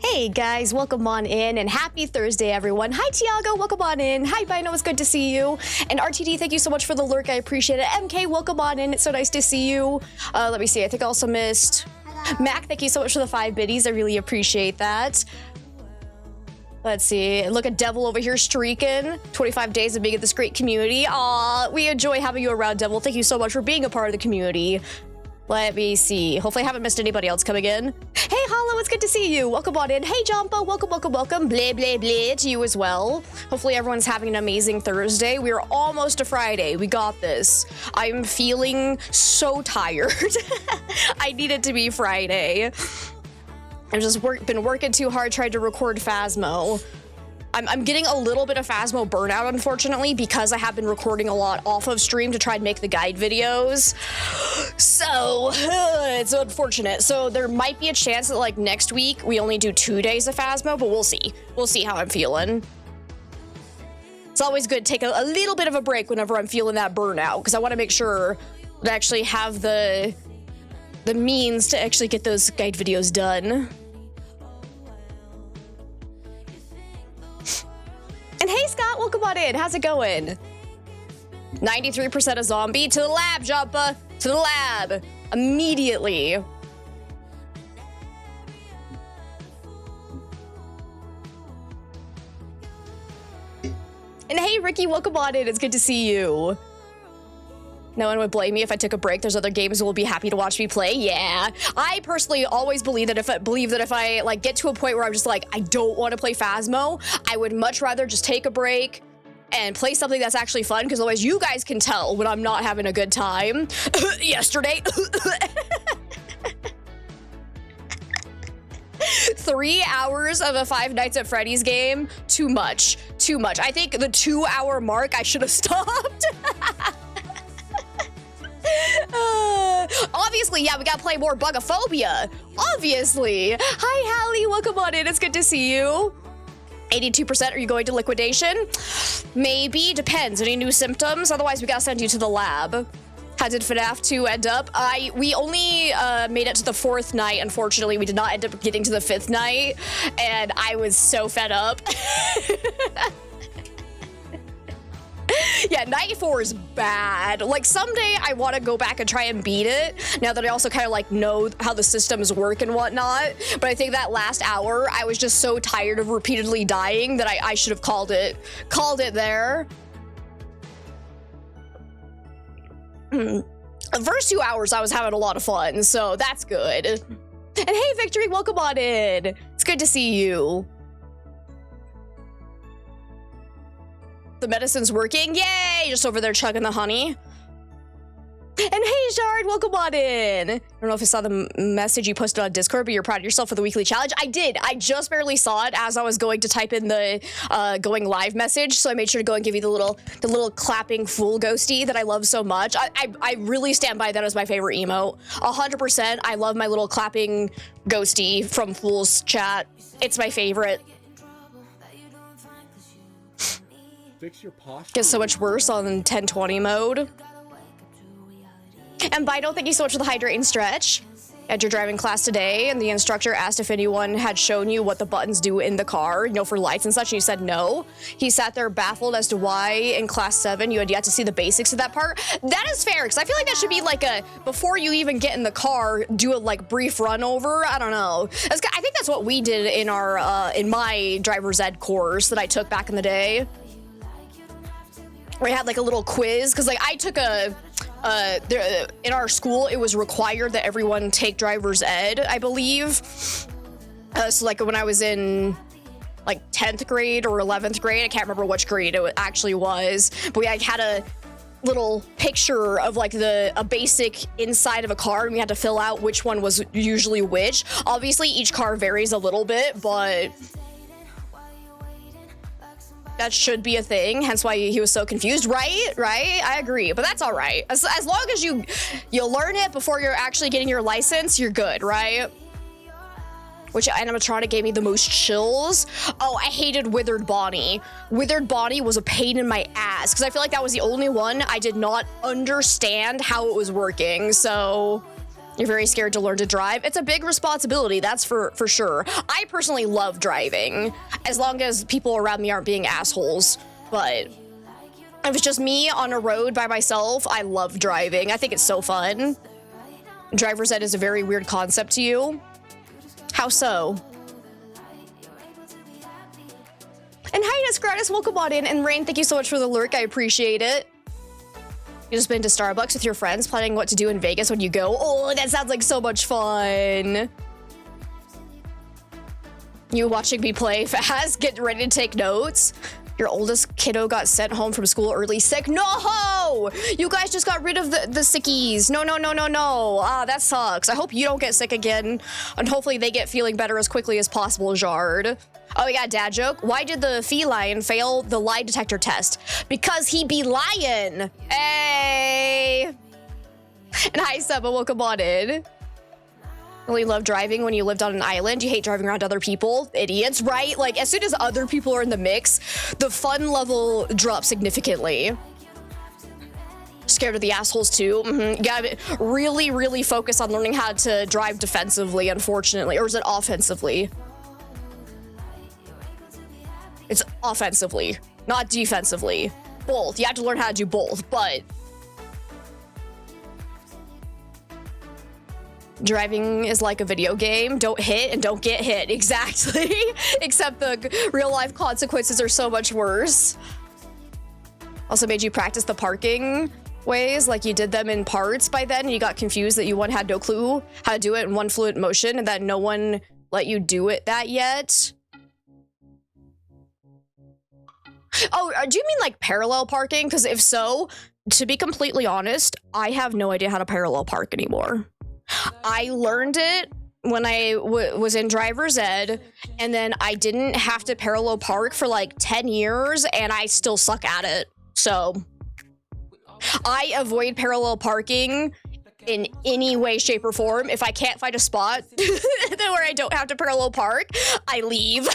Hey guys, welcome on in and happy Thursday, everyone. Hi Tiago, welcome on in. Hi Bino, it's good to see you. And RTD, thank you so much for the lurk, I appreciate it. MK, welcome on in, it's so nice to see you. Let me see, I think I also missed Mac, thank you so much for the 5 biddies, I really appreciate that. Let's see, look at Devil over here streaking. 25 days of being in this great community. Aw, we enjoy having you around, Devil. Thank you so much for being a part of the community. Let me see. Hopefully I haven't missed anybody else coming in. Hey, Hollow, it's good to see you. Welcome on in. Hey, Jumbo, welcome. Blah, blah, blah to you as well. Hopefully everyone's having an amazing Thursday. We are almost to Friday. We got this. I'm feeling so tired. I need it to be Friday. I've just been working too hard trying to record Phasmo. I'm getting a little bit of Phasmo burnout, unfortunately, because I have been recording a lot off of stream to try and make the guide videos. So, it's unfortunate. So there might be a chance that, like, next week we only do 2 days of Phasmo, but we'll see. We'll see how I'm feeling. It's always good to take a little bit of a break whenever I'm feeling that burnout, because I want to make sure that I actually have the means to actually get those guide videos done. And hey, Scott, welcome on in. How's it going? 93% a zombie. To the lab, Jumpa. To the lab. Immediately. And hey, Ricky, welcome on in. It's good to see you. No one would blame me if I took a break. There's other games who will be happy to watch me play. Yeah. I personally always believe that if I like get to a point where I'm just like, I don't want to play Phasmo, I would much rather just take a break and play something that's actually fun, because otherwise you guys can tell when I'm not having a good time. Yesterday. 3 hours of a Five Nights at Freddy's game. Too much. Too much. I think the 2-hour mark I should have stopped. Obviously, yeah, we gotta play more Bugophobia. Obviously. Hi, Hallie. Welcome on in. It's good to see you. 82%. Are you going to liquidation? Maybe. Depends. Any new symptoms? Otherwise, we gotta send you to the lab. How did FNAF 2 end up? We only made it to the 4th night. Unfortunately, we did not end up getting to the 5th night, and I was so fed up. Yeah, 94 is bad. Like, someday I want to go back and try and beat it, now that I also kind of, like, know how the systems work and whatnot. But I think that last hour, I was just so tired of repeatedly dying that I should have called it there. The first 2 hours, I was having a lot of fun, so that's good. And hey, Victory, welcome on in. It's good to see you. The medicine's working. Yay! Just over there chugging the honey. And hey, Shard, welcome on in. I don't know if you saw the message you posted on Discord, but you're proud of yourself for the weekly challenge. I did. I just barely saw it as I was going to type in the going live message, so I made sure to go and give you the little clapping fool ghosty that I love so much. I really stand by that as my favorite emote. 100%. I love my little clapping ghosty from Fool's chat. It's my favorite. Fix your posture. Gets so much worse on 1020 mode. And Bido, thank you so much for the hydrate and stretch. At your driving class today, and the instructor asked if anyone had shown you what the buttons do in the car, you know, for lights and such, and you said no. He sat there baffled as to why in class 7 you had yet to see the basics of that part. That is fair, because I feel like that should be like a, before you even get in the car, do a like brief run over. I don't know. I think that's what we did in our, in my driver's ed course that I took back in the day. We had like a little quiz, because like I took a, in our school, it was required that everyone take driver's ed, I believe. So like when I was in like 10th grade or 11th grade, I can't remember which grade it actually was, but we like, had a little picture of like a basic inside of a car, and we had to fill out which one was usually which. Obviously, each car varies a little bit, but that should be a thing, hence why he was so confused, right? I agree, but that's all right. As long as you learn it before you're actually getting your license, you're good, right? Which animatronic gave me the most chills? Oh, I hated Withered Bonnie. Withered Bonnie was a pain in my ass, because I feel like that was the only one I did not understand how it was working, so You're very scared to learn to drive. It's a big responsibility, that's for sure. I personally love driving, as long as people around me aren't being assholes. But if it's just me on a road by myself, I love driving. I think it's so fun. Driver's ed is a very weird concept to you. How so? And hi, Desgratis, welcome on in. And Rain, thank you so much for the lurk. I appreciate it. You just been to Starbucks with your friends, planning what to do in Vegas when you go. Oh, that sounds like so much fun. You watching me play fast, getting ready to take notes. Your oldest kiddo got sent home from school early sick. No! You guys just got rid of the sickies. No. Ah, that sucks. I hope you don't get sick again. And hopefully they get feeling better as quickly as possible, Jard. Oh, yeah, dad joke. Why did the feline fail the lie detector test? Because he be lying. Hey. And hi, Seba, welcome on in. Really love driving when you lived on an island. You hate driving around other people. Idiots, right? Like, as soon as other people are in the mix, the fun level drops significantly. Scared of the assholes, too. You gotta really focus on learning how to drive defensively, unfortunately. Or is it offensively? It's offensively, not defensively. Both. You have to learn how to do both, but driving is like a video game. Don't hit and don't get hit. Exactly. Except the real life consequences are so much worse. Also made you practice the parking ways, like you did them in parts by then, and you got confused that you one had no clue how to do it in one fluid motion and that no one let you do it that yet. Oh, do you mean like parallel parking? Because if so, to be completely honest, I have no idea how to parallel park anymore. I learned it when I was in driver's ed, and then I didn't have to parallel park for like 10 years, and I still suck at it. So I avoid parallel parking in any way, shape, or form. If I can't find a spot where I don't have to parallel park, I leave.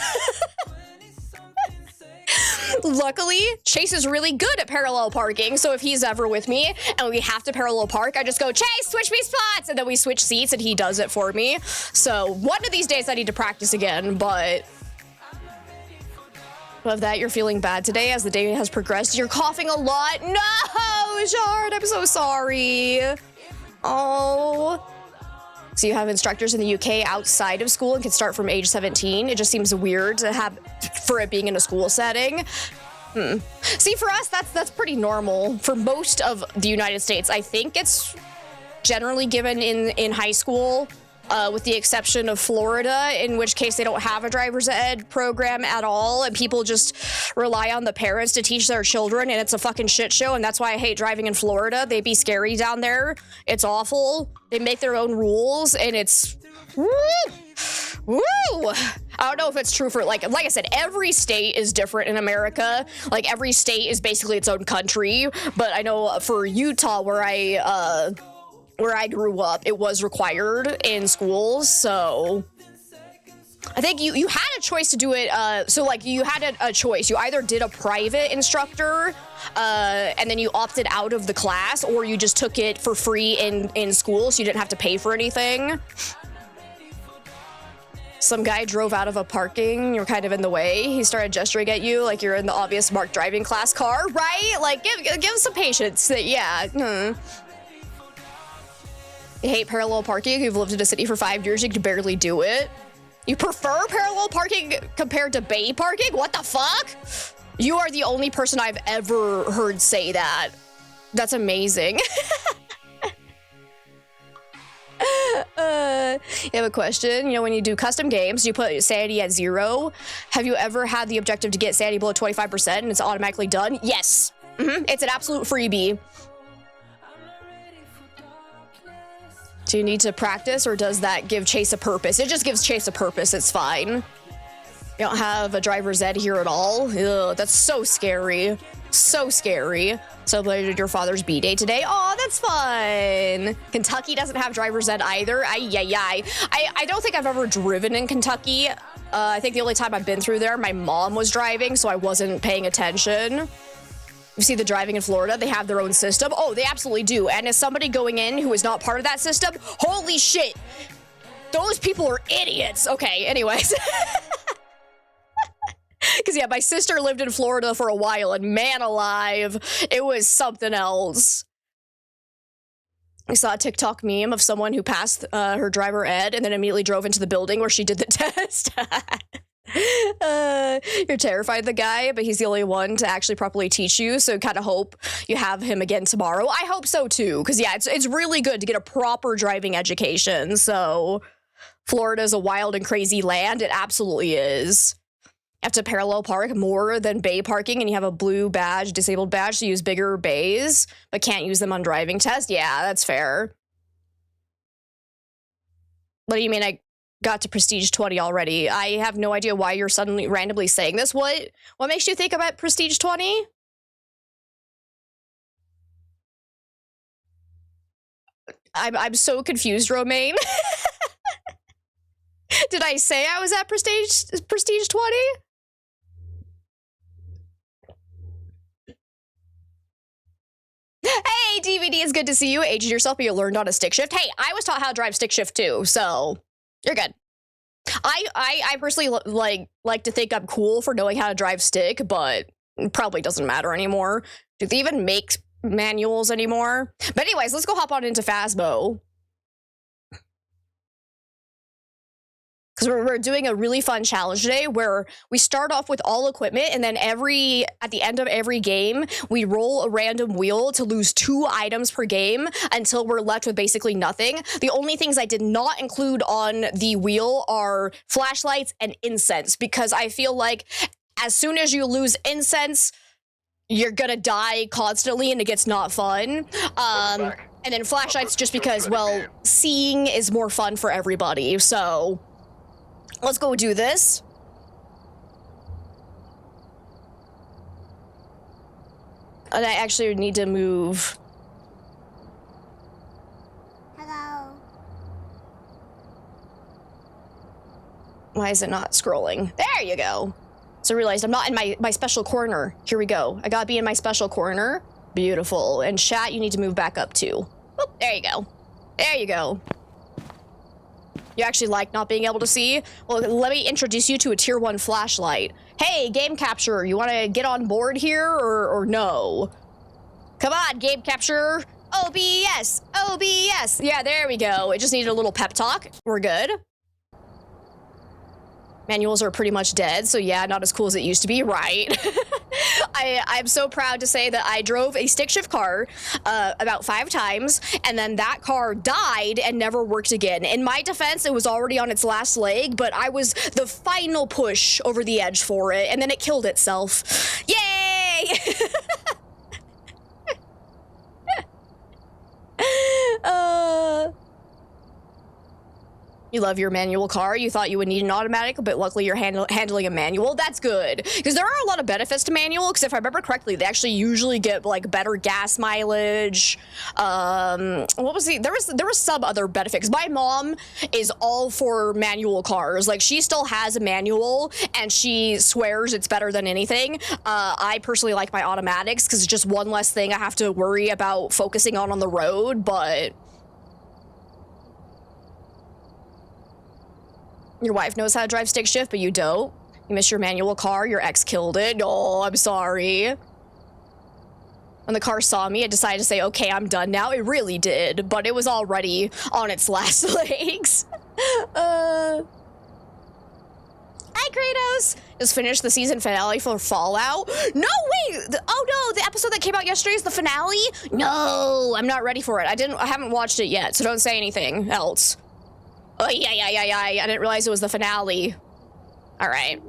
Luckily, Chase is really good at parallel parking, so if he's ever with me and we have to parallel park, I just go, Chase, switch me spots, and then we switch seats and he does it for me. So one of these days I need to practice again, but love that you're feeling bad today as the day has progressed. You're coughing a lot. No, Jard, I'm so sorry. Oh. So you have instructors in the UK outside of school and can start from age 17. It just seems weird to have for it being in a school setting. See, for us, that's pretty normal. For most of the United States, I think it's generally given in high school, with the exception of Florida, in which case they don't have a driver's ed program at all, and people just rely on the parents to teach their children, and it's a fucking shit show, and that's why I hate driving in Florida. They be scary down there. It's awful. They make their own rules, and it's woo! I don't know if it's true for, like I said, every state is different in America. Like, every state is basically its own country, but I know for Utah, where I grew up, it was required in schools, so I think you had a choice to do it. So like you had a choice. You either did a private instructor, and then you opted out of the class, or you just took it for free in school, so you didn't have to pay for anything. Some guy drove out of a parking. You're kind of in the way. He started gesturing at you like you're in the obvious marked driving class car, right? Like, give some patience. Yeah. You hate parallel parking. You've lived in a city for 5 years. You can barely do it. You prefer parallel parking compared to bay parking? What the fuck? You are the only person I've ever heard say that. That's amazing. You have a question. You know, when you do custom games, you put sanity at 0. Have you ever had the objective to get sanity below 25% and it's automatically done? Yes. It's an absolute freebie. Do you need to practice, or does that give Chase a purpose? It just gives Chase a purpose. It's fine. You don't have a driver's ed here at all? Ugh, that's so scary. So scary. Celebrated your father's B-Day today. Oh, that's fun. Kentucky doesn't have driver's ed either. I don't think I've ever driven in Kentucky. I think the only time I've been through there, my mom was driving, so I wasn't paying attention. You see the driving in Florida, they have their own system. Oh, they absolutely do. And as somebody going in who is not part of that system, holy shit, those people are idiots. Okay, anyways. Because, yeah, my sister lived in Florida for a while, and man alive, it was something else. I saw a TikTok meme of someone who passed her driver ed and then immediately drove into the building where she did the test. You're terrified of the guy, but he's the only one to actually properly teach you, so kind of hope you have him again tomorrow. I hope so too, because yeah, it's really good to get a proper driving education. So Florida is a wild and crazy land. It absolutely is. You have to parallel park more than bay parking, and you have a blue badge, disabled badge, so you use bigger bays, but can't use them on driving test. Yeah, that's fair. What do you mean I got to Prestige 20 already? I have no idea why you're suddenly randomly saying this. What makes you think about Prestige 20? I'm so confused, Romaine. Did I say I was at Prestige 20? Hey, DVD, it's good to see you. Aged yourself, but you learned on a stick shift. Hey, I was taught how to drive stick shift too, so you're good. I personally like to think I'm cool for knowing how to drive stick, but it probably doesn't matter anymore. Do they even make manuals anymore? But anyways, let's go hop on into Phasmo. Because we're doing a really fun challenge today where we start off with all equipment, and then at the end of every game, we roll a random wheel to lose 2 items per game until we're left with basically nothing. The only things I did not include on the wheel are flashlights and incense, because I feel like as soon as you lose incense, you're gonna die constantly and it gets not fun. And then flashlights just because, well, seeing is more fun for everybody, so let's go do this. And I actually need to move. Hello. Why is it not scrolling? There you go. So I realized I'm not in my special corner. Here we go. I gotta be in my special corner. Beautiful. And chat, you need to move back up too. Oop, there you go. There you go. You actually like not being able to see? Well, let me introduce you to a tier 1 flashlight. Hey, game capture, you want to get on board here or no? Come on, game capture. OBS, OBS. Yeah, there we go. It just needed a little pep talk. We're good. Manuals are pretty much dead, so yeah, not as cool as it used to be, right? I'm so proud to say that I drove a stick shift car about 5 times, and then that car died and never worked again. In my defense, it was already on its last leg, but I was the final push over the edge for it, and then it killed itself. Yay! You love your manual car. You thought you would need an automatic, but luckily you're handling a manual. That's good. Because there are a lot of benefits to manual, because if I remember correctly, they actually usually get, like, better gas mileage. What was there was some other benefits. My mom is all for manual cars. Like, she still has a manual, and she swears it's better than anything. I personally like my automatics, because it's just one less thing I have to worry about focusing on the road, but your wife knows how to drive stick shift, but you don't. You miss your manual car, your ex killed it. Oh, I'm sorry. When the car saw me, it decided to say, okay, I'm done now. It really did, but it was already on its last legs. Hi, Kratos. Just finished the season finale for Fallout. No, wait. Oh, no, the episode that came out yesterday is the finale? No, I'm not ready for it. I haven't watched it yet, so don't say anything else. Oh, yeah. I didn't realize it was the finale. All right.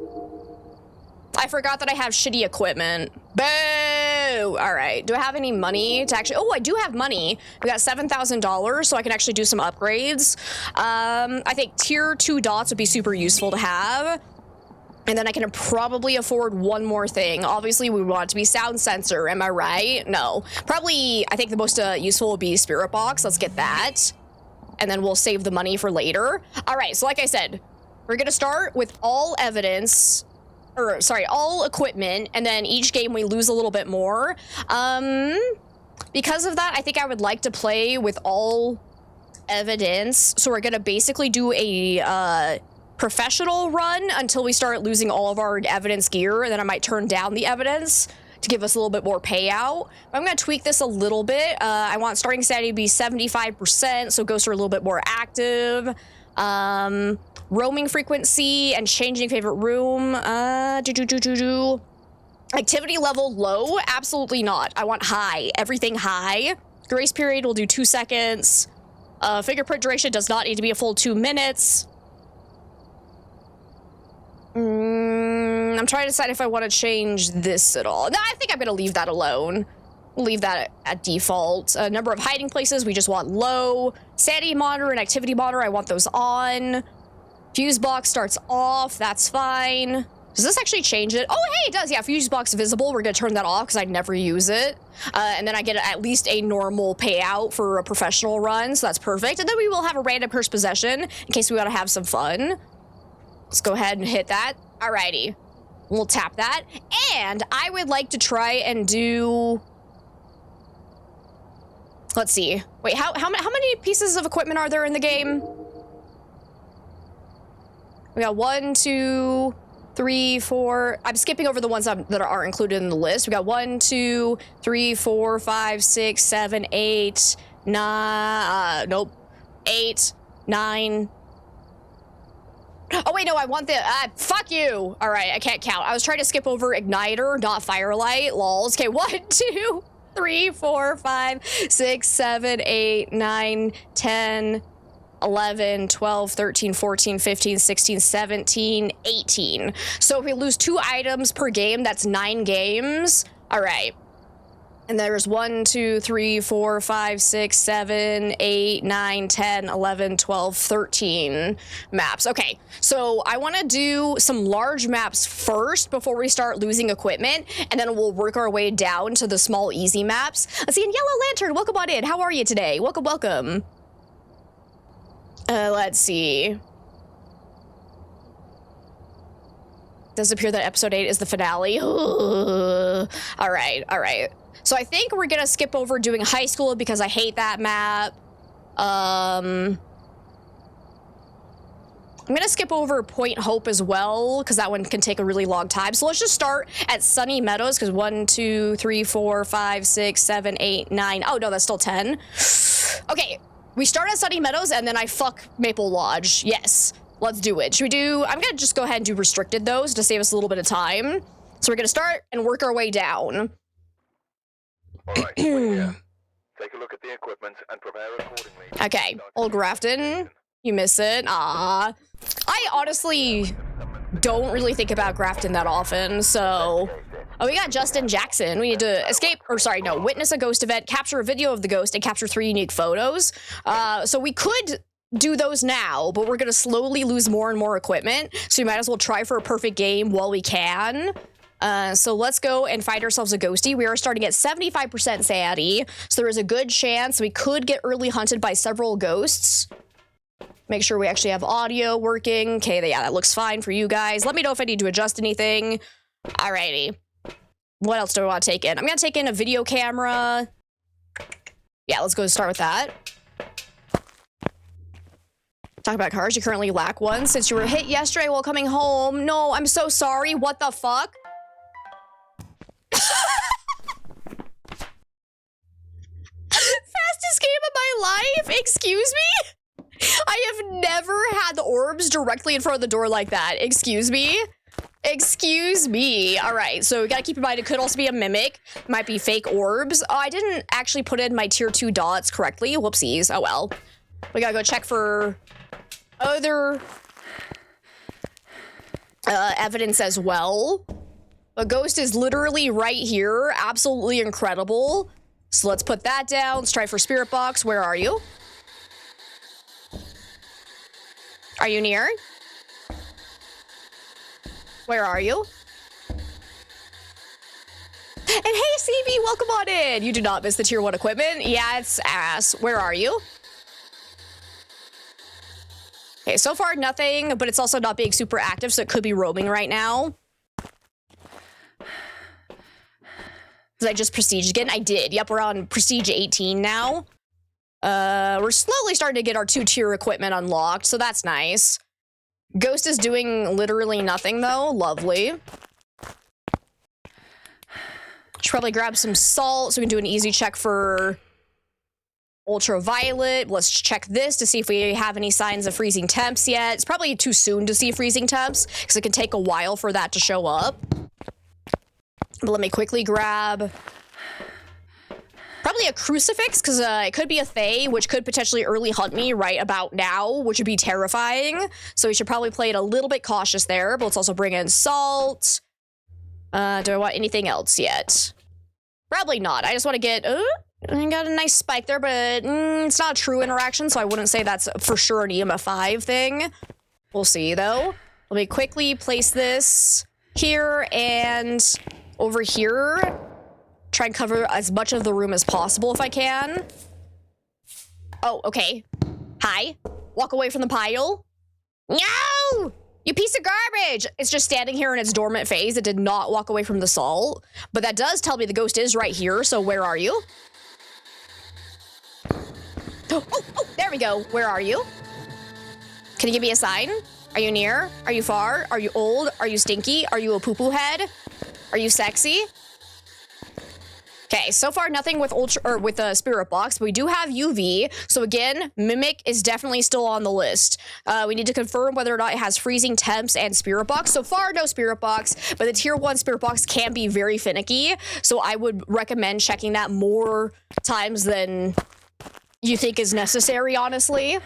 I forgot that I have shitty equipment. Boo! All right. Do I have any money to actually... Oh, I do have money. We got $7,000, so I can actually do some upgrades. I think tier 2 dots would be super useful to have. And then I can probably afford one more thing. Obviously, we want it to be sound sensor. Am I right? No. Probably, I think the most useful would be spirit box. Let's get that. And then we'll save the money for later. All right, so like I said, we're gonna start with all evidence or sorry, all equipment, and then each game we lose a little bit more. Because of that, I think I would like to play with all evidence. So we're gonna basically do a professional run until we start losing all of our evidence gear, and then I might turn down the evidence to give us a little bit more payout. I'm gonna tweak this a little bit. I want starting sanity to be 75%, so ghosts are a little bit more active. Roaming frequency and changing favorite room. Activity level low? Absolutely not. I want high. Everything high. Grace period will do 2 seconds. Fingerprint duration does not need to be a full 2 minutes. I'm trying to decide if I want to change this at all. No, I think I'm going to leave that alone. Leave that at default. Number of hiding places, we just want low. Sanity monitor and activity monitor, I want those on. Fuse box starts off, that's fine. Does this actually change it? Oh, hey, it does. Yeah, fuse box visible. We're going to turn that off because I never use it. And then I get at least a normal payout for a professional run, so that's perfect. And then we will have a random cursed possession in case we want to have some fun. Let's go ahead and hit that. Alrighty. We'll tap that. And I would like to try and do... Let's see. Wait, how many pieces of equipment are there in the game? We got 1, 2, 3, 4. I'm skipping over the ones that aren't included in the list. We got 1, 2, 3, 4, 5, 6, 7, 8, 9. Nope. 8, 9. Oh, wait, no, I want the... fuck you. All right, I can't count. I was trying to skip over Igniter, not Firelight. Lols. Okay, 1, 2, 3, 4, 5, 6, 7, 8, 9, 10, 11, 12, 13, 14, 15, 16, 17, 18. So if we lose 2 items per game, that's 9 games. All right. And there's 1, 2, 3, 4, 5, 6, 7, 8, 9, 10, 11, 12, 13 maps. Okay, so I want to do some large maps first before we start losing equipment, and then we'll work our way down to the small, easy maps. Let's see, and Yellow Lantern, welcome on in. How are you today? Welcome, welcome. Let's see. Does appear that episode 8 is the finale. All right, all right. So I think we're gonna skip over doing high school because I hate that map. I'm gonna skip over Point Hope as well because that one can take a really long time. So let's just start at Sunny Meadows because 1, 2, 3, 4, 5, 6, 7, 8, 9. Oh no, that's still 10. Okay, we start at Sunny Meadows and then I fuck Maple Lodge. Yes, let's do it. Should we do? I'm gonna just go ahead and do restricted those to save us a little bit of time. So we're gonna start and work our way down. All right, we're here. Take a look at the equipment and prepare accordingly. Okay, Old Grafton, you miss it. Ah, I honestly don't really think about Grafton that often, so... Oh, we got Justin Jackson. We need to escape, or sorry, no, witness a ghost event, capture a video of the ghost, and capture 3 unique photos. So we could do those now, but we're gonna slowly lose more and more equipment, so we might as well try for a perfect game while we can. So let's go and find ourselves a ghosty. We are starting at 75% sanity, so there is a good chance we could get early hunted by several ghosts. Make sure we actually have audio working. Okay, yeah, that looks fine for you guys. Let me know if I need to adjust anything. Alrighty. What else do I want to take in? I'm gonna take in a video camera. Yeah, let's go start with that. Talk about cars. You currently lack one since you were hit yesterday while coming home. No, I'm so sorry. What the fuck? Fastest game of my life? Excuse me? I have never had the orbs directly in front of the door like that. Excuse me? Excuse me. All right, so we gotta keep in mind it could also be a mimic. Might be fake orbs. Oh, I didn't actually put in my tier 2 dots correctly. Whoopsies. Oh well. We gotta go check for other evidence as well. A ghost is literally right here. Absolutely incredible. So let's put that down. Let's try for spirit box. Where are you? Are you near? Where are you? And hey, CB, welcome on in. You do not miss the tier 1 equipment. Yeah, it's ass. Where are you? Okay, so far nothing, but it's also not being super active, so it could be roaming right now. Did I just prestige again? I did. Yep, we're on prestige 18 now. We're slowly starting to get our 2-tier equipment unlocked, so that's nice. Ghost is doing literally nothing, though. Lovely. Should probably grab some salt so we can do an easy check for ultraviolet. Let's check this to see if we have any signs of freezing temps yet. It's probably too soon to see freezing temps because it can take a while for that to show up. But let me quickly grab probably a crucifix because it could be a Fae, which could potentially early hunt me right about now, which would be terrifying. So we should probably play it a little bit cautious there, but let's also bring in salt. Do I want anything else yet? Probably not. I just want to get... I got a nice spike there, but it's not a true interaction, so I wouldn't say that's for sure an EMF 5 thing. We'll see, though. Let me quickly place this here and over here. Try and cover as much of the room as possible if I can. Oh, okay. Hi. Walk away from the pile. No! You piece of garbage! It's just standing here in its dormant phase. It did not walk away from the salt. But that does tell me the ghost is right here, so where are you? Oh, there we go. Where are you? Can you give me a sign? Are you near? Are you far? Are you old? Are you stinky? Are you a poo-poo head? Are you sexy? Okay, so far nothing with the spirit box, but we do have UV. So again, Mimic is definitely still on the list. We need to confirm whether or not it has freezing temps and spirit box. So far, no spirit box, but the tier 1 spirit box can be very finicky. So I would recommend checking that more times than you think is necessary, honestly.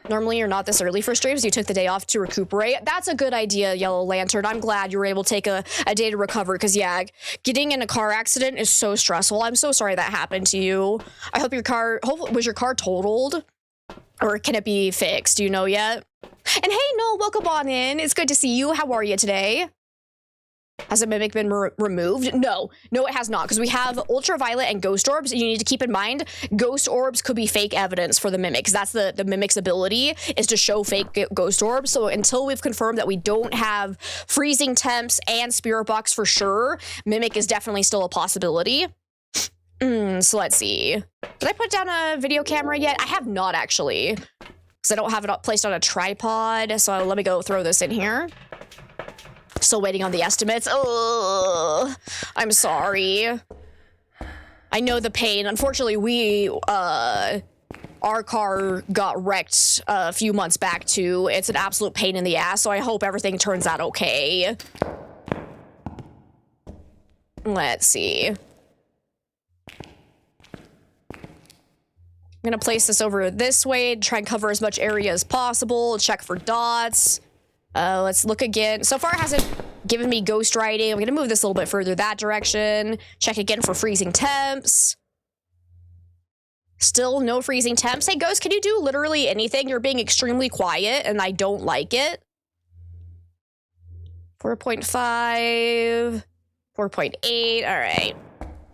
Normally, you're not this early for streams. You took the day off to recuperate. That's a good idea, Yellow Lantern. I'm glad you were able to take a day to recover, because, yeah, getting in a car accident is so stressful. I'm so sorry that happened to you. I hope was your car totaled? Or can it be fixed? Do you know yet? And hey, Noel, welcome on in. It's good to see you. How are you today? Has a Mimic been removed? No, it has not, because we have ultraviolet and ghost orbs. You need to keep in mind, ghost orbs could be fake evidence for the Mimic, because that's the Mimic's ability, is to show fake ghost orbs. So until we've confirmed that we don't have freezing temps and spirit box for sure, Mimic is definitely still a possibility. So let's see. Did I put down a video camera yet? I have not, actually, because I don't have it placed on a tripod. So let me go throw this in here. Still waiting on the estimates. Oh, I'm sorry. I know the pain. Unfortunately, our car got wrecked a few months back too. It's an absolute pain in the ass, so I hope everything turns out okay. Let's see. I'm gonna place this over this way, try and cover as much area as possible, check for dots. Let's look again. So far, it hasn't given me ghost writing. I'm gonna move this a little bit further that direction. Check again for freezing temps. Still no freezing temps. Hey, Ghost, can you do literally anything? You're being extremely quiet, and I don't like it. 4.5, 4.8. All right.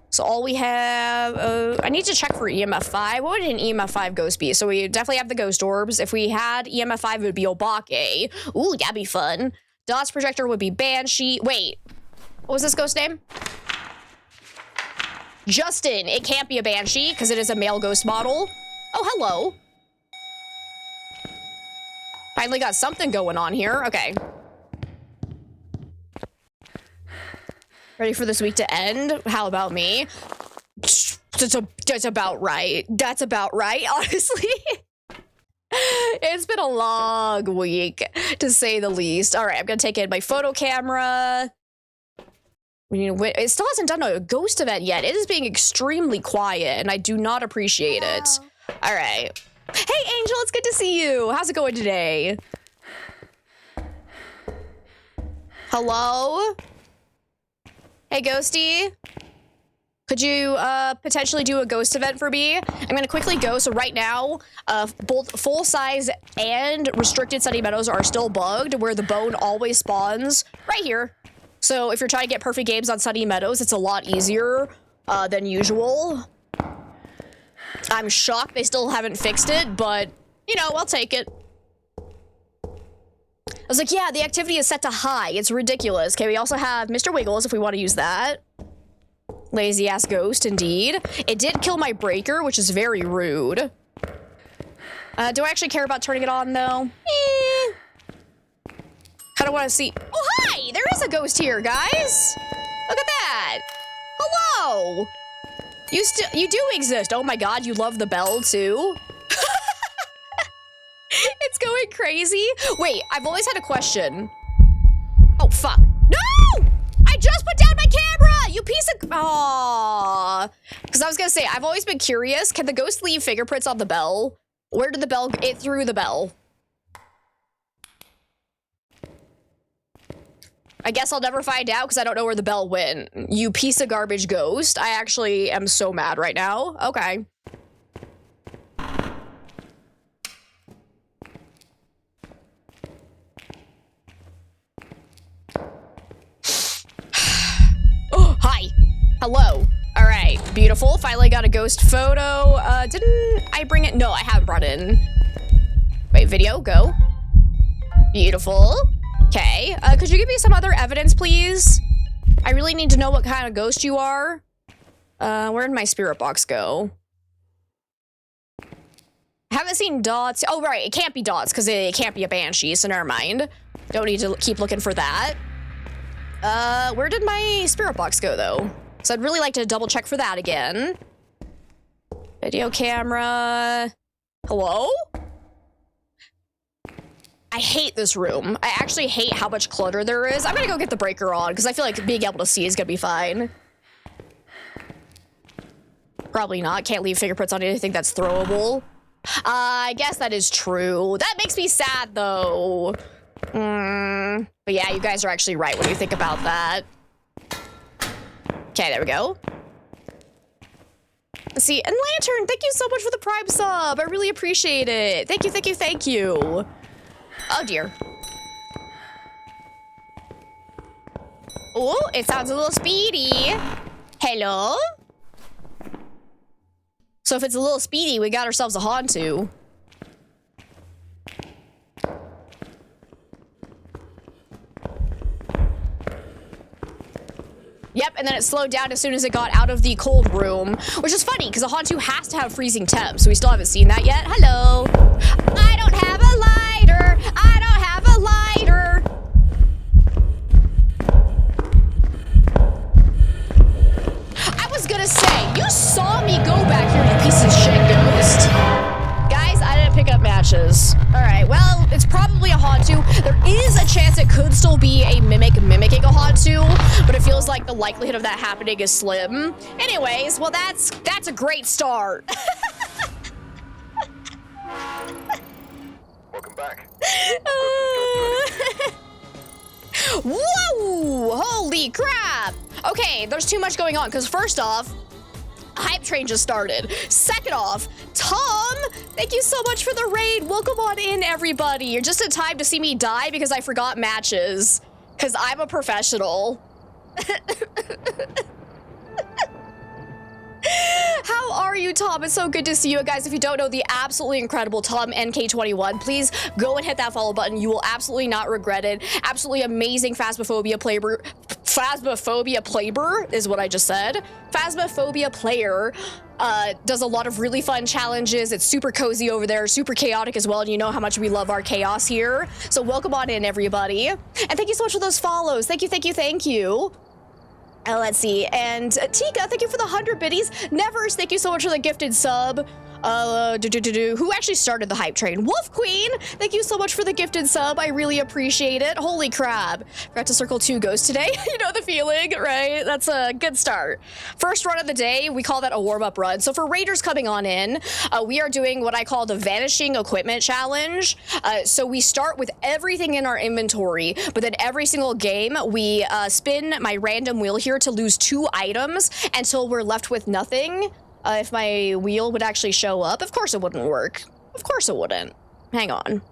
So all we have, I need to check for EMF 5. What would an EMF 5 ghost be? So we definitely have the ghost orbs. If we had EMF 5, it would be Obake. Ooh, that'd be fun. Dots projector would be Banshee. Wait, what was this ghost name? Justin. It can't be a Banshee because it is a male ghost model. Oh, hello. Finally got something going on here. Okay. Ready for this week to end? How about me? That's about right. That's about right, honestly. It's been a long week, to say the least. All right, I'm gonna take in my photo camera. It still hasn't done a ghost event yet. It is being extremely quiet, and I do not appreciate it. All right. Hey, Angel, it's good to see you. How's it going today? Hello? Hey, Ghosty, could you potentially do a ghost event for me? I'm gonna quickly go. So right now, both full size and restricted Sunny Meadows are still bugged, where the bone always spawns right here. So if you're trying to get perfect games on Sunny Meadows, it's a lot easier than usual. I'm shocked they still haven't fixed it, but you know, I'll take it. I was like, yeah, the activity is set to high. It's ridiculous. Okay, we also have Mr. Wiggles if we want to use that. Lazy ass ghost, indeed. It did kill my breaker, which is very rude. Do I actually care about turning it on, though? Kind of want to see. Oh, hi! There is a ghost here, guys. Look at that. Hello. You do exist. Oh my god, you love the bell, too? It's going crazy. Wait, I've always had a question. Oh, fuck. No! I just put down my camera! You piece of... Aww. Because I was gonna say, I've always been curious. Can the ghost leave fingerprints on the bell? Where did the bell... It threw the bell. I guess I'll never find out because I don't know where the bell went. You piece of garbage ghost. I actually am so mad right now. Okay. Oh, hi. Hello. All right. Beautiful. Finally got a ghost photo. Didn't I bring it? No, I haven't brought it in. Wait, video, go. Beautiful. Okay. Could you give me some other evidence, please? I really need to know what kind of ghost you are. Where did my spirit box go? I haven't seen dots. Oh, right. It can't be dots because it can't be a banshee, so never mind. Don't need to keep looking for that. Where did my spirit box go, though? So I'd really like to double check for that again. Video camera. Hello? I hate this room. I actually hate how much clutter there is. I'm gonna go get the breaker on because I feel like being able to see is gonna be fine. Probably not. Can't leave fingerprints on anything that's throwable. I guess that is true. That makes me sad, though. But yeah, you guys are actually right when you think about that. Okay, there we go. Let's see. And Lantern, thank you so much for the Prime sub. I really appreciate it. Thank you, thank you, thank you. Oh, dear. Oh, it sounds a little speedy. Hello? So if it's a little speedy, we got ourselves a Hantu. Yep, and then it slowed down as soon as it got out of the cold room, which is funny because a Hantu has to have freezing temps, so we still haven't seen that yet. Hello. I don't have a lighter. I don't have a lighter. I was gonna say, you saw me go back here, you piece of shit ghost. Guys, I didn't pick up matches. All right, well, it's probably a Hantu. There is a chance it could still be a mimic mimicking a Hantu, but it feels like the likelihood of that happening is slim. Anyways, well, that's a great start. Welcome back. Whoa! Holy crap! Okay, there's too much going on, because first off, Hype Train just started. Second off, Tom, thank you so much for the raid. Welcome on in, everybody. You're just in time to see me die because I forgot matches. Because I'm a professional. How are you, Tom? It's so good to see you. Guys, if you don't know the absolutely incredible Tom NK21, please go and hit that follow button. You will absolutely not regret it. Absolutely amazing Phasmophobia player. Phasmophobia player is what I just said. Phasmophobia player does a lot of really fun challenges. It's super cozy over there, super chaotic as well, and you know how much we love our chaos here. So welcome on in, everybody. And thank you so much for those follows. Thank you, thank you, thank you. Let's see, and Tika, thank you for the 100 biddies. Nevers, thank you so much for the gifted sub. Who actually started the hype train? Wolf Queen, thank you so much for the gifted sub. I really appreciate it. Holy crap. Forgot to circle 2 ghosts today. You know the feeling, right? That's a good start. First run of the day, we call that a warm-up run. So for raiders coming on in, we are doing what I call the Vanishing Equipment Challenge. So we start with everything in our inventory, but then every single game, we spin my random wheel here to lose 2 items until we're left with nothing. If my wheel would actually show up. Of course it wouldn't work. Of course it wouldn't. Hang on.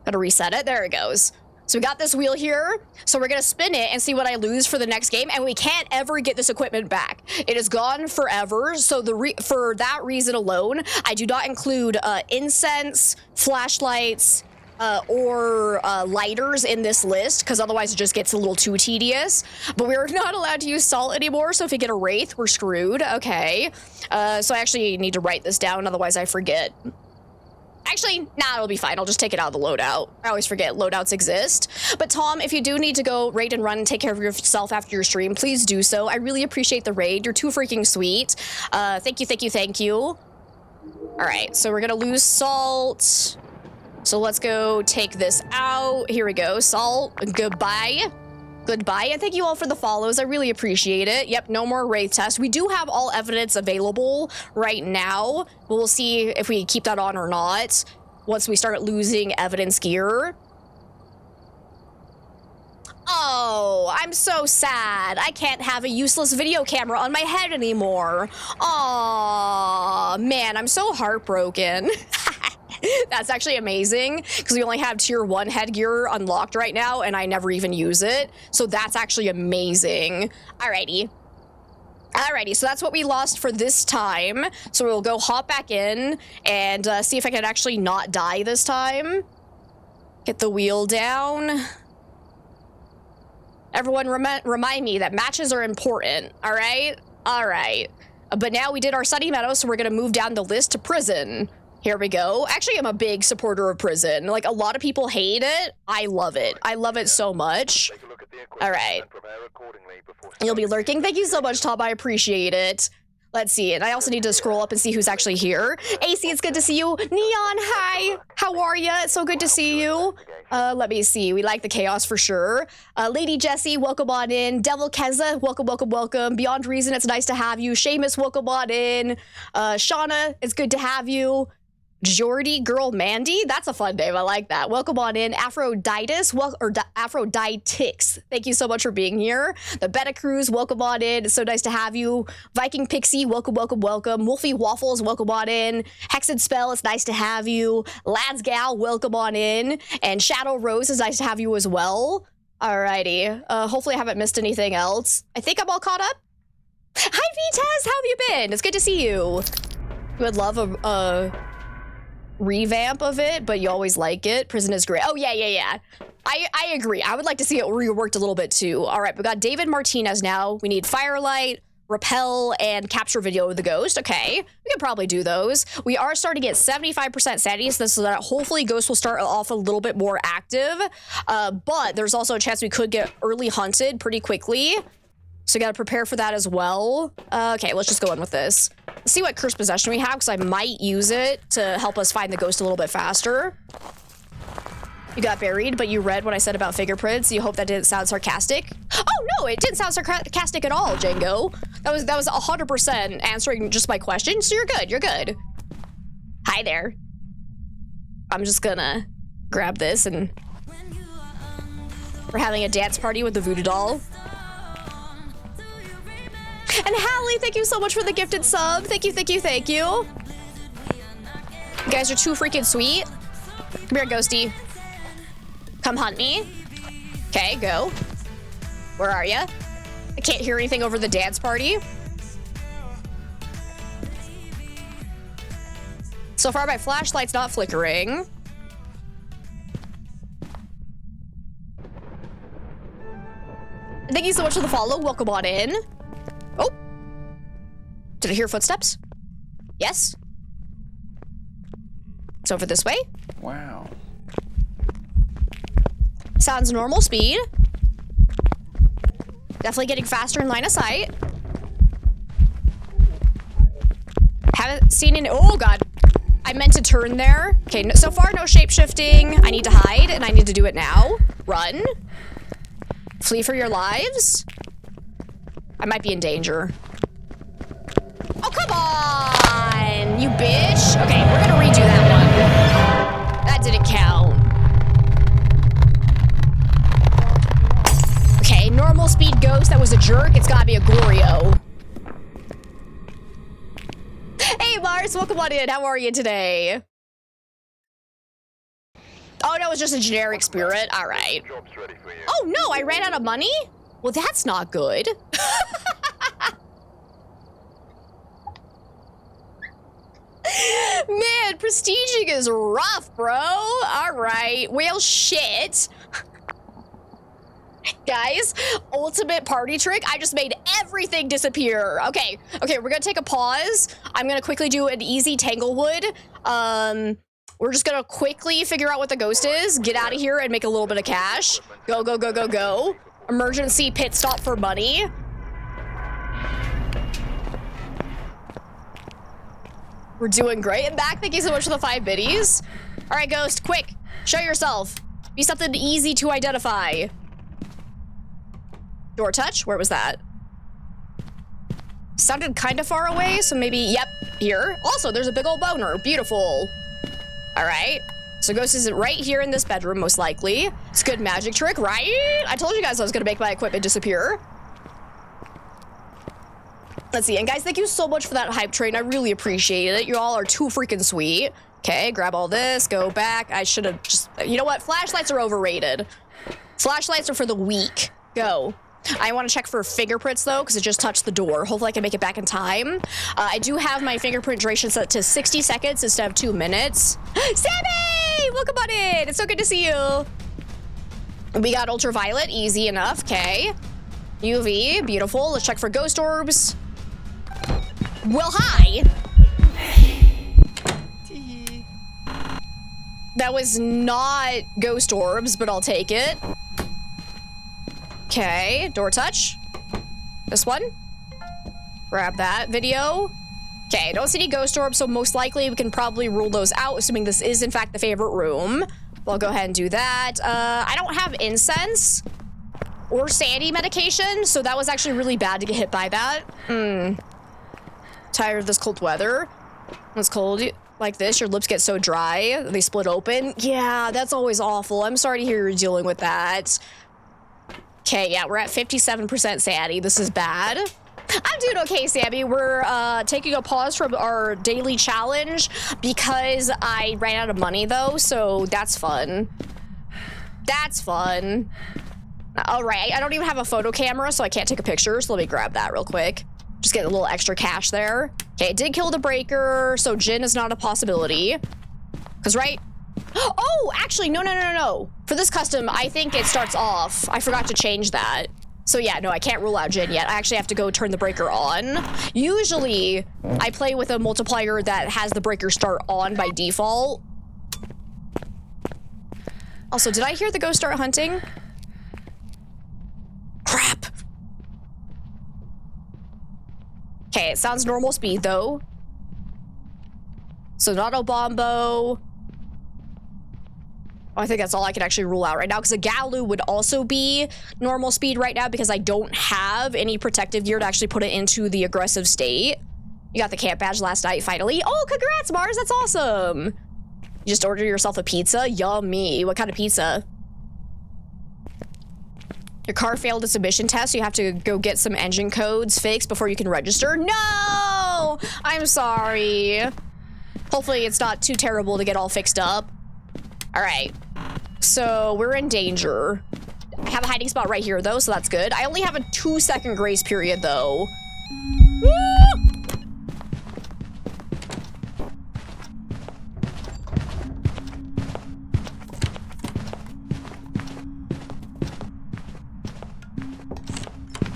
Gotta reset it. There it goes. So we got this wheel here. So we're gonna spin it and see what I lose for the next game. And we can't ever get this equipment back. It is gone forever. So for that reason alone, I do not include incense, flashlights, or lighters in this list, because otherwise it just gets a little too tedious. But we're not allowed to use salt anymore, so if we get a wraith, we're screwed. Okay. So I actually need to write this down, otherwise I forget. Actually, nah, it'll be fine. I'll just take it out of the loadout. I always forget loadouts exist. But Tom, if you do need to go raid and run and take care of yourself after your stream, please do so. I really appreciate the raid. You're too freaking sweet. Thank you, thank you, thank you. All right, so we're gonna lose salt. So let's go take this out. Here we go, salt, goodbye. Goodbye, and thank you all for the follows. I really appreciate it. Yep, no more wraith test. We do have all evidence available right now, but we'll see if we keep that on or not once we start losing evidence gear. Oh, I'm so sad. I can't have a useless video camera on my head anymore. Aw, man, I'm so heartbroken. That's actually amazing, because we only have tier 1 headgear unlocked right now, and I never even use it. So that's actually amazing. Alrighty. Alrighty, so that's what we lost for this time. So we'll go hop back in and see if I can actually not die this time. Get the wheel down. Everyone remind me that matches are important, alright? Alright. But now we did our Sunny Meadow, so we're gonna move down the list to prison. Here we go. Actually, I'm a big supporter of prison. Like, a lot of people hate it. I love it. I love it so much. All right. You'll be lurking. Thank you so much, Tom. I appreciate it. Let's see. And I also need to scroll up and see who's actually here. AC, it's good to see you. Neon, hi. How are you? It's so good to see you. Let me see. We like the chaos for sure. Lady Jessie, welcome on in. Devil Keza, welcome, welcome, welcome. Beyond Reason, it's nice to have you. Seamus, welcome on in. Shauna, it's good to have you. Jordy Girl Mandy, that's a fun name. I like that. Welcome on in. Aphroditix, Aphroditix. Thank you so much for being here. The Beta Cruz, welcome on in. It's so nice to have you. Viking Pixie, welcome, welcome, welcome. Wolfie Waffles, welcome on in. Hexed Spell, it's nice to have you. Lads Gal, welcome on in. And Shadow Rose, it's nice to have you as well. Alrighty. Hopefully I haven't missed anything else. I think I'm all caught up. Hi Vitez, how have you been? It's good to see you. You would love a revamp of it, but you always like it. Prison is great. Oh yeah. I agree. I would like to see it reworked a little bit too. All right, we got David Martinez now. We need Firelight, Repel, and Capture Video with the Ghost. Okay, we can probably do those. We are starting at 75% sanity, so that hopefully Ghost will start off a little bit more active. But there's also a chance we could get early hunted pretty quickly. So you gotta prepare for that as well. Okay, let's just go in with this. Let's see what Cursed Possession we have, because I might use it to help us find the ghost a little bit faster. You got buried, but you read what I said about fingerprints. You hope that didn't sound sarcastic. Oh no, it didn't sound sarcastic at all, Django. That was 100% answering just my question, so you're good, you're good. Hi there. I'm just gonna grab this, and we're having a dance party with the voodoo doll. And Hallie, thank you so much for the gifted sub. Thank you, thank you, thank you. You guys are too freaking sweet. Come here, Ghosty. Come hunt me. Okay, go. Where are ya? I can't hear anything over the dance party. So far, my flashlight's not flickering. Thank you so much for the follow. Welcome on in. Oh, did I hear footsteps? Yes. It's over this way. Wow. Sounds normal speed. Definitely getting faster in line of sight. Haven't seen any. Oh god, I meant to turn there. Okay, no, so far no shape shifting. I need to hide, and I need to do it now. Run. Flee for your lives. I might be in danger. Oh, come on, you bitch. Okay, we're gonna redo that one. That didn't count. Okay, normal speed ghost. That was a jerk. It's gotta be a Glorio. Hey, Mars, welcome on in. How are you today? Oh, no, it's just a generic spirit. All right. Oh, no, I ran out of money? Well, that's not good. Man, prestiging is rough, bro. All right, whale shit. Guys, ultimate party trick. I just made everything disappear. Okay, we're gonna take a pause. I'm gonna quickly do an easy Tanglewood. We're just gonna quickly figure out what the ghost is, get out of here, and make a little bit of cash. Go, go, go, go, go. Emergency pit stop for money. We're doing great. And back, thank you so much for the 5 biddies. All right, ghost, quick, show yourself. Be something easy to identify. Door touch, where was that? Sounded kind of far away, so maybe, yep, here. Also, there's a big old boner, beautiful. All right, so ghost is right here in this bedroom, most likely. It's a good magic trick, right? I told you guys I was gonna make my equipment disappear. Let's see, and guys, thank you so much for that hype train. I really appreciate it. You all are too freaking sweet. Okay, grab all this, go back. I should have just, you know what? Flashlights are overrated. Flashlights are for the weak. Go. I want to check for fingerprints though, because it just touched the door. Hopefully I can make it back in time. I do have my fingerprint duration set to 60 seconds instead of 2 minutes. Sammy! Welcome on in. It's so good to see you. We got ultraviolet, easy enough. Okay. UV, beautiful. Let's check for ghost orbs. Well, hi. That was not ghost orbs, but I'll take it. Okay, door touch. This one. Grab that video. Okay, don't see any ghost orbs, so most likely we can probably rule those out, assuming this is in fact the favorite room. We'll go ahead and do that. I don't have incense or sandy medication, so that was actually really bad to get hit by that. Tired of this cold weather. When it's cold like this, your lips get so dry, they split open. Yeah, that's always awful. I'm sorry to hear you're dealing with that. Okay, yeah, we're at 57% Sadie. This is bad. I'm doing okay, Sammy. We're taking a pause from our daily challenge because I ran out of money, though, so that's fun. That's fun. All right, I don't even have a photo camera, so I can't take a picture, so let me grab that real quick. Just get a little extra cash there. Okay, it did kill the breaker, so Jinn is not a possibility. Because, right? Oh, actually, no. For this custom, I think it starts off. I forgot to change that. So yeah, no, I can't rule out Jinn yet. I actually have to go turn the breaker on. Usually, I play with a multiplier that has the breaker start on by default. Also, did I hear the ghost start hunting? Crap. Okay, it sounds normal speed, though. So not Obombo. I think that's all I can actually rule out right now, because a Galu would also be normal speed right now because I don't have any protective gear to actually put it into the aggressive state. You got the camp badge last night, finally. Oh, congrats, Mars, that's awesome. You just ordered yourself a pizza? Yummy. What kind of pizza? Your car failed a submission test, so you have to go get some engine codes fixed before you can register. No! I'm sorry. Hopefully it's not too terrible to get all fixed up. All right, so we're in danger. I have a hiding spot right here, though, so that's good. I only have a 2-second grace period, though. Woo!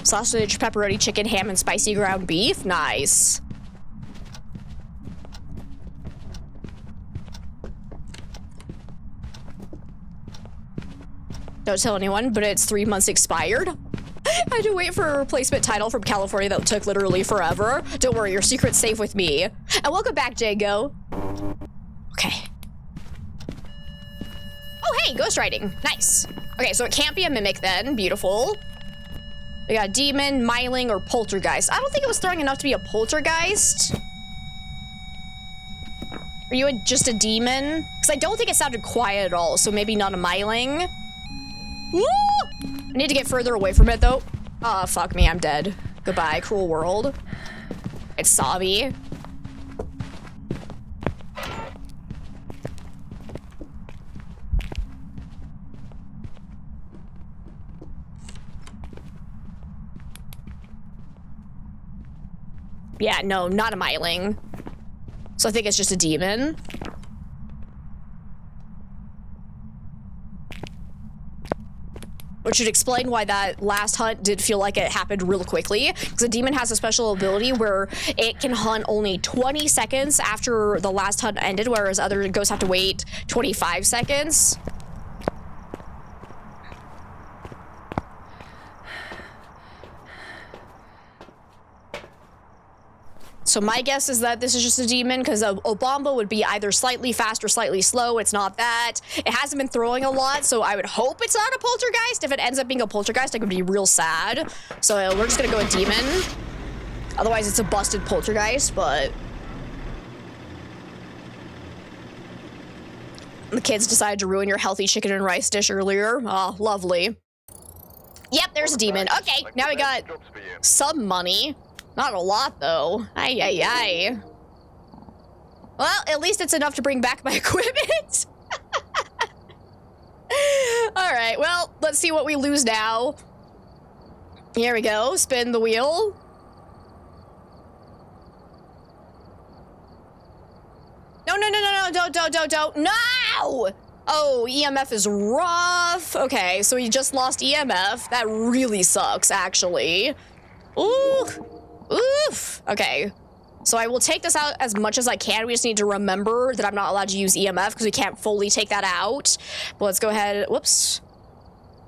Sausage, pepperoni, chicken, ham, and spicy ground beef. Nice. Don't tell anyone, but it's 3 months expired. I had to wait for a replacement title from California that took literally forever. Don't worry, your secret's safe with me. And welcome back, Django. Okay. Oh, hey, ghostwriting. Nice. Okay, so it can't be a mimic then. Beautiful. We got demon, myling, or poltergeist. I don't think it was throwing enough to be a poltergeist. Are you just a demon? Because I don't think it sounded quiet at all, so maybe not a myling. Woo! I need to get further away from it, though. Oh, fuck me, I'm dead. Goodbye, cruel world. It's Sabi. Yeah, no, not a myling. So I think it's just a demon. Which should explain why that last hunt did feel like it happened real quickly. Because a demon has a special ability where it can hunt only 20 seconds after the last hunt ended, whereas other ghosts have to wait 25 seconds. So my guess is that this is just a demon, because Obamba would be either slightly fast or slightly slow. It's not that. It hasn't been throwing a lot, so I would hope it's not a poltergeist. If it ends up being a poltergeist, I could be real sad. So we're just gonna go with demon. Otherwise, it's a busted poltergeist, but... The kids decided to ruin your healthy chicken and rice dish earlier. Oh, lovely. Yep, there's a demon. Okay, now we got some money. Not a lot, though. Ay, ay, ay. Well, at least it's enough to bring back my equipment. All right, well, let's see what we lose now. Here we go. Spin the wheel. No, no, no, no, no, don't. No! Oh, EMF is rough. Okay, so we just lost EMF. That really sucks, actually. Ooh. Oof. Okay. So I will take this out as much as I can. We just need to remember that I'm not allowed to use EMF because we can't fully take that out. But let's go ahead. Whoops.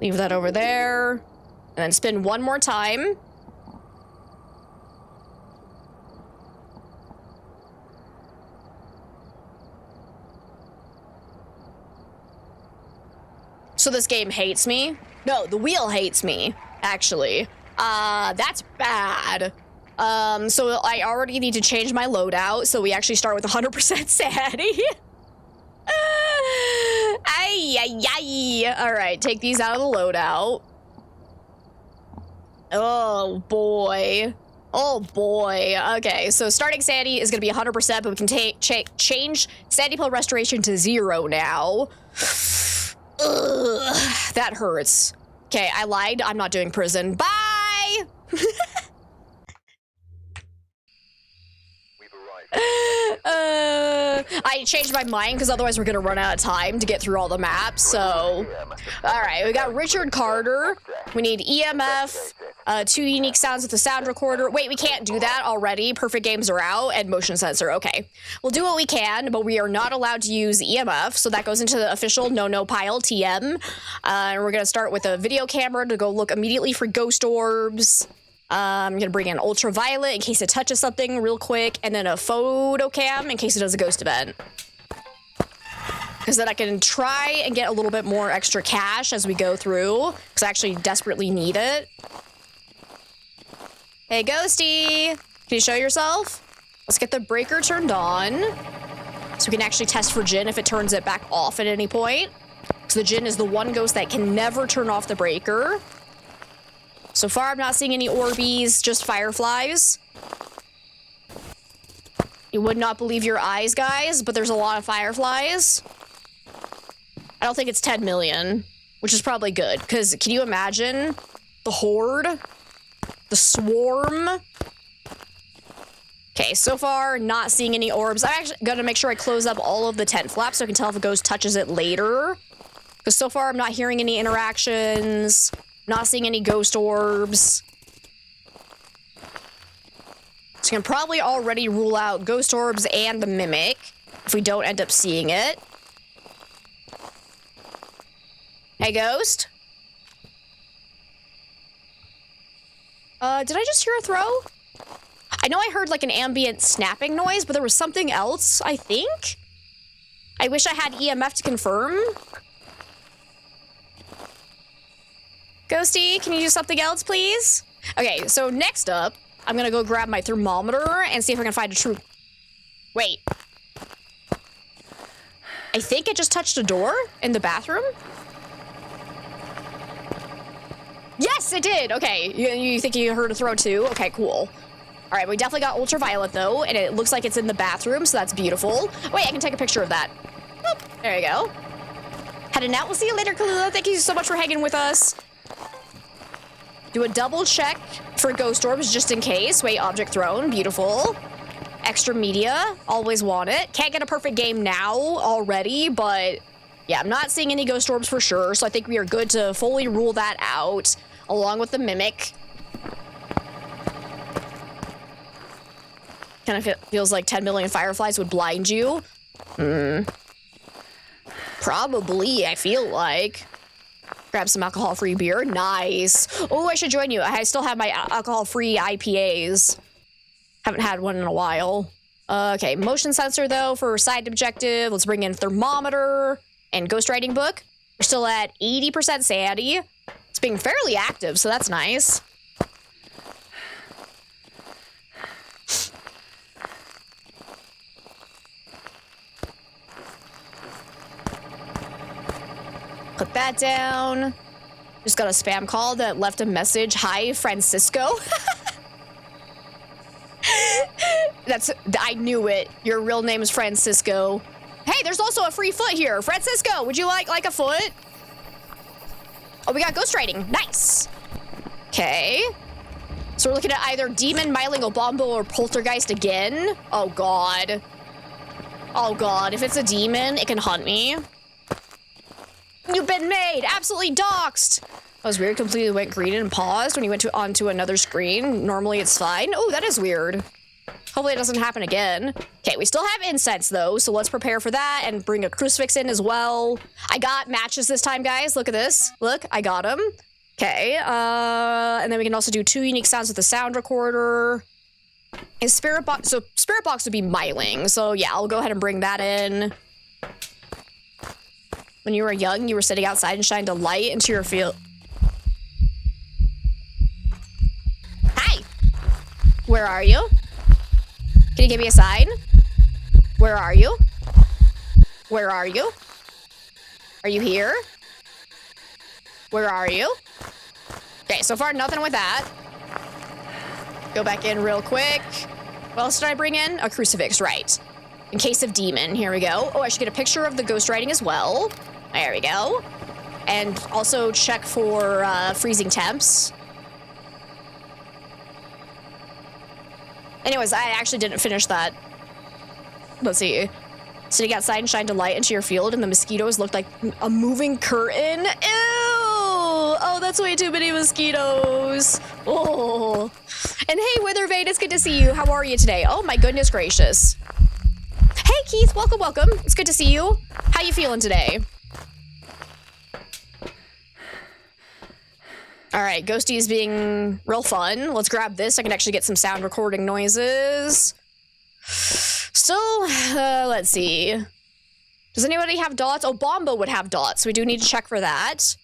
Leave that over there. And then spin one more time. So this game hates me? No, the wheel hates me, actually. That's bad. So I already need to change my loadout, so we actually start with 100% sanity. Ay, ay, ay. All right, take these out of the loadout. Oh, boy. Oh, boy. Okay, so starting sanity is going to be 100%, but we can change sanity pill restoration to 0 now. Ugh, that hurts. Okay, I lied. I'm not doing prison. Bye! I changed my mind because otherwise we're gonna run out of time to get through all the maps. So, all right, we got Richard Carter. We need EMF, 2 unique sounds with the sound recorder. Wait, we can't do that already. Perfect games are out and motion sensor. Okay, we'll do what we can, but we are not allowed to use EMF. So that goes into the official no pile TM. And we're gonna start with a video camera to go look immediately for ghost orbs. I'm gonna bring in ultraviolet in case it touches something real quick, and then a photo cam in case it does a ghost event. Because then I can try and get a little bit more extra cash as we go through, because I actually desperately need it. Hey, Ghosty! Can you show yourself? Let's get the breaker turned on, so we can actually test for Jinn if it turns it back off at any point. Because the Jinn is the one ghost that can never turn off the breaker. So far, I'm not seeing any Orbeez, just fireflies. You would not believe your eyes, guys, but there's a lot of fireflies. I don't think it's 10 million, which is probably good, because can you imagine the horde? The swarm? Okay, so far, not seeing any orbs. I'm actually gonna make sure I close up all of the tent flaps so I can tell if a ghost touches it later. Because so far, I'm not hearing any interactions. Not seeing any ghost orbs. So you can probably already rule out ghost orbs and the mimic if we don't end up seeing it. Hey, ghost? Did I just hear a throw? I know I heard like an ambient snapping noise, but there was something else, I think? I wish I had EMF to confirm. Ghosty, can you do something else, please? Okay, so next up, I'm gonna go grab my thermometer and see if I can find a true... Wait. I think it just touched a door in the bathroom? Yes, it did! Okay, you think you heard a throw too? Okay, cool. All right, we definitely got ultraviolet though, and it looks like it's in the bathroom, so that's beautiful. Wait, I can take a picture of that. Boop, there you go. Heading out. We'll see you later, Kalula. Thank you so much for hanging with us. Do a double check for ghost orbs just in case. Wait, object thrown. Beautiful. extra media. Always want it. Can't get a perfect game now already, but yeah, I'm not seeing any ghost orbs for sure, so I think we are good to fully rule that out, along with the mimic. Kind of feels like 10 million fireflies would blind you. Probably, I feel like. Grab some alcohol-free beer. Nice. Oh, I should join you. I still have my alcohol-free IPAs. Haven't had one in a while. Okay, motion sensor, though, for side objective. Let's bring in thermometer and ghostwriting book. We're still at 80% sanity. It's being fairly active, so that's nice. Put that down. Just got a spam call that left a message. Hi, Francisco. I knew it. Your real name is Francisco. Hey, there's also a free foot here. Francisco, would you like a foot? Oh, we got ghostwriting. Nice. Okay. So we're looking at either demon, myling, Obombo, or poltergeist again. Oh, God. Oh, God. If it's a demon, it can hunt me. You've been made! Absolutely doxed! That was weird. Completely went green and paused when you went onto another screen. Normally it's fine. Oh, that is weird. Hopefully it doesn't happen again. Okay, we still have incense though, so let's prepare for that and bring a crucifix in as well. I got matches this time, guys. Look at this. Look, I got them. Okay, and then we can also do 2 unique sounds with the sound recorder. And spirit box, so spirit box would be myling. So yeah, I'll go ahead and bring that in. When you were young, you were sitting outside and shined a light into your field. Hi! Where are you? Can you give me a sign? Where are you? Where are you? Are you here? Where are you? Okay, so far nothing with that. Go back in real quick. What else did I bring in? A crucifix, right. In case of demon, here we go. Oh, I should get a picture of the ghostwriting as well. There we go. And also check for freezing temps. Anyways, I actually didn't finish that. Let's see. Sitting outside and shined a light into your field and the mosquitoes looked like a moving curtain. Ew! Oh, that's way too many mosquitoes. Oh. And hey, Withervane, it's good to see you. How are you today? Oh my goodness gracious. Hey, Keith, welcome, welcome. It's good to see you. How you feeling today? All right, Ghosty is being real fun. Let's grab this. I can actually get some sound recording noises. So, let's see. Does anybody have dots? Oh, Bombo would have dots. So we do need to check for that.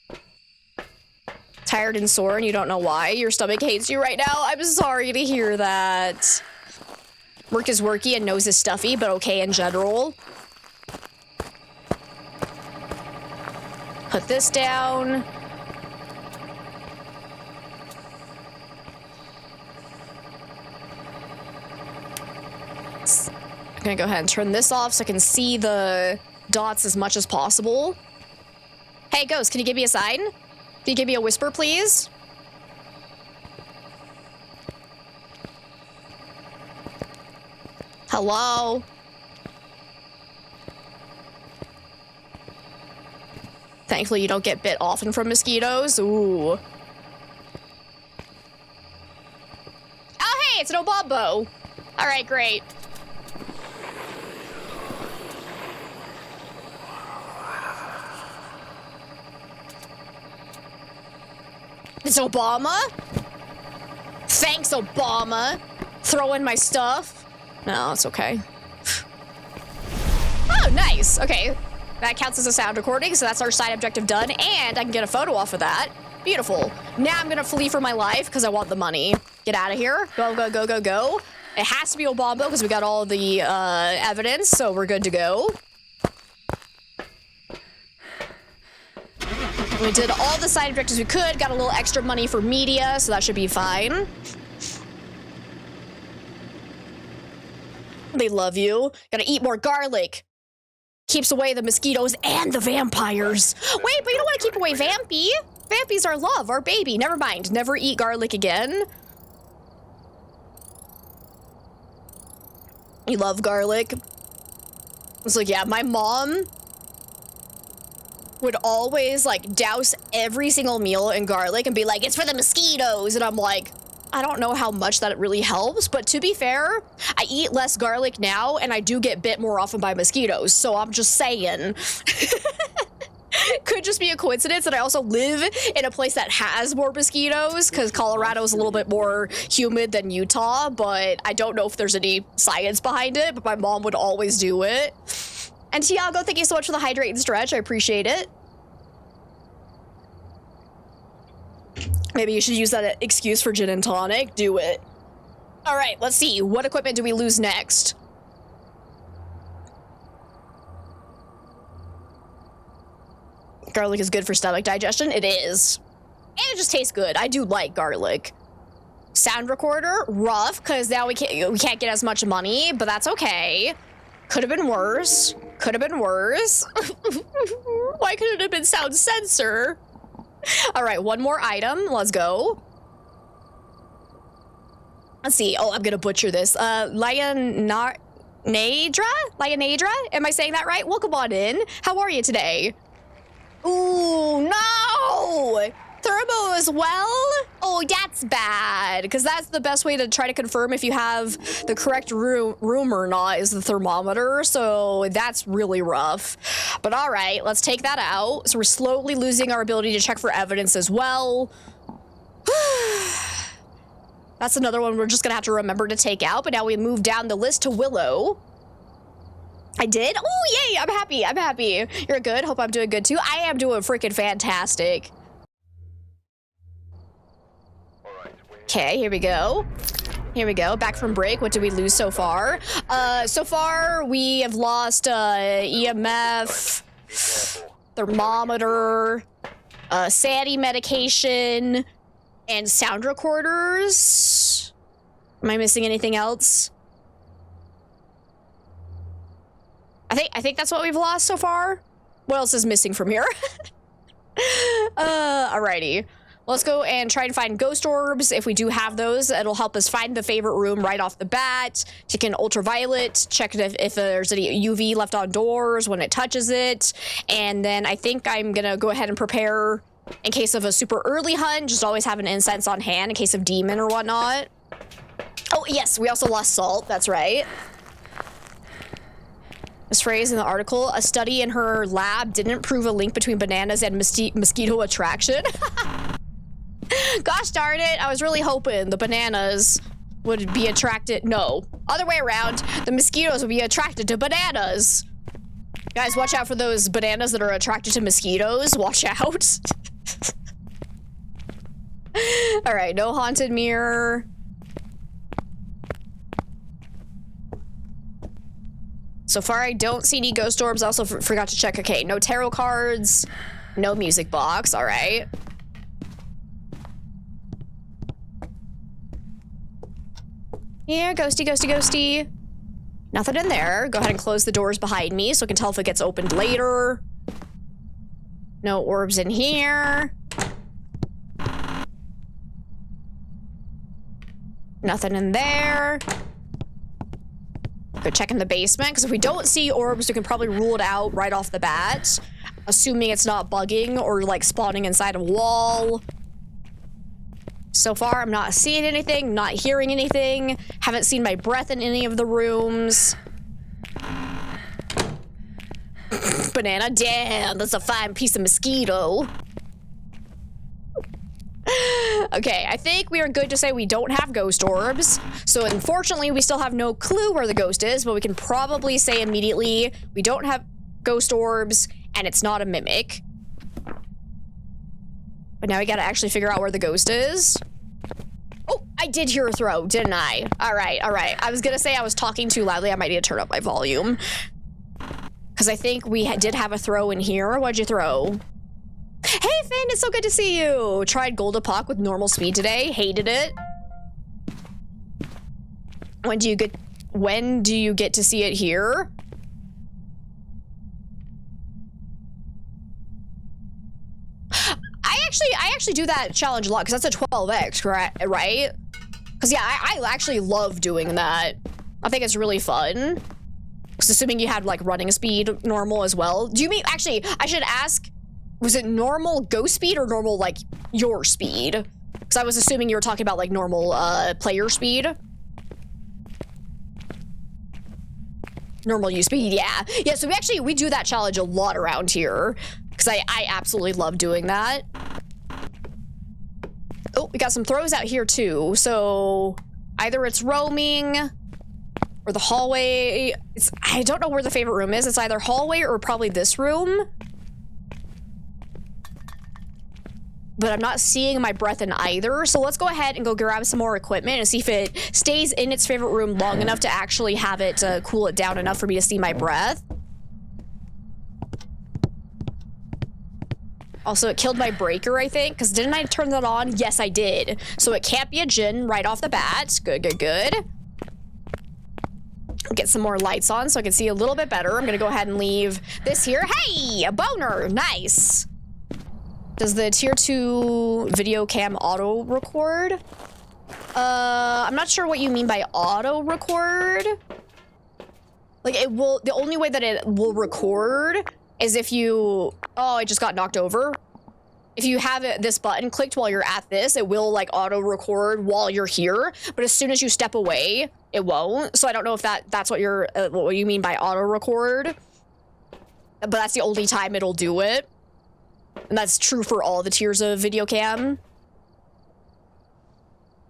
Tired and sore and you don't know why. Your stomach hates you right now. I'm sorry to hear that. Work is worky and nose is stuffy, but okay in general. Put this down. I'm gonna go ahead and turn this off so I can see the dots as much as possible. Hey, Ghost, can you give me a sign? Can you give me a whisper, please? Hello? Thankfully, you don't get bit often from mosquitoes. Ooh. Oh, hey, it's an Obombo. All right, great. It's Obama? Thanks, Obama. Throw in my stuff. No, it's okay. Oh, nice. Okay. That counts as a sound recording, so that's our side objective done, and I can get a photo off of that. Beautiful. Now I'm gonna flee for my life because I want the money. Get out of here. Go, go, go, go, go. It has to be Obama because we got all the evidence, so we're good to go. We did all the side objectives we could, got a little extra money for media, so that should be fine. They love you. Gotta eat more garlic. Keeps away the mosquitoes and the vampires. Wait, but you don't want to keep away Vampy. Vampy's our love, our baby. Never mind. Never eat garlic again. You love garlic. It's like, yeah, my mom would always like douse every single meal in garlic and be like, it's for the mosquitoes. And I'm like, I don't know how much that it really helps, but to be fair, I eat less garlic now and I do get bit more often by mosquitoes. So I'm just saying. Could just be a coincidence that I also live in a place that has more mosquitoes because Colorado is a little bit more humid than Utah, but I don't know if there's any science behind it, but my mom would always do it. And Tiago, thank you so much for the hydrate and stretch. I appreciate it. Maybe you should use that excuse for gin and tonic. Do it. All right, let's see. What equipment do we lose next? Garlic is good for stomach digestion. It is. And it just tastes good. I do like garlic. Sound recorder, rough, because now we can't get as much money, but that's okay. Could have been worse. Could have been worse. Why couldn't it have been sound sensor? All right, one more item. Let's go. Let's see. Oh, I'm gonna butcher this. Lionadra? Lionadra? Am I saying that right? Welcome on in. How are you today? Ooh, no! Thermo as well? Oh, that's bad. Because that's the best way to try to confirm if you have the correct room or not is the thermometer. So that's really rough. But all right, let's take that out. So we're slowly losing our ability to check for evidence as well. That's another one we're just gonna have to remember to take out. But now we move down the list to Willow. I did? Oh, yay, I'm happy, I'm happy. You're good? Hope I'm doing good too. I am doing freaking fantastic. Okay, here we go. Here we go, back from break. What did we lose so far? So far, we have lost EMF, thermometer, SANI medication, and sound recorders. Am I missing anything else? I think that's what we've lost so far. What else is missing from here? Alrighty. Let's go and try and find ghost orbs. If we do have those, it'll help us find the favorite room right off the bat. Take an ultraviolet, check if there's any UV left on doors when it touches it. And then I think I'm gonna go ahead and prepare in case of a super early hunt. Just always have an incense on hand in case of demon or whatnot. Oh, yes, we also lost salt. That's right. This phrase in the article, a study in her lab didn't prove a link between bananas and mosquito attraction. Gosh darn it, I was really hoping the bananas would be attracted. No, other way around, the mosquitoes would be attracted to bananas. Guys, watch out for those bananas that are attracted to mosquitoes. Watch out. All right, no haunted mirror. So far, I don't see any ghost orbs. I also forgot to check. Okay, no tarot cards, no music box. All right. Here, ghosty, ghosty, ghosty. Nothing in there. Go ahead and close the doors behind me so I can tell if it gets opened later. No orbs in here. Nothing in there. Go check in the basement, because if we don't see orbs, we can probably rule it out right off the bat. Assuming it's not bugging or like spawning inside a wall. So far, I'm not seeing anything, not hearing anything. Haven't seen my breath in any of the rooms. Banana, damn, that's a fine piece of mosquito. Okay, I think we are good to say we don't have ghost orbs. So unfortunately, we still have no clue where the ghost is, but we can probably say immediately we don't have ghost orbs and it's not a mimic. But now we gotta actually figure out where the ghost is. Oh, I did hear a throw, didn't I? All right, all right. I was gonna say I was talking too loudly. I might need to turn up my volume. Because I think we did have a throw in here. What'd you throw? Hey, Finn, it's so good to see you. Tried Gold Epoch with normal speed today. Hated it. When do you get to see it here? I actually do that challenge a lot because that's a 12x, right? Because yeah, I actually love doing that. I think it's really fun. Assuming you had like running speed normal as well. Do you mean, actually, I should ask, was it normal ghost speed or normal like your speed? Because I was assuming you were talking about like normal player speed. Normal use speed, yeah. Yeah, so we do that challenge a lot around here. Because I absolutely love doing that. Oh, we got some throws out here too. So either it's roaming or the hallway. I don't know where the favorite room is. It's either hallway or probably this room. But I'm not seeing my breath in either. So let's go ahead and go grab some more equipment and see if it stays in its favorite room long enough to actually have it cool it down enough for me to see my breath. Also, it killed my breaker, I think, because didn't I turn that on? Yes, I did. So it can't be a djinn right off the bat. Good, good, good. Get some more lights on so I can see a little bit better. I'm gonna go ahead and leave this here. Hey, a boner, nice. Does the tier 2 video cam auto record? I'm not sure what you mean by auto record. Like it will, the only way that it will record is if you, oh, I just got knocked over. If you have this button clicked while you're at this, it will like auto record while you're here. But as soon as you step away, it won't. So I don't know if that's what you're, what you mean by auto record. But that's the only time it'll do it. And that's true for all the tiers of video cam. You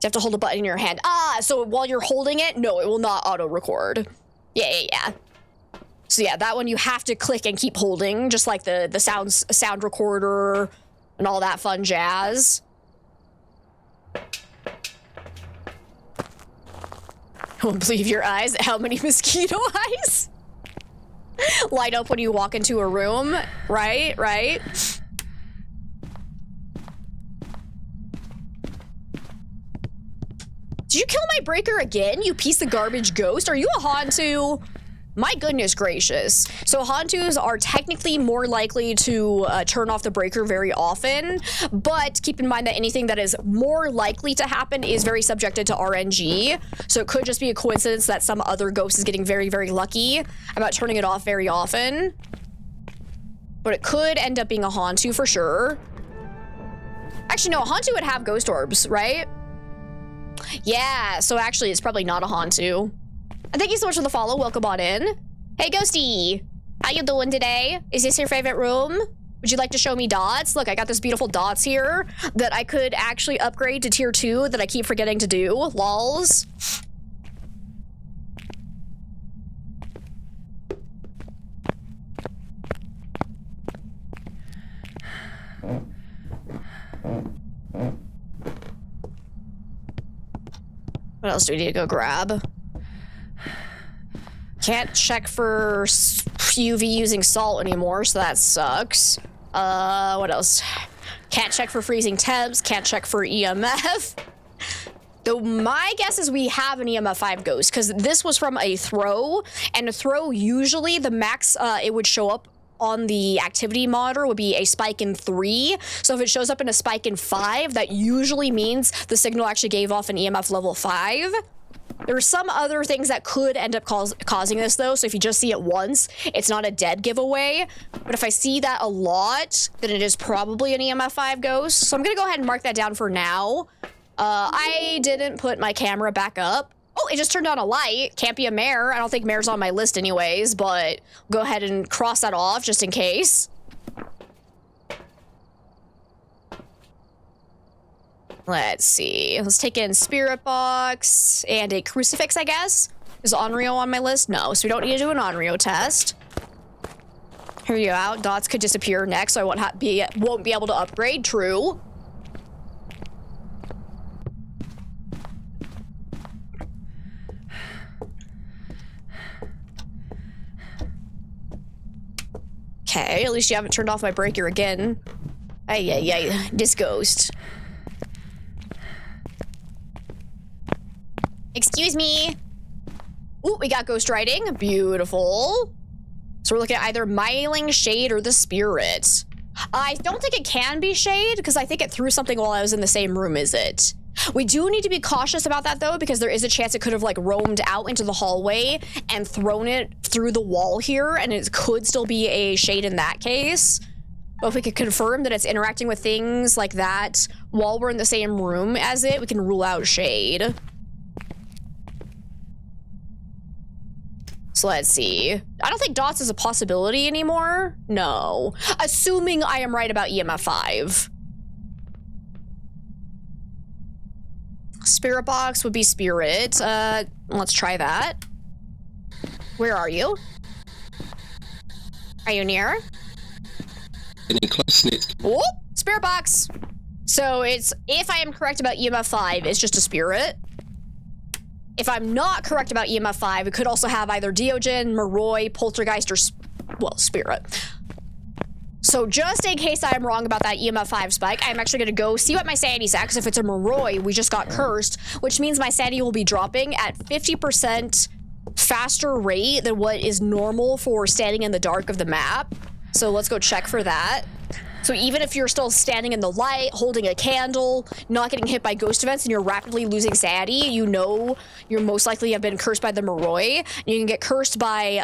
have to hold a button in your hand. Ah, so while you're holding it, no, it will not auto record. Yeah. So yeah, that one you have to click and keep holding, just like the sound recorder and all that fun jazz. I won't believe your eyes. How many mosquito eyes light up when you walk into a room? Right. Did you kill my breaker again, you piece of garbage ghost? Are you a Hantu? My goodness gracious. So Hantus are technically more likely to turn off the breaker very often, but keep in mind that anything that is more likely to happen is very subjected to RNG. So it could just be a coincidence that some other ghost is getting very, very lucky about turning it off very often. But it could end up being a Hantu for sure. Actually, no, a Hantu would have ghost orbs, right? Yeah, so actually it's probably not a Hantu. And thank you so much for the follow. Welcome on in. Hey, Ghosty. How you doing today? Is this your favorite room? Would you like to show me dots? Look, I got this beautiful dots here that I could actually upgrade to tier 2 that I keep forgetting to do. Lols. What else do we need to go grab? Can't check for UV using salt anymore, so that sucks. What else? Can't check for freezing temps, can't check for EMF. Though my guess is we have an EMF 5 ghost, because this was from a throw, and a throw usually the max it would show up on the activity monitor would be a spike in 3. So if it shows up in a spike in 5, that usually means the signal actually gave off an EMF level 5. There are some other things that could end up causing this though, so if you just see it once, it's not a dead giveaway. But if I see that a lot, then it is probably an EMF 5 ghost. So I'm gonna go ahead and mark that down for now. I didn't put my camera back up. Oh, it just turned on a light. Can't be a mare. I don't think mare's on my list anyways, but go ahead and cross that off just in case. Let's see. Let's take in Spirit Box and a Crucifix, I guess. Is Onryo on my list? No, so we don't need to do an Onryo test. Here you go. Dots could disappear next, so I won't be able to upgrade. True. Okay, at least you haven't turned off my breaker again. Ay, this ghost. Excuse me. Ooh, we got ghost writing. Beautiful. So we're looking at either Myling, Shade, or the Spirit. I don't think it can be Shade, because I think it threw something while I was in the same room, is it? We do need to be cautious about that though, because there is a chance it could have like roamed out into the hallway and thrown it through the wall here, and it could still be a shade in that case. But if we could confirm that it's interacting with things like that while we're in the same room as it, we can rule out shade. So let's see. I don't think dots is a possibility anymore. No. Assuming I am right about EMF 5. Spirit box would be spirit. Let's try that. Where are you? Are you near? Getting close, Snitz. Oh, spirit box. So it's, if I am correct about EMF 5, it's just a spirit. If I'm not correct about EMF 5, it could also have either Diogen, Moroi, Poltergeist, or, well, spirit. So just in case I'm wrong about that EMF 5 spike, I'm actually gonna go see what my sanity's at, because if it's a Moroi, we just got cursed, which means my sanity will be dropping at 50% faster rate than what is normal for standing in the dark of the map. So let's go check for that. So even if you're still standing in the light, holding a candle, not getting hit by ghost events, and you're rapidly losing sanity, you know you're most likely have been cursed by the Moroi. And you can get cursed by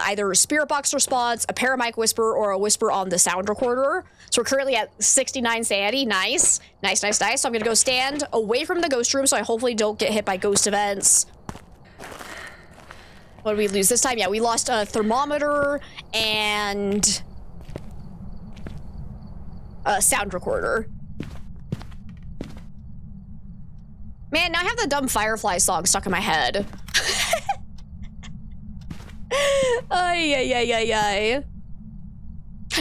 either a spirit box response, a paramic whisper, or a whisper on the sound recorder. So we're currently at 69 sanity. Nice. Nice, nice, nice. So I'm gonna go stand away from the ghost room so I hopefully don't get hit by ghost events. What did we lose this time? Yeah, we lost a thermometer and a sound recorder. Man, now I have the dumb Firefly song stuck in my head. Ay, ay, ay, ay, ay.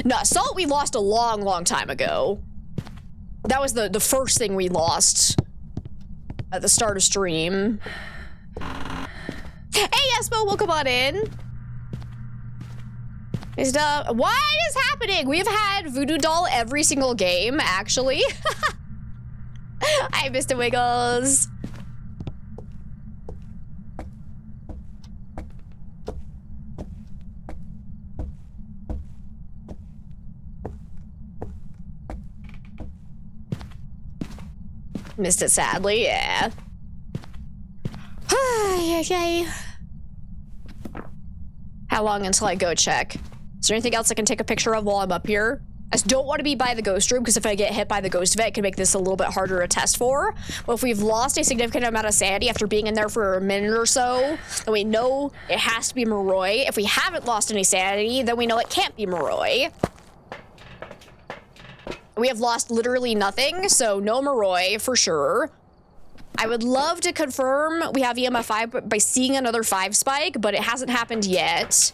No, Salt we lost a long, long time ago. That was the first thing we lost at the start of stream. Hey, Espo, welcome on in. What is happening? We've had Voodoo Doll every single game, actually. Hi, Mr. Wiggles. Missed it sadly, yeah. Yay. How long until I go check? Is there anything else I can take a picture of while I'm up here? I just don't want to be by the ghost room, because if I get hit by the ghost event, it can make this a little bit harder to test for. But if we've lost a significant amount of sanity after being in there for a minute or so, then we know it has to be Moroi. If we haven't lost any sanity, then we know it can't be Moroi. We have lost literally nothing, so no Moroi for sure. I would love to confirm we have EMF 5 by seeing another 5 spike, but it hasn't happened yet.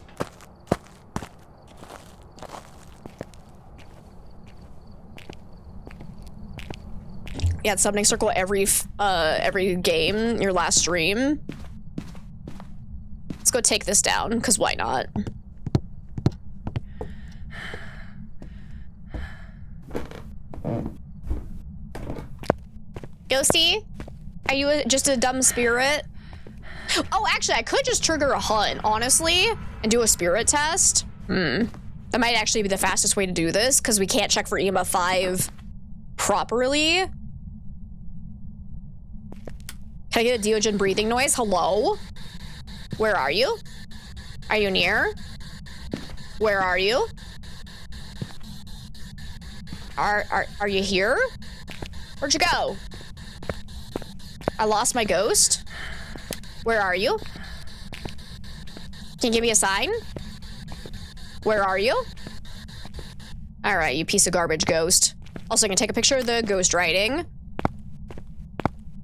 Yeah, it's summoning circle every game, your last stream. Let's go take this down, because why not? Ghosty? Are you just a dumb spirit? Oh, actually, I could just trigger a hunt, honestly, and do a spirit test. That might actually be the fastest way to do this, because we can't check for EMF 5 properly. Can I get a Diogen breathing noise? Hello? Where are you? Are you near? Where are you? Are you here? Where'd you go? I lost my ghost. Where are you? Can you give me a sign? Where are you? All right, you piece of garbage ghost. Also, I'm gonna take a picture of the ghost writing.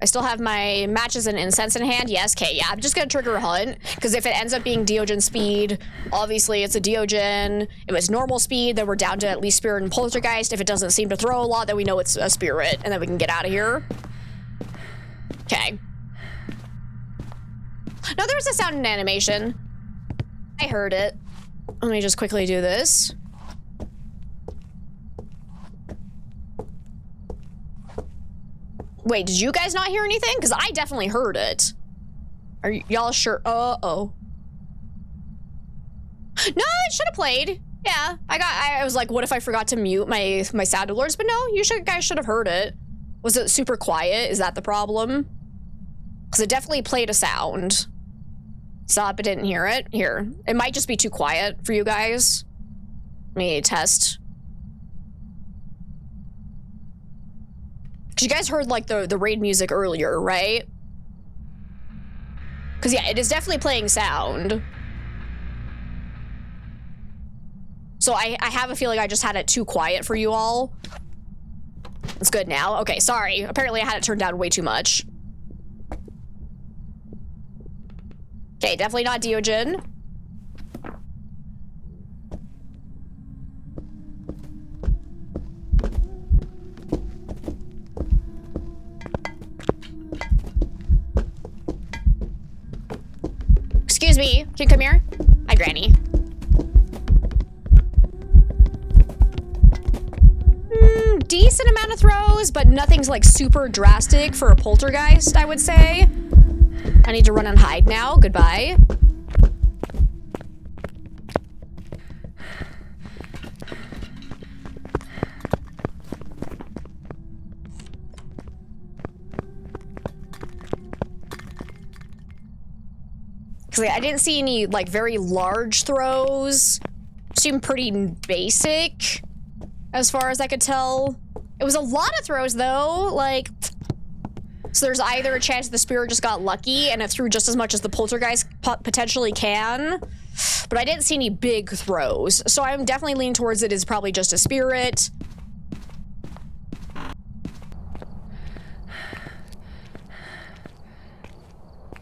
I still have my matches and incense in hand. Yes, okay, yeah, I'm just gonna trigger a hunt, because if it ends up being Diogen speed, obviously it's a Diogen. If it's normal speed, then we're down to at least spirit and poltergeist. If it doesn't seem to throw a lot, then we know it's a spirit, and then we can get out of here. Okay. No, there was a sound and animation. I heard it. Let me just quickly do this. Wait, did you guys not hear anything? Because I definitely heard it. Are y'all sure? Uh-oh. No, it should have played. Yeah, I was like, what if I forgot to mute my sound alerts? But no, you guys should have heard it. Was it super quiet? Is that the problem? Because it definitely played a sound. Saw it, but didn't hear it. Here. It might just be too quiet for you guys. Let me test. Because you guys heard, like, the raid music earlier, right? Because, yeah, it is definitely playing sound. So I have a feeling I just had it too quiet for you all. It's good now. Okay, sorry. Apparently I had it turned down way too much. Okay, definitely not Diogen. Excuse me, can you come here? Hi, Granny. Decent amount of throws, but nothing's like super drastic for a poltergeist, I would say. I need to run and hide now. Goodbye. Because I didn't see any like very large throws. Seemed pretty basic as far as I could tell. It was a lot of throws though, like, so there's either a chance the spirit just got lucky and it threw just as much as the poltergeist potentially can, but I didn't see any big throws, so I'm definitely leaning towards it is probably just a spirit.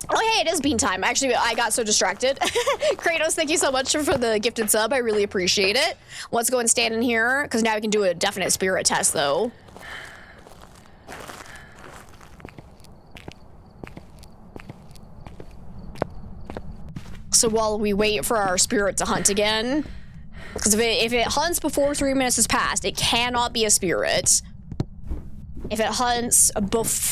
Oh, hey, it is bean time. Actually, I got so distracted. Kratos, thank you so much for the gifted sub. I really appreciate it. Let's go and stand in here, because now we can do a definite spirit test, though. So while we wait for our spirit to hunt again, because if it hunts before 3 minutes has passed, it cannot be a spirit. If it hunts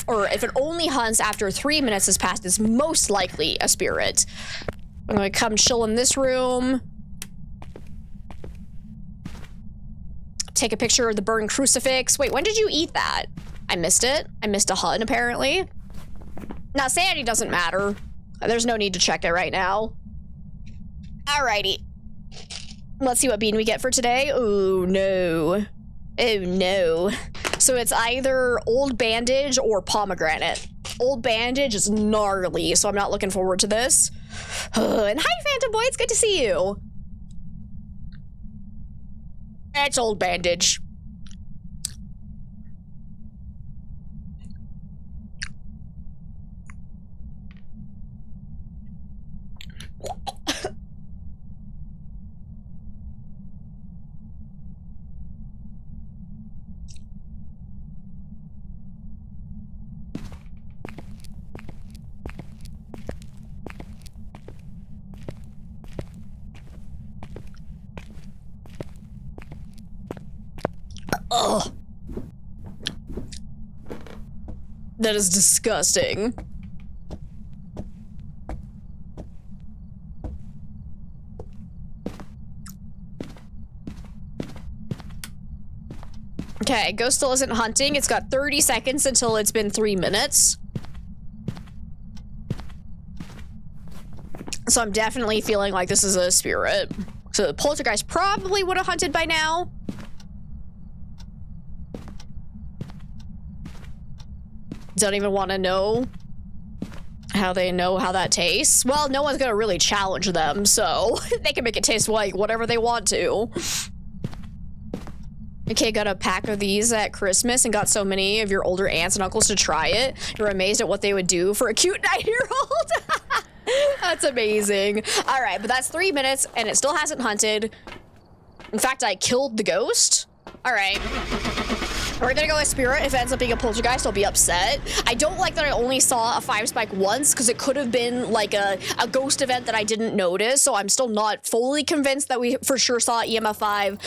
or if it only hunts after 3 minutes has passed, it's most likely a spirit. I'm gonna come chill in this room. Take a picture of the burned crucifix. Wait, when did you eat that? I missed it. I missed a hunt, apparently. Now, sanity doesn't matter. There's no need to check it right now. Alrighty. Let's see what bean we get for today. Oh, no. Oh, no. So it's either old bandage or pomegranate. Old bandage is gnarly, so I'm not looking forward to this. And hi, Phantom Boy, it's good to see you. It's old bandage. Ugh. That is disgusting. Okay, Ghost still isn't hunting. It's got 30 seconds until it's been 3 minutes. So I'm definitely feeling like this is a spirit. So the poltergeist probably would have hunted by now. Don't even want to know how they know how that tastes. Well, no one's gonna really challenge them, so they can make it taste like whatever they want to. Okay, got a pack of these at Christmas and got so many of your older aunts and uncles to try it. You're amazed at what they would do for a cute 9-year-old. That's amazing. All right, but that's 3 minutes and it still hasn't hunted. In fact, I killed the ghost. All right. We're gonna go with spirit. If it ends up being a poltergeist, I'll be upset. I don't like that I only saw a 5-spike once, because it could have been like a ghost event that I didn't notice, so I'm still not fully convinced that we for sure saw EMF 5,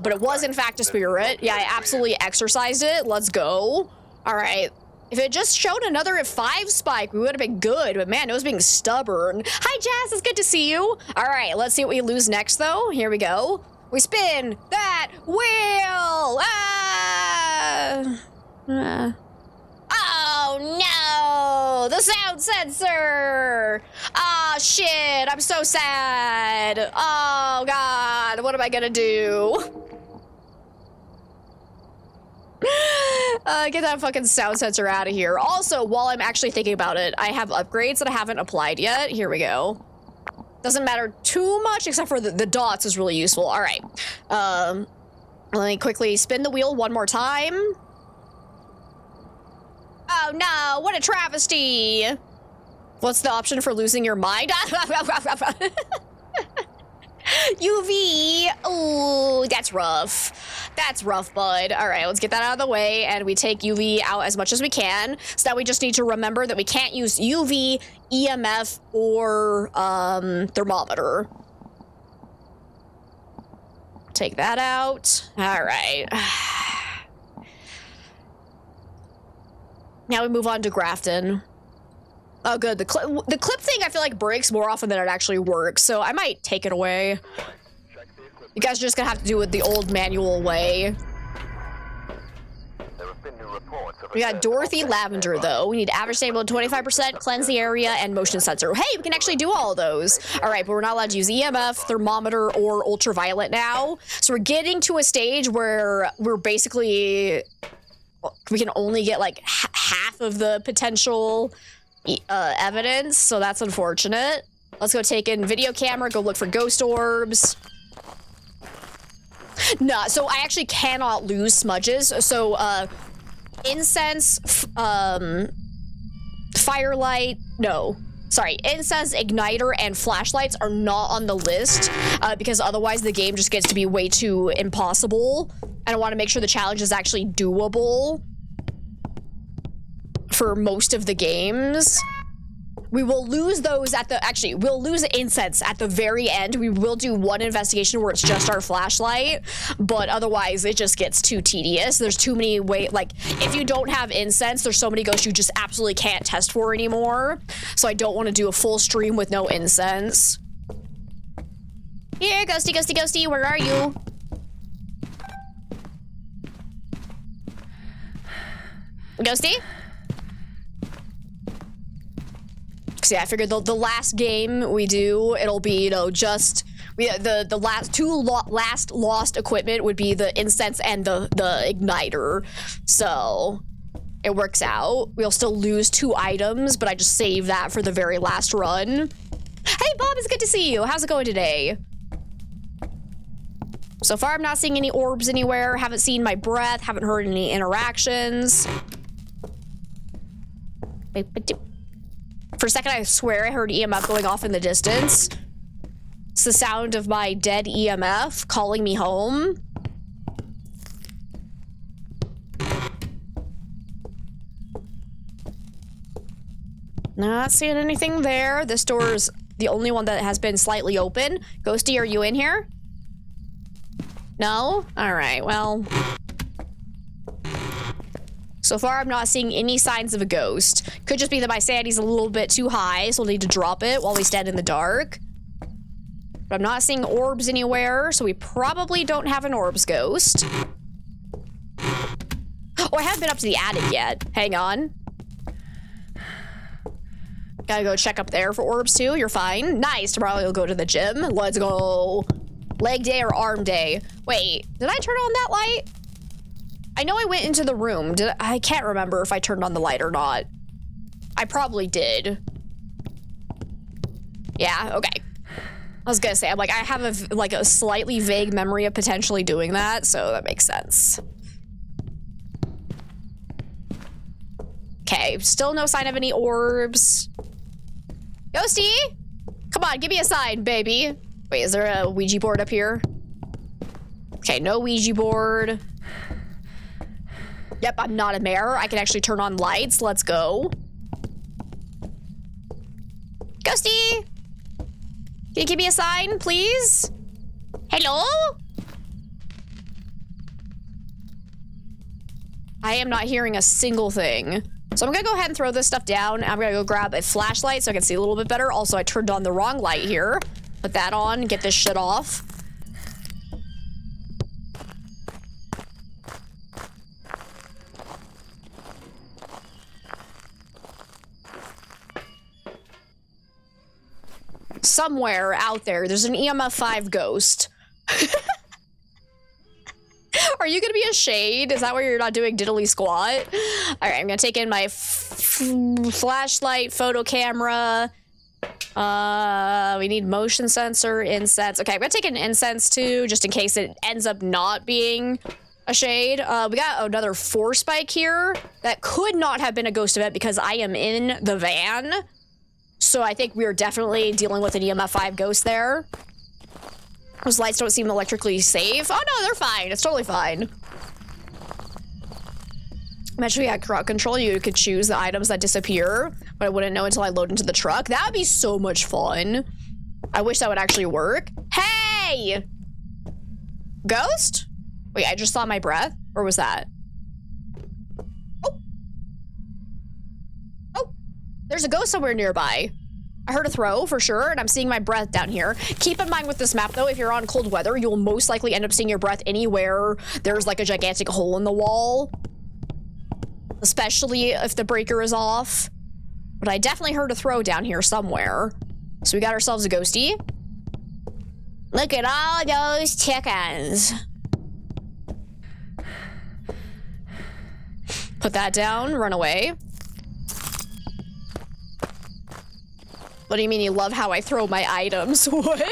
but it was in fact a spirit. Yeah, I absolutely exorcised it. Let's go. All right. If it just showed another 5-spike, we would have been good, but man, it was being stubborn. Hi, Jazz, it's good to see you. All right, let's see what we lose next, though. Here we go. We spin that wheel! No, the sound sensor. Ah, shit. I'm so sad. Oh, God. What am I gonna do? Get that fucking sound sensor out of here. Also, while I'm actually thinking about it, I have upgrades that I haven't applied yet. Here we go. Doesn't matter too much, except for the dots is really useful. All right. Let me quickly spin the wheel one more time. Oh no, what a travesty. What's the option for losing your mind? UV. Oh, that's rough. That's rough, bud. All right, let's get that out of the way, and we take UV out as much as we can. So now we just need to remember that we can't use UV, EMF, or thermometer. Take that out. All right. Now we move on to Grafton. Oh, good. The clip thing I feel like breaks more often than it actually works, so I might take it away. You guys are just gonna have to do it the old manual way. We got Dorothy Lavender, though. We need average stable 25%, cleanse the area, and motion sensor. Hey, we can actually do all of those. All right, but we're not allowed to use EMF, thermometer, or ultraviolet now. So we're getting to a stage where we're basically... we can only get, like, half of the potential evidence, so that's unfortunate. Let's go take in video camera, go look for ghost orbs. Nah, so I actually cannot lose smudges. So, incense, firelight, no. Sorry, incense, igniter, and flashlights are not on the list because otherwise the game just gets to be way too impossible. And I want to make sure the challenge is actually doable for most of the games. We will lose those at the, actually, we'll lose incense at the very end. We will do one investigation where it's just our flashlight, but otherwise it just gets too tedious. There's too many like, if you don't have incense, there's so many ghosts you just absolutely can't test for anymore. So I don't want to do a full stream with no incense. Here, ghosty, ghosty, ghosty, where are you? Ghosty? So yeah, I figured the last game we do, it'll be, you know, just the last last lost equipment would be the incense and the igniter. So it works out. We'll still lose 2 items, but I just saved that for the very last run. Hey Bob, it's good to see you. How's it going today? So far I'm not seeing any orbs anywhere, haven't seen my breath, haven't heard any interactions. For a second, I swear I heard EMF going off in the distance. It's the sound of my dead EMF calling me home. Not seeing anything there. This door's the only one that has been slightly open. Ghosty, are you in here? No? All right, well... so far, I'm not seeing any signs of a ghost. Could just be that my sanity's a little bit too high, so we'll need to drop it while we stand in the dark. But I'm not seeing orbs anywhere, so we probably don't have an orbs ghost. Oh, I haven't been up to the attic yet. Hang on. Gotta go check up there for orbs, too. You're fine. Nice. Tomorrow you'll go to the gym. Let's go. Leg day or arm day. Wait, did I turn on that light? I know I went into the room. I can't remember if I turned on the light or not. I probably did. Yeah, okay. I was gonna say, I'm like, I have a slightly vague memory of potentially doing that, so that makes sense. Okay, still no sign of any orbs. Ghosty! Come on, give me a sign, baby. Wait, is there a Ouija board up here? Okay, no Ouija board. Yep, I'm not a mayor. I can actually turn on lights. Let's go. Ghosty! Can you give me a sign, please? Hello? I am not hearing a single thing. So I'm gonna go ahead and throw this stuff down. I'm gonna go grab a flashlight so I can see a little bit better. Also, I turned on the wrong light here. Put that on, get this shit off. somewhere out there, there's an EMF 5 ghost. Are you gonna be a shade? Is that where you're not doing diddly squat? All right, I'm gonna take in my flashlight, photo camera. We need motion sensor, incense. Okay, I'm gonna take an incense too, just in case it ends up not being a shade. We got another 4 spike here. That could not have been a ghost event because I am in the van. So I think we are definitely dealing with an EMF 5 ghost there. Those lights don't seem electrically safe. Oh no, they're fine. It's totally fine. Imagine we had crowd control. You could choose the items that disappear, but I wouldn't know until I load into the truck. That would be so much fun. I wish that would actually work. Hey! Ghost? Wait, I just saw my breath? Or was that? Oh! Oh! There's a ghost somewhere nearby. I heard a throw for sure, and I'm seeing my breath down here. Keep in mind with this map though, if you're on cold weather, you'll most likely end up seeing your breath anywhere there's like a gigantic hole in the wall. Especially if the breaker is off. But I definitely heard a throw down here somewhere. So we got ourselves a ghosty. Look at all those chickens. Put that down, run away. What do you mean you love how I throw my items? What?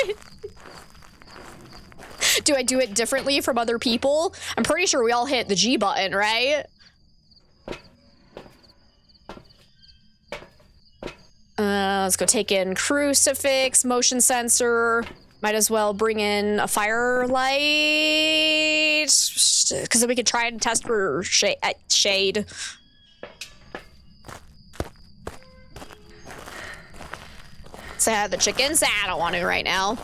Do I do it differently from other people? I'm pretty sure we all hit the G button, right? Let's go take in crucifix, motion sensor. Might as well bring in a firelight. Because then we could try and test for shade. So the chickens? I don't want to right now.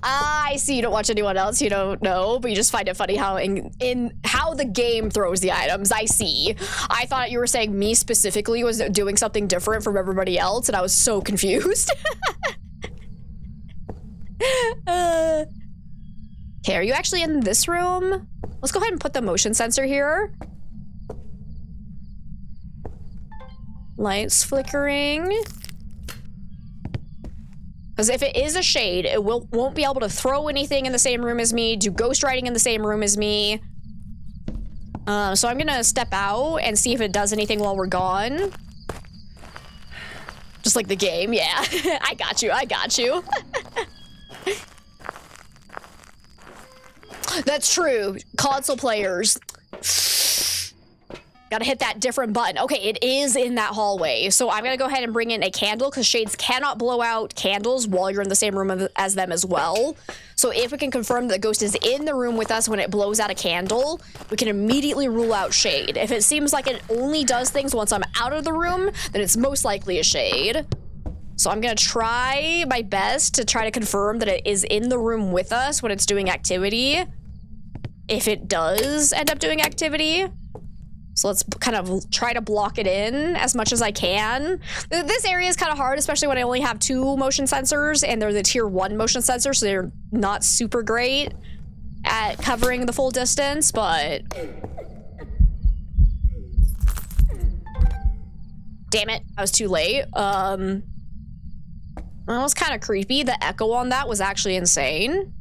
I see you don't watch anyone else, you don't know, but you just find it funny how in how the game throws the items. I see. I thought you were saying me specifically was doing something different from everybody else, and I was so confused. Okay, are you actually in this room? Let's go ahead and put the motion sensor here. Lights flickering. Because if it is a shade, it won't be able to throw anything in the same room as me, do ghost writing in the same room as me. So I'm gonna step out and see if it does anything while we're gone. Just like the game, yeah. I got you, I got you. That's true, console players. Gotta hit that different button. Okay, it is in that hallway. So I'm gonna go ahead and bring in a candle because shades cannot blow out candles while you're in the same room as them as well. So if we can confirm that the ghost is in the room with us when it blows out a candle, we can immediately rule out shade. If it seems like it only does things once I'm out of the room, then it's most likely a shade. So I'm gonna try my best to try to confirm that it is in the room with us when it's doing activity. If it does end up doing activity. So let's kind of try to block it in as much as I can. This area is kind of hard, especially when I only have 2 motion sensors and they're the tier 1 motion sensors, so they're not super great at covering the full distance, but... Damn it, I was too late. That was kind of creepy. The echo on that was actually insane.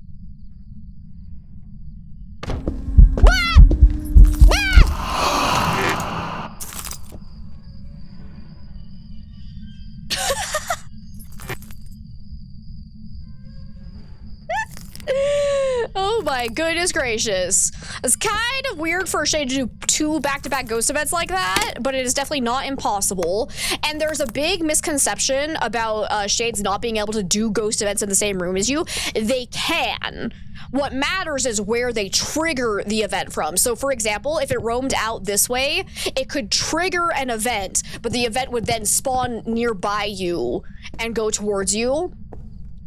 Oh my goodness gracious. It's kind of weird for a shade to do 2 back-to-back ghost events like that, but it is definitely not impossible. And there's a big misconception about shades not being able to do ghost events in the same room as you. They can. What matters is where they trigger the event from. So for example, if it roamed out this way, it could trigger an event, but the event would then spawn nearby you and go towards you.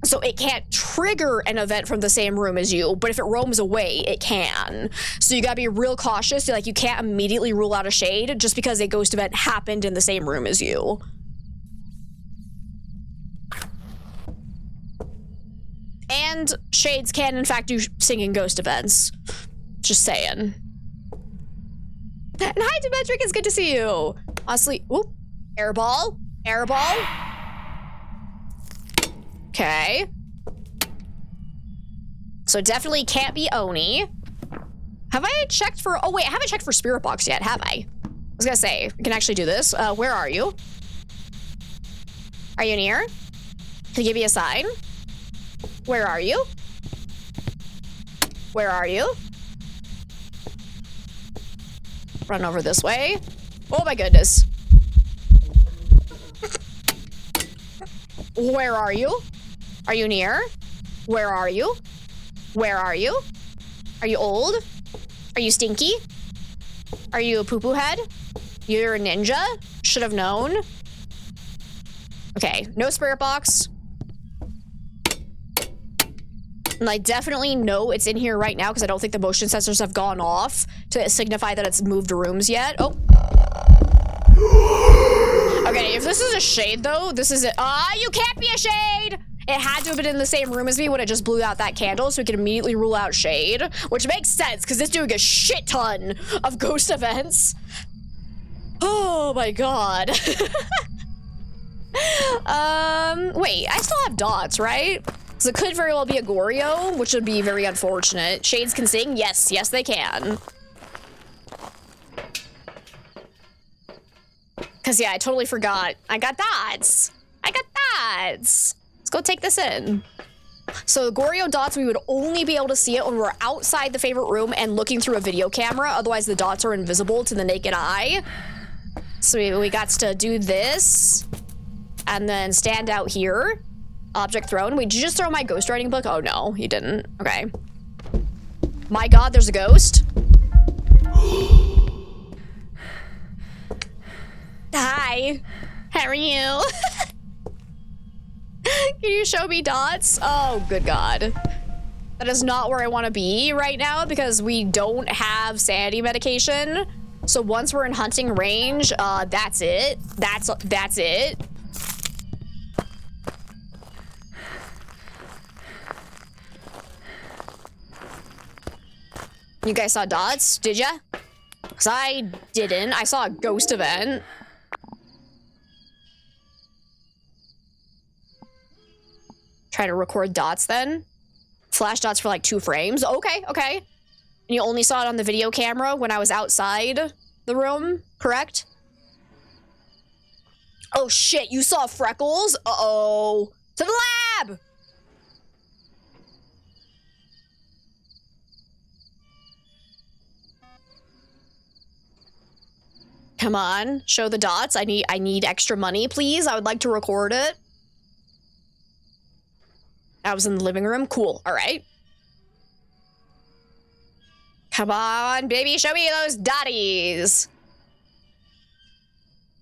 So it can't trigger an event from the same room as you, but if it roams away, it can. So you gotta be real cautious. Like, you can't immediately rule out a shade just because a ghost event happened in the same room as you. And shades can, in fact, do singing ghost events. Just saying. And hi, Demetric, it's good to see you. Honestly, whoop. Airball. Airball. Okay. So definitely can't be Oni. Have I checked for, oh wait, I haven't checked for Spirit Box yet, have I? I was gonna say, we can actually do this. Where are you? Are you near? Can I give you a sign? Where are you? Where are you? Run over this way. Oh my goodness. Where are you? Are you near? Where are you? Where are you? Are you old? Are you stinky? Are you a poo-poo head? You're a ninja? Should have known. Okay, no spirit box. And I definitely know it's in here right now because I don't think the motion sensors have gone off to signify that it's moved rooms yet. Oh. Okay, if this is a shade though, this is it. You can't be a shade! It had to have been in the same room as me when it just blew out that candle so we could immediately rule out shade, which makes sense because it's doing a shit ton of ghost events. Oh my god. Wait, I still have dots, right? So it could very well be a Goryo, which would be very unfortunate. Shades can sing? Yes, yes they can. Cause yeah, I totally forgot. I got dots. I got dots. Let's go take this in. So the Goryo dots, we would only be able to see it when we're outside the favorite room and looking through a video camera. Otherwise the dots are invisible to the naked eye. So we got to do this and then stand out here. Object thrown. Wait, did you just throw my ghostwriting book? Oh no, you didn't. Okay. My god, there's a ghost. Hi. How are you? Can you show me dots? Oh, good god. That is not where I want to be right now because we don't have sanity medication. So once we're in hunting range, that's it. That's it. You guys saw dots, did ya? Because I didn't. I saw a ghost event. Try to record dots then. Flash dots for like 2 frames. Okay, okay. And you only saw it on the video camera when I was outside the room, correct? Oh shit, you saw freckles? Uh-oh. To the lab! Come on, show the dots. I need extra money, please. I would like to record it. I was in the living room. Cool. All right. Come on, baby. Show me those dotties.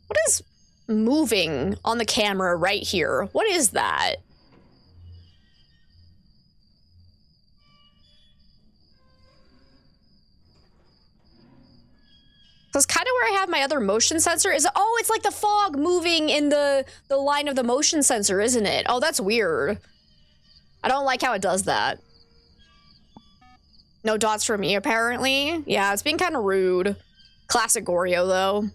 What is moving on the camera right here? What is that? That's kind of where I have my other motion sensor. Oh, it's like the fog moving in the line of the motion sensor, isn't it? Oh, that's weird. I don't like how it does that. No dots for me, apparently. Yeah, it's being kind of rude. Classic Goryo, though.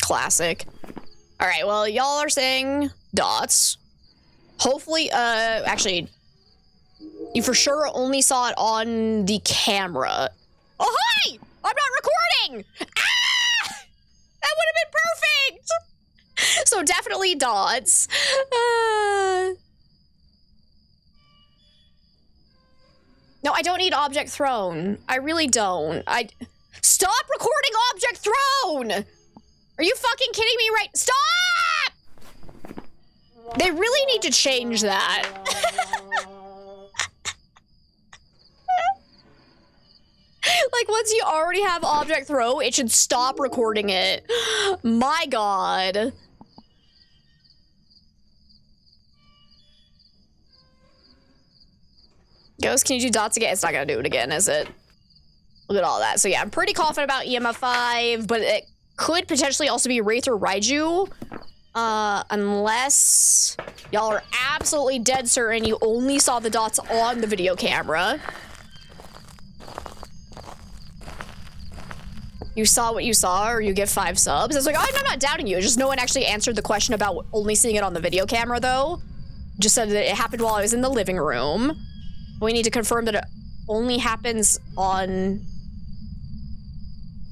Classic. All right, well, y'all are saying dots. Hopefully, actually, you for sure only saw it on the camera. Oh, hi! I'm not recording! Ah! That would have been perfect! So definitely dots. No, I don't need object thrown. I really don't. Stop recording object thrown! Are you fucking kidding me right? Stop! They really need to change that. Like, once you already have object throw, it should stop recording it. My god. Ghost, can you do dots again? It's not gonna do it again, is it? Look at all that. So yeah, I'm pretty confident about EMF 5, but it could potentially also be Wraith or Raiju. Unless y'all are absolutely dead certain you only saw the dots on the video camera. You saw what you saw, or you get 5 subs. It's like, oh, I'm not doubting you. Just no one actually answered the question about only seeing it on the video camera, though. Just said that it happened while I was in the living room. We need to confirm that it only happens on...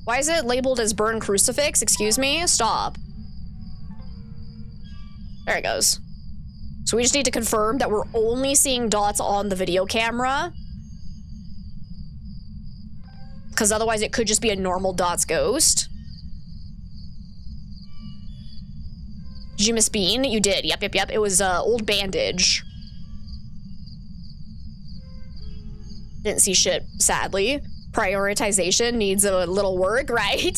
Why is it labeled as burn crucifix? Excuse me? Stop. There it goes. So we just need to confirm that we're only seeing dots on the video camera. Because otherwise it could just be a normal dots ghost. Did you miss Bean? You did. Yep. It was old bandage. Didn't see shit, sadly. Prioritization needs a little work, right?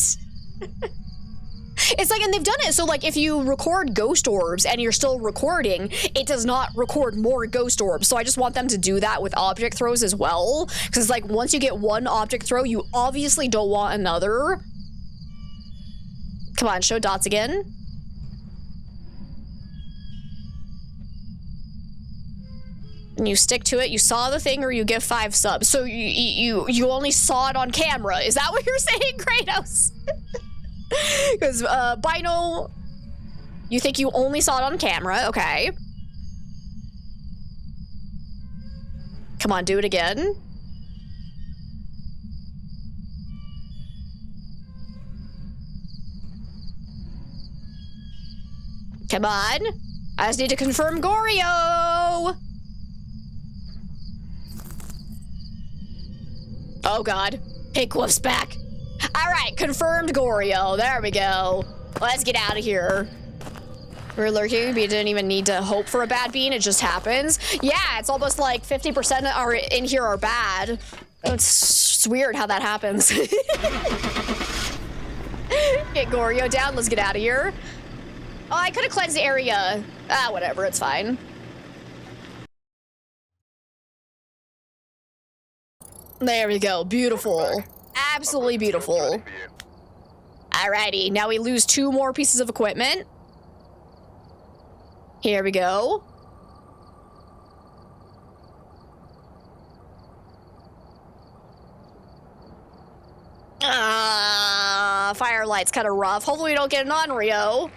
It's like, and they've done it, so like if you record ghost orbs and you're still recording, it does not record more ghost orbs. So I just want them to do that with object throws as well. Because like once you get one object throw, you obviously don't want another. Come on, show dots again. And you stick to it, you saw the thing, or you get 5 subs. So you only saw it on camera. Is that what you're saying, Kratos? Because, Bino, you think you only saw it on camera, okay. Come on, do it again. Come on. I just need to confirm Goryo. Oh god. Pink Wolf's back. Alright, confirmed Goryo. There we go. Let's get out of here. We're lurking, we didn't even need to hope for a bad bean, it just happens. Yeah, it's almost like 50% are in here are bad. It's weird how that happens. Get Goryo down, let's get out of here. Oh, I could have cleansed the area. Ah, whatever, it's fine. There we go, beautiful. Absolutely beautiful. Alrighty, now we lose 2 more pieces of equipment. Here we go. Firelight's kind of rough. Hopefully we don't get an Onryo.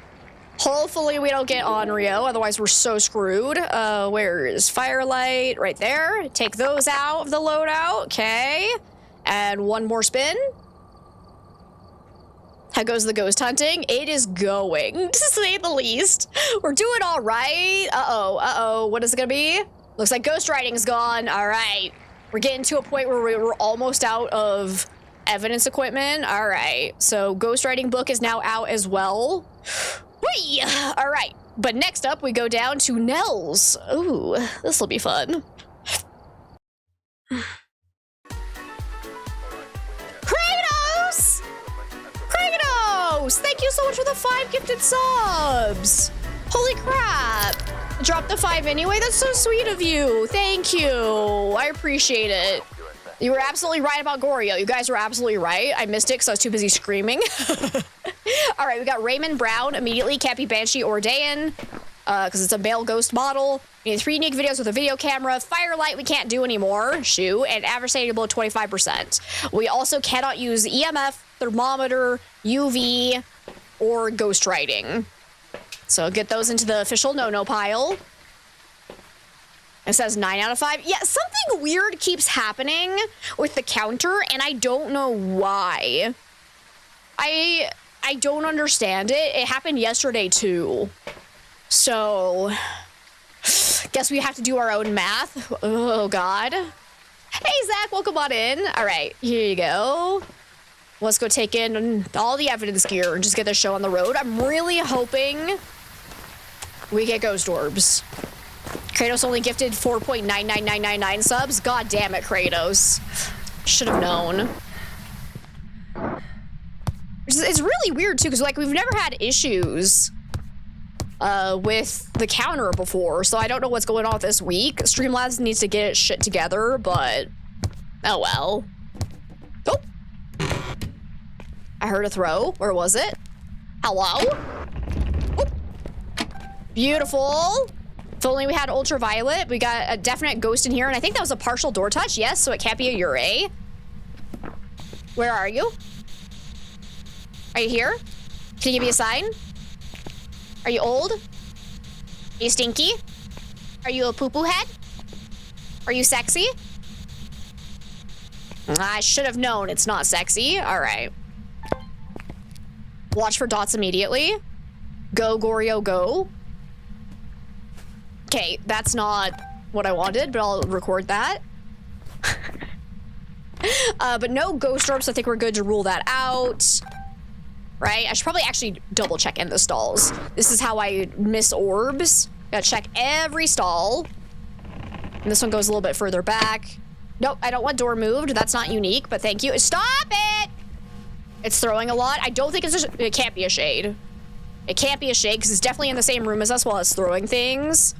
Hopefully we don't get Onryo, otherwise we're so screwed. Where is Firelight? Right there. Take those out of the loadout. Okay. And 1 more spin. How goes the ghost hunting? It is going, to say the least. We're doing all right. Uh-oh. What is it gonna be? Looks like ghost writing's gone. All right. We're getting to a point where we're almost out of evidence equipment. All right. So ghost writing book is now out as well. Whee! All right. But next up, we go down to Nels. Ooh, this will be fun. Kratos! Kratos! Thank you so much for the 5 gifted subs! Holy crap! Drop the 5 anyway? That's so sweet of you. Thank you. I appreciate it. You were absolutely right about Goryo. You guys were absolutely right. I missed it because I was too busy screaming. All right, we got Raymond Brown immediately. Can't be Banshee or Dayan because it's a male ghost model. We need 3 unique videos with a video camera. Firelight we can't do anymore. Shoot. And average sanity below 25%. We also cannot use EMF, thermometer, UV, or ghost writing. So get those into the official no-no pile. It says 9 out of 5. Yeah, something weird keeps happening with the counter, and I don't know why. I don't understand it. It happened yesterday, too. So, guess we have to do our own math. Oh, God. Hey, Zach, welcome on in. All right, here you go. Let's go take in all the evidence gear and just get this show on the road. I'm really hoping we get ghost orbs. Kratos only gifted 4.99999 subs. God damn it, Kratos. Should have known. It's really weird, too, because, like, we've never had issues with the counter before, so I don't know what's going on this week. Streamlabs needs to get its shit together, but oh well. Oh! I heard a throw. Where was it? Hello? Oh. Beautiful. If only we had ultraviolet. We got a definite ghost in here, and I think that was a partial door touch. Yes, so it can't be a Ure. Where are you? Are you here? Can you give me a sign? Are you old? Are you stinky? Are you a poo-poo head? Are you sexy? I should have known it's not sexy. All right. Watch for dots immediately. Go, Goryo, go. Okay, that's not what I wanted, but I'll record that. But no ghost orbs, so I think we're good to rule that out. Right? I should probably actually double check in the stalls. This is how I miss orbs. Gotta check every stall. And this one goes a little bit further back. Nope, I don't want door moved. That's not unique, but thank you. Stop it! It's throwing a lot. I don't think it can't be a shade. It can't be a shade because it's definitely in the same room as us while it's throwing things.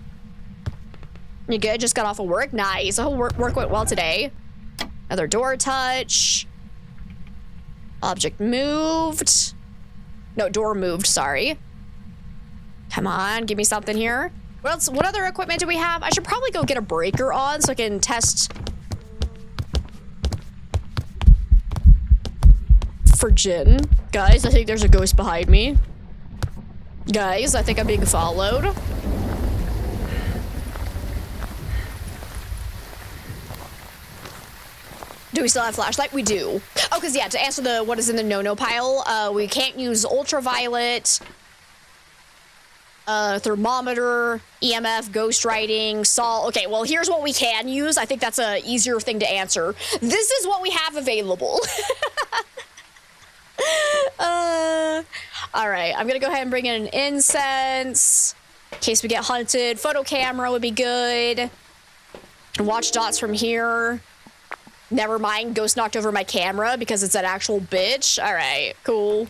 You good? Just got off of work? Nice. Oh, work went well today. Another door touch. Object moved. No, door moved, sorry. Come on, give me something here. What else? What other equipment do we have? I should probably go get a breaker on so I can test for Jin. Guys, I think there's a ghost behind me. Guys, I think I'm being followed. Do we still have flashlight? We do. Oh, because yeah, to answer the what is in the no-no pile, we can't use ultraviolet, thermometer, EMF, ghost writing, sol. Okay, well, here's what we can use. I think that's a easier thing to answer. This is what we have available. All right, I'm gonna go ahead and bring in an incense in case we get hunted. Photo camera would be good. And watch dots from here. Never mind, ghost knocked over my camera because it's an actual bitch. All right, cool.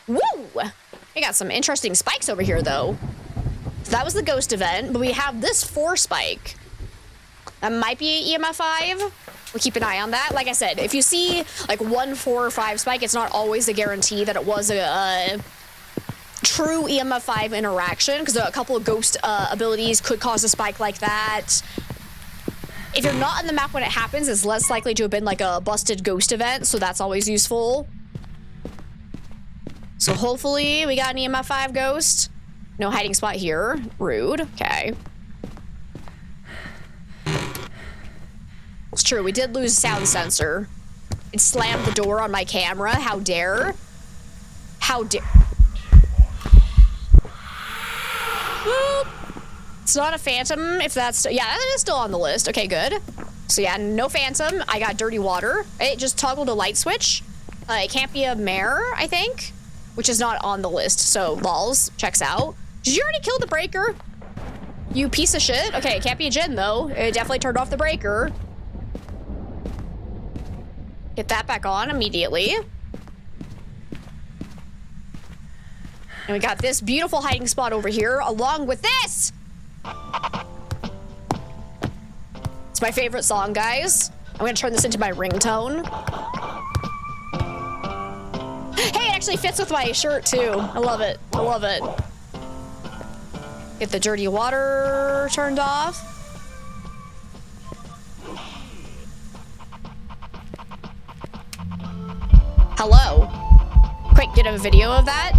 Woo! We got some interesting spikes over here, though. So that was the ghost event, but we have this 4 spike. That might be EMF 5. We'll keep an eye on that. Like I said, if you see like 1, 4, or 5 spike, it's not always a guarantee that it was a true EMF 5 interaction, because a couple of ghost abilities could cause a spike like that. If you're not on the map when it happens, it's less likely to have been like a busted ghost event, so that's always useful. So hopefully we got an EMF 5 ghost. No hiding spot here. Rude. Okay. It's true, we did lose sound sensor. It slammed the door on my camera. How dare? How dare? Boop. It's not a phantom, if that's... Yeah, that is still on the list. Okay, good. So yeah, no phantom. I got dirty water. It just toggled a light switch. It can't be a mare, I think, which is not on the list. So, lols, checks out. Did you already kill the breaker? You piece of shit. Okay, it can't be a Jin, though. It definitely turned off the breaker. Get that back on immediately. And we got this beautiful hiding spot over here, along with this! It's my favorite song, guys. I'm gonna turn this into my ringtone. Hey, it actually fits with my shirt, too. I love it. I love it. Get the dirty water turned off. Hello. Quick, get a video of that.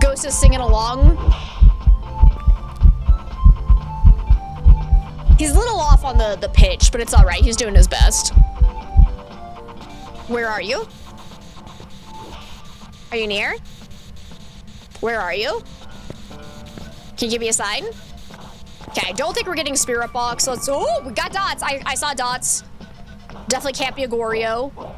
Ghost is singing along. He's a little off on the pitch, but it's all right. He's doing his best. Where are you? Are you near? Where are you? Can you give me a sign? Okay, I don't think we're getting spirit box. So let's... Oh, we got dots. I saw dots. Definitely can't be a Goryo.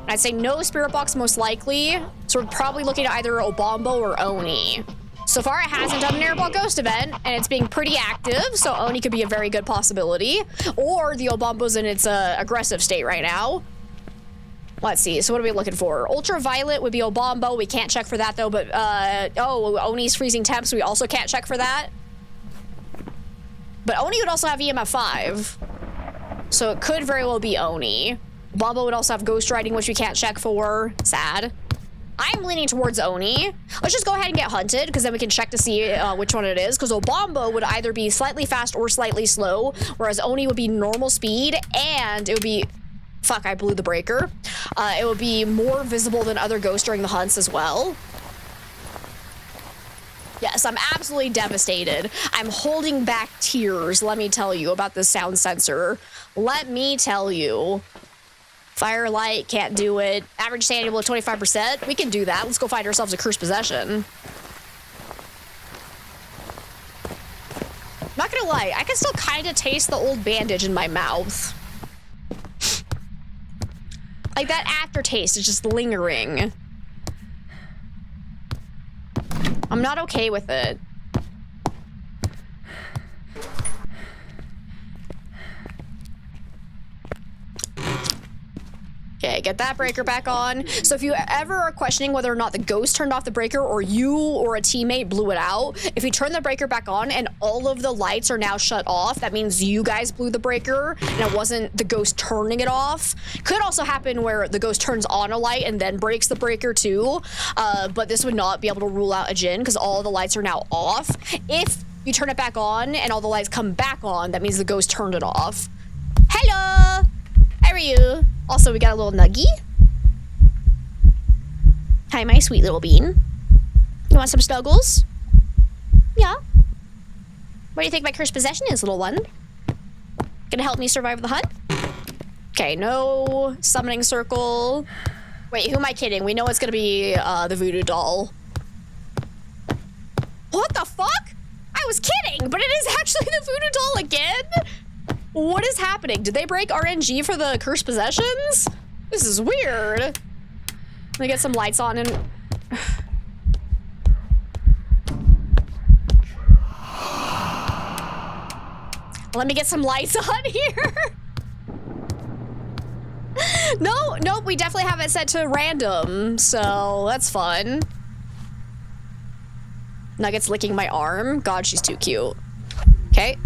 I'd say no spirit box most likely. So we're probably looking at either Obombo or Oni. So far, it hasn't done an airball ghost event, and it's being pretty active, so Oni could be a very good possibility. Or the Obombo's in its aggressive state right now. Let's see, so what are we looking for? Ultraviolet would be Obombo. We can't check for that, though, but, oh, Oni's freezing temps. We also can't check for that. But Oni would also have EMF 5. So it could very well be Oni. Obombo would also have ghost writing, which we can't check for. Sad. I'm leaning towards Oni. Let's just go ahead and get hunted, because then we can check to see which one it is, because Obombo would either be slightly fast or slightly slow, whereas Oni would be normal speed, and it would be... Fuck, I blew the breaker. It would be more visible than other ghosts during the hunts as well. Yes, I'm absolutely devastated. I'm holding back tears, let me tell you, about this sound sensor. Let me tell you. Firelight, can't do it. Average sanity below 25%. We can do that. Let's go find ourselves a cursed possession. Not gonna lie, I can still kind of taste the old bandage in my mouth. Like, that aftertaste is just lingering. I'm not okay with it. Okay, get that breaker back on. So if you ever are questioning whether or not the ghost turned off the breaker or you or a teammate blew it out, if you turn the breaker back on and all of the lights are now shut off, that means you guys blew the breaker and it wasn't the ghost turning it off. Could also happen where the ghost turns on a light and then breaks the breaker too, but this would not be able to rule out a djinn because all the lights are now off. If you turn it back on and all the lights come back on, that means the ghost turned it off. Hello! How are you? Also, we got a little nuggie. Hi, my sweet little bean. You want some snuggles? Yeah. What do you think my cursed possession is, little one? Gonna help me survive the hunt? Okay, no summoning circle. Wait, who am I kidding? We know it's gonna be the voodoo doll. What the fuck? I was kidding, but it is actually the voodoo doll again? What is happening? Did they break RNG for the cursed possessions? This is weird. Let me get some lights on and... Let me get some lights on here. Nope, we definitely have it set to random, so that's fun. Nugget's licking my arm. God, she's too cute. Okay.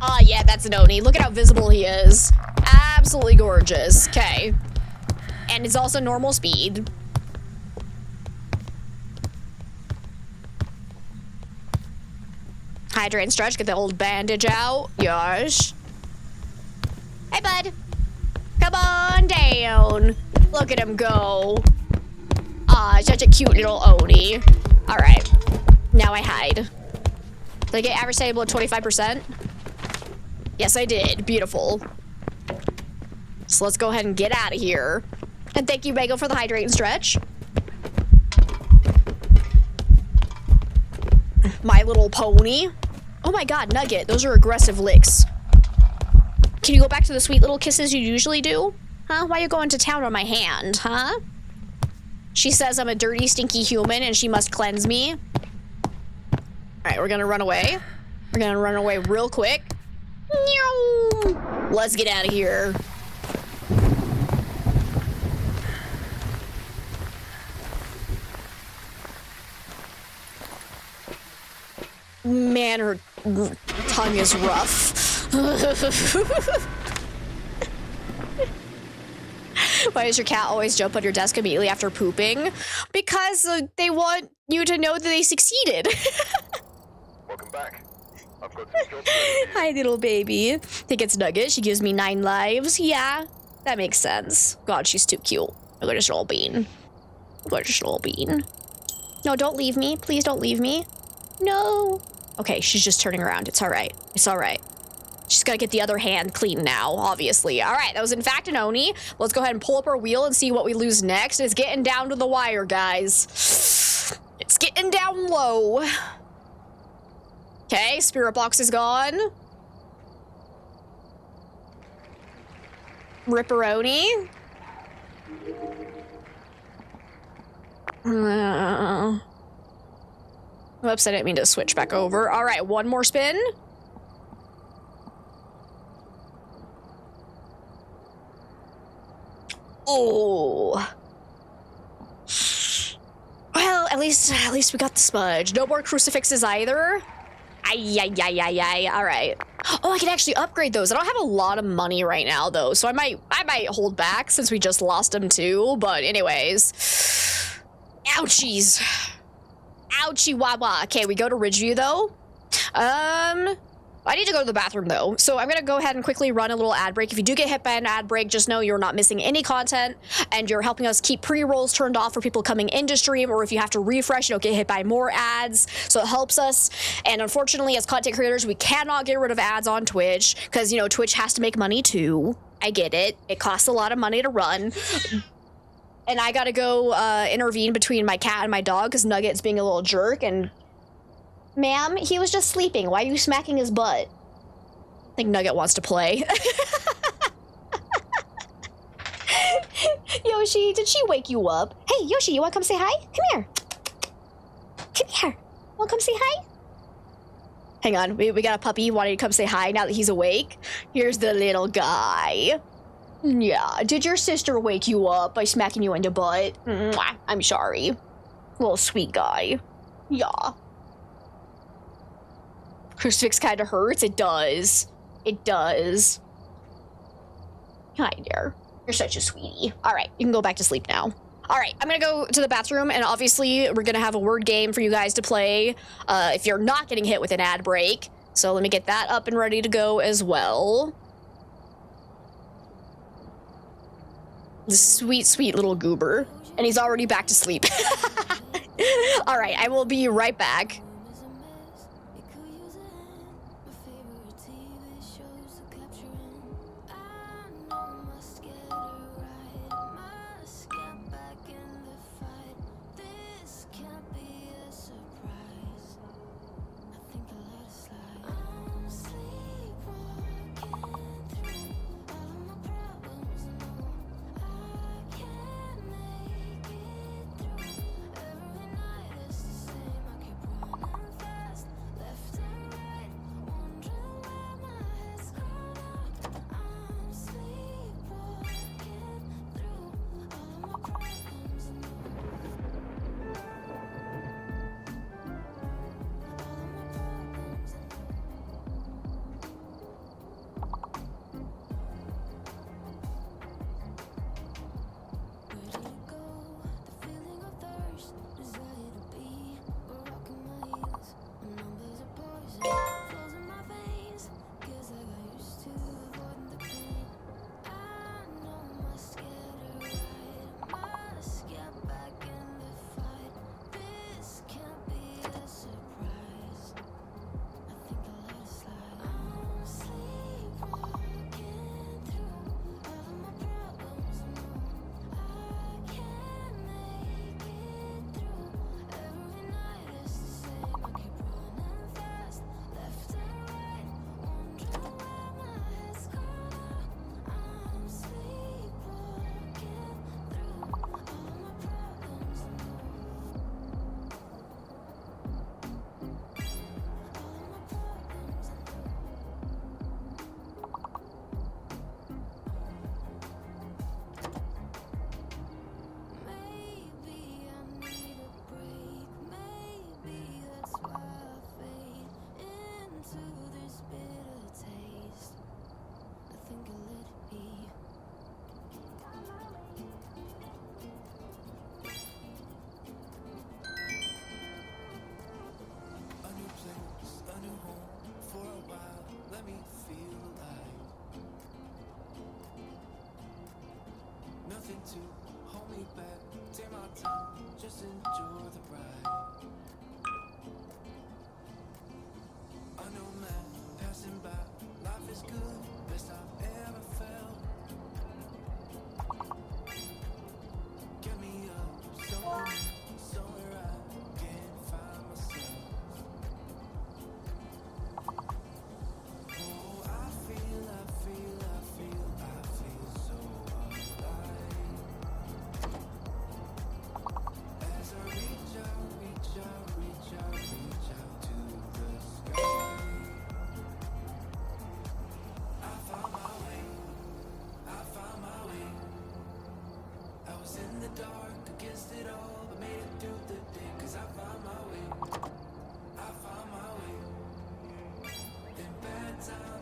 Ah, yeah, that's an Oni. Look at how visible he is. Absolutely gorgeous. Okay. And it's also normal speed. Hydrate and stretch. Get the old bandage out. Yosh. Hey, bud. Come on down. Look at him go. Ah, such a cute little Oni. All right. Now I hide. Did I get average stable at 25%? Yes, I did. Beautiful. So let's go ahead and get out of here. And thank you, Bagel, for the hydrate and stretch. My little pony. Oh my god, Nugget. Those are aggressive licks. Can you go back to the sweet little kisses you usually do? Huh? Why are you going to town on my hand, huh? She says I'm a dirty, stinky human and she must cleanse me. Alright, we're gonna run away. We're gonna run away real quick. Let's get out of here. Man, her tongue is rough. Why does your cat always jump on your desk immediately after pooping? Because they want you to know that they succeeded. Welcome back. I've got some jobs ready. Hi, little baby. Think it's Nugget. She gives me 9 lives. Yeah, that makes sense. God, she's too cute. Gorgeous little bean. Gorgeous little bean. No, don't leave me. Please don't leave me. No. Okay, she's just turning around. It's all right. It's all right. She's got to get the other hand clean now, obviously. All right, that was in fact an Oni. Let's go ahead and pull up our wheel and see what we lose next. It's getting down to the wire, guys. It's getting down low. Okay, spirit box is gone. Ripperoni. Whoops, I didn't mean to switch back over. All right, one more spin. Oh. Well, at least we got the smudge. No more crucifixes either. Ay. All right. Oh, I can actually upgrade those. I don't have a lot of money right now though, so I might hold back since we just lost them too. But anyways, ouchies, ouchie wah wah. Okay, we go to Ridgeview though. I need to go to the bathroom though, so I'm gonna go ahead and quickly run a little ad break. If you do get hit by an ad break, just know you're not missing any content, and you're helping us keep pre-rolls turned off for people coming into stream, or if you have to refresh, you don't get hit by more ads, so it helps us. And unfortunately, as content creators, we cannot get rid of ads on Twitch, because, you know, Twitch has to make money too. I get it. It costs a lot of money to run. And I gotta go intervene between my cat and my dog, because Nugget's being a little jerk, and... Ma'am, he was just sleeping. Why are you smacking his butt? I think Nugget wants to play. Yoshi, did she wake you up? Hey, Yoshi, you want to come say hi? Come here. Come here. Want to come say hi? Hang on, we got a puppy wanting to come say hi now that he's awake. Here's the little guy. Yeah, did your sister wake you up by smacking you in the butt? Mwah, I'm sorry. Little sweet guy. Yeah. Crucifix kind of hurts. It does. It does. Hi there. You're such a sweetie. All right, you can go back to sleep now. All right, I'm gonna go to the bathroom, and obviously we're gonna have a word game for you guys to play if you're not getting hit with an ad break. So let me get that up and ready to go as well. The sweet, sweet little goober. And he's already back to sleep. All right, I will be right back. To hold me back, take my time, just enjoy the ride. I know, man, passing by, life is good, best I've ever felt. Get me up, somewhere I can find myself. Oh, I feel so alive. As I reach out to the sky. I found my way. I was in the dark against it all, but made it through the day, 'cause I found my way. In bad times.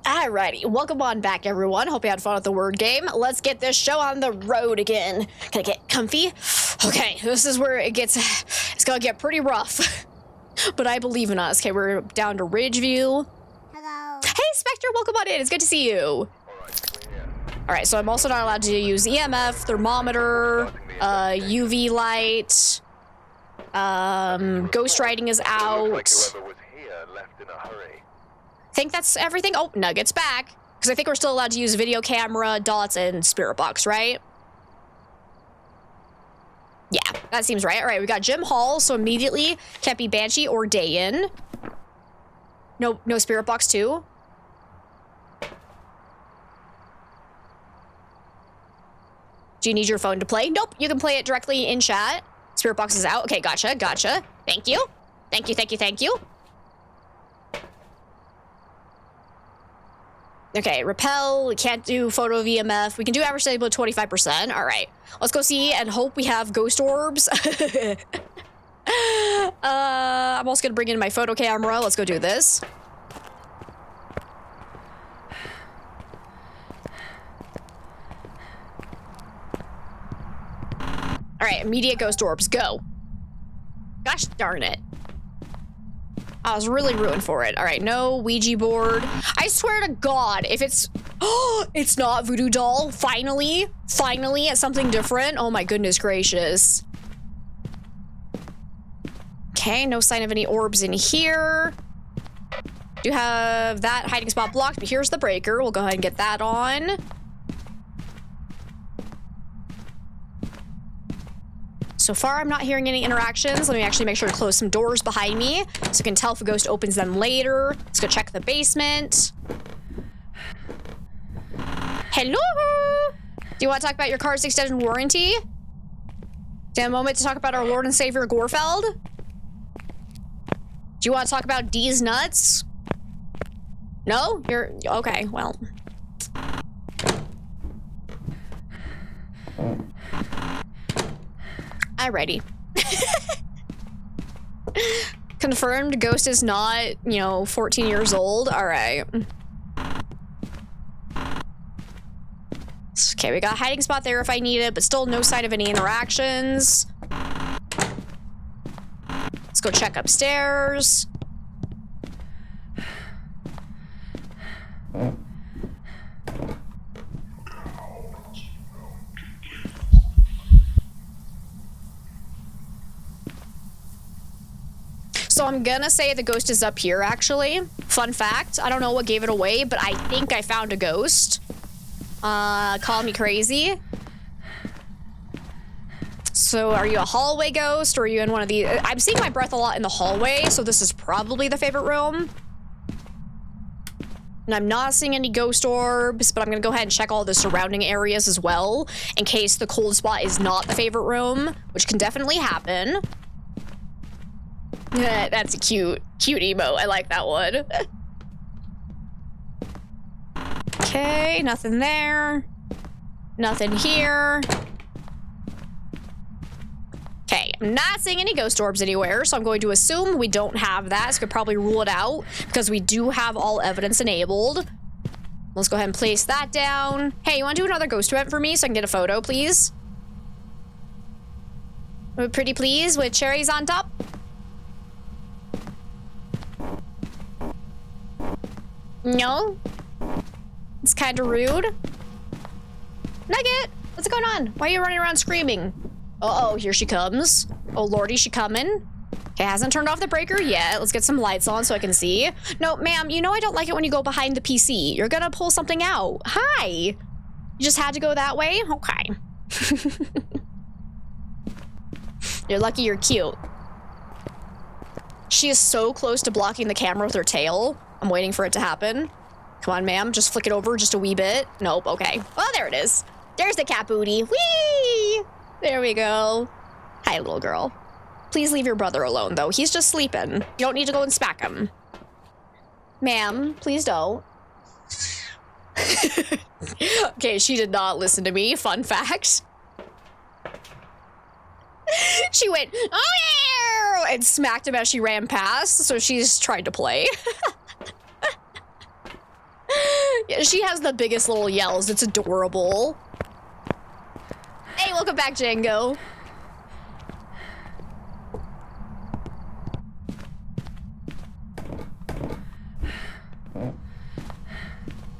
Alrighty, welcome on back, everyone. Hope you had fun with the word game. Let's get this show on the road again. Can I get comfy? Okay, this is where it's gonna get pretty rough. But I believe in us. Okay, we're down to Ridgeview. Hello. Hey, Spectre, welcome on in. It's good to see you. Alright, so I'm also not allowed to use EMF, thermometer, UV light, ghost writing is out. I think that's everything. Oh, Nugget's back. Because I think we're still allowed to use video camera, dots, and spirit box, right? Yeah, that seems right. All right, we got Gym Hall, so immediately can't be Banshee or Day-In. No spirit box too. Do you need your phone to play? Nope, you can play it directly in chat. Spirit box is out. Okay, gotcha. Thank you. Thank you. Okay, repel, we can't do photo VMF. We can do average stable at 25%. All right, let's go see and hope we have ghost orbs. I'm also gonna bring in my photo camera. Let's go do this. All right, immediate ghost orbs, go. Gosh darn it. I was really rooting for it. All right, no Ouija board. I swear to God, if it's... Oh, it's not Voodoo Doll. Finally, it's something different. Oh my goodness gracious. Okay, no sign of any orbs in here. Do have that hiding spot blocked, but here's the breaker. We'll go ahead and get that on. So far, I'm not hearing any interactions. Let me actually make sure to close some doors behind me so I can tell if a ghost opens them later. Let's go check the basement. Hello? Do you want to talk about your car's extended warranty? Do you have a moment to talk about our Lord and Savior Gorfeld? Do you want to talk about D's nuts? No? You're... Okay, well... Alrighty. Confirmed ghost is not, 14 years old. Alright. Okay, we got a hiding spot there if I need it, but still no sign of any interactions. Let's go check upstairs. So I'm gonna say the ghost is up here, actually. Fun fact, I don't know what gave it away, but I think I found a ghost. Call me crazy. So are you a hallway ghost, or are you in one of the... I'm seeing my breath a lot in the hallway, so this is probably the favorite room. And I'm not seeing any ghost orbs, but I'm gonna go ahead and check all the surrounding areas as well, in case the cold spot is not the favorite room, which can definitely happen. That's a cute emo. I like that one. Okay, nothing there. Nothing here. Okay, I'm not seeing any ghost orbs anywhere, so I'm going to assume we don't have that. So I could probably rule it out because we do have all evidence enabled. Let's go ahead and place that down. Hey, you want to do another ghost event for me so I can get a photo, please? Pretty please, with cherries on top. No? It's kind of rude. Nugget, what's going on? Why are you running around screaming? Uh-oh, here she comes. Oh lordy, she coming? Okay, hasn't turned off the breaker yet. Let's get some lights on so I can see. No, ma'am, you know I don't like it when you go behind the PC. You're gonna pull something out. Hi. You just had to go that way? Okay. You're lucky you're cute. She is so close to blocking the camera with her tail. I'm waiting for it to happen. Come on, ma'am. Just flick it over just a wee bit. Nope. Okay. Oh, there it is. There's the cat booty. Whee! There we go. Hi, little girl. Please leave your brother alone, though. He's just sleeping. You don't need to go and smack him. Ma'am, please don't. Okay, she did not listen to me. Fun fact. She went, oh yeah, and smacked him as she ran past, so she's tried to play. Yeah, she has the biggest little yells. It's adorable. Hey, welcome back, Django.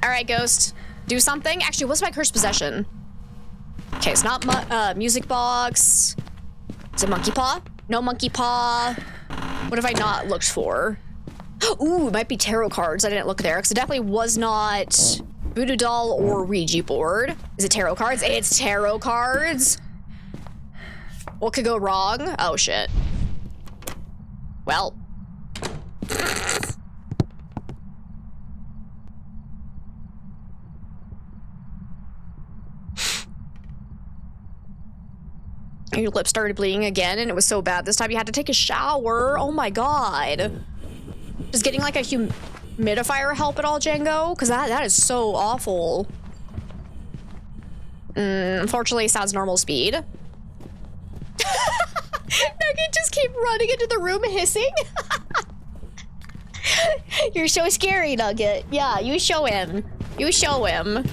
All right, Ghost, do something. Actually, what's my cursed possession? Okay, it's not music box. Is it monkey paw? No monkey paw. What have I not looked for? Ooh, it might be tarot cards. I didn't look there because it definitely was not voodoo doll or Ouija board. Is it tarot cards? It's tarot cards. What could go wrong? Oh shit. Well. Your lips started bleeding again, and it was so bad this time you had to take a shower. Oh my god. Does getting like a humidifier help at all, Django? Because that is so awful. Unfortunately, it sounds normal speed. Nugget just keep running into the room hissing. You're so scary, Nugget. Yeah, you show him. You show him.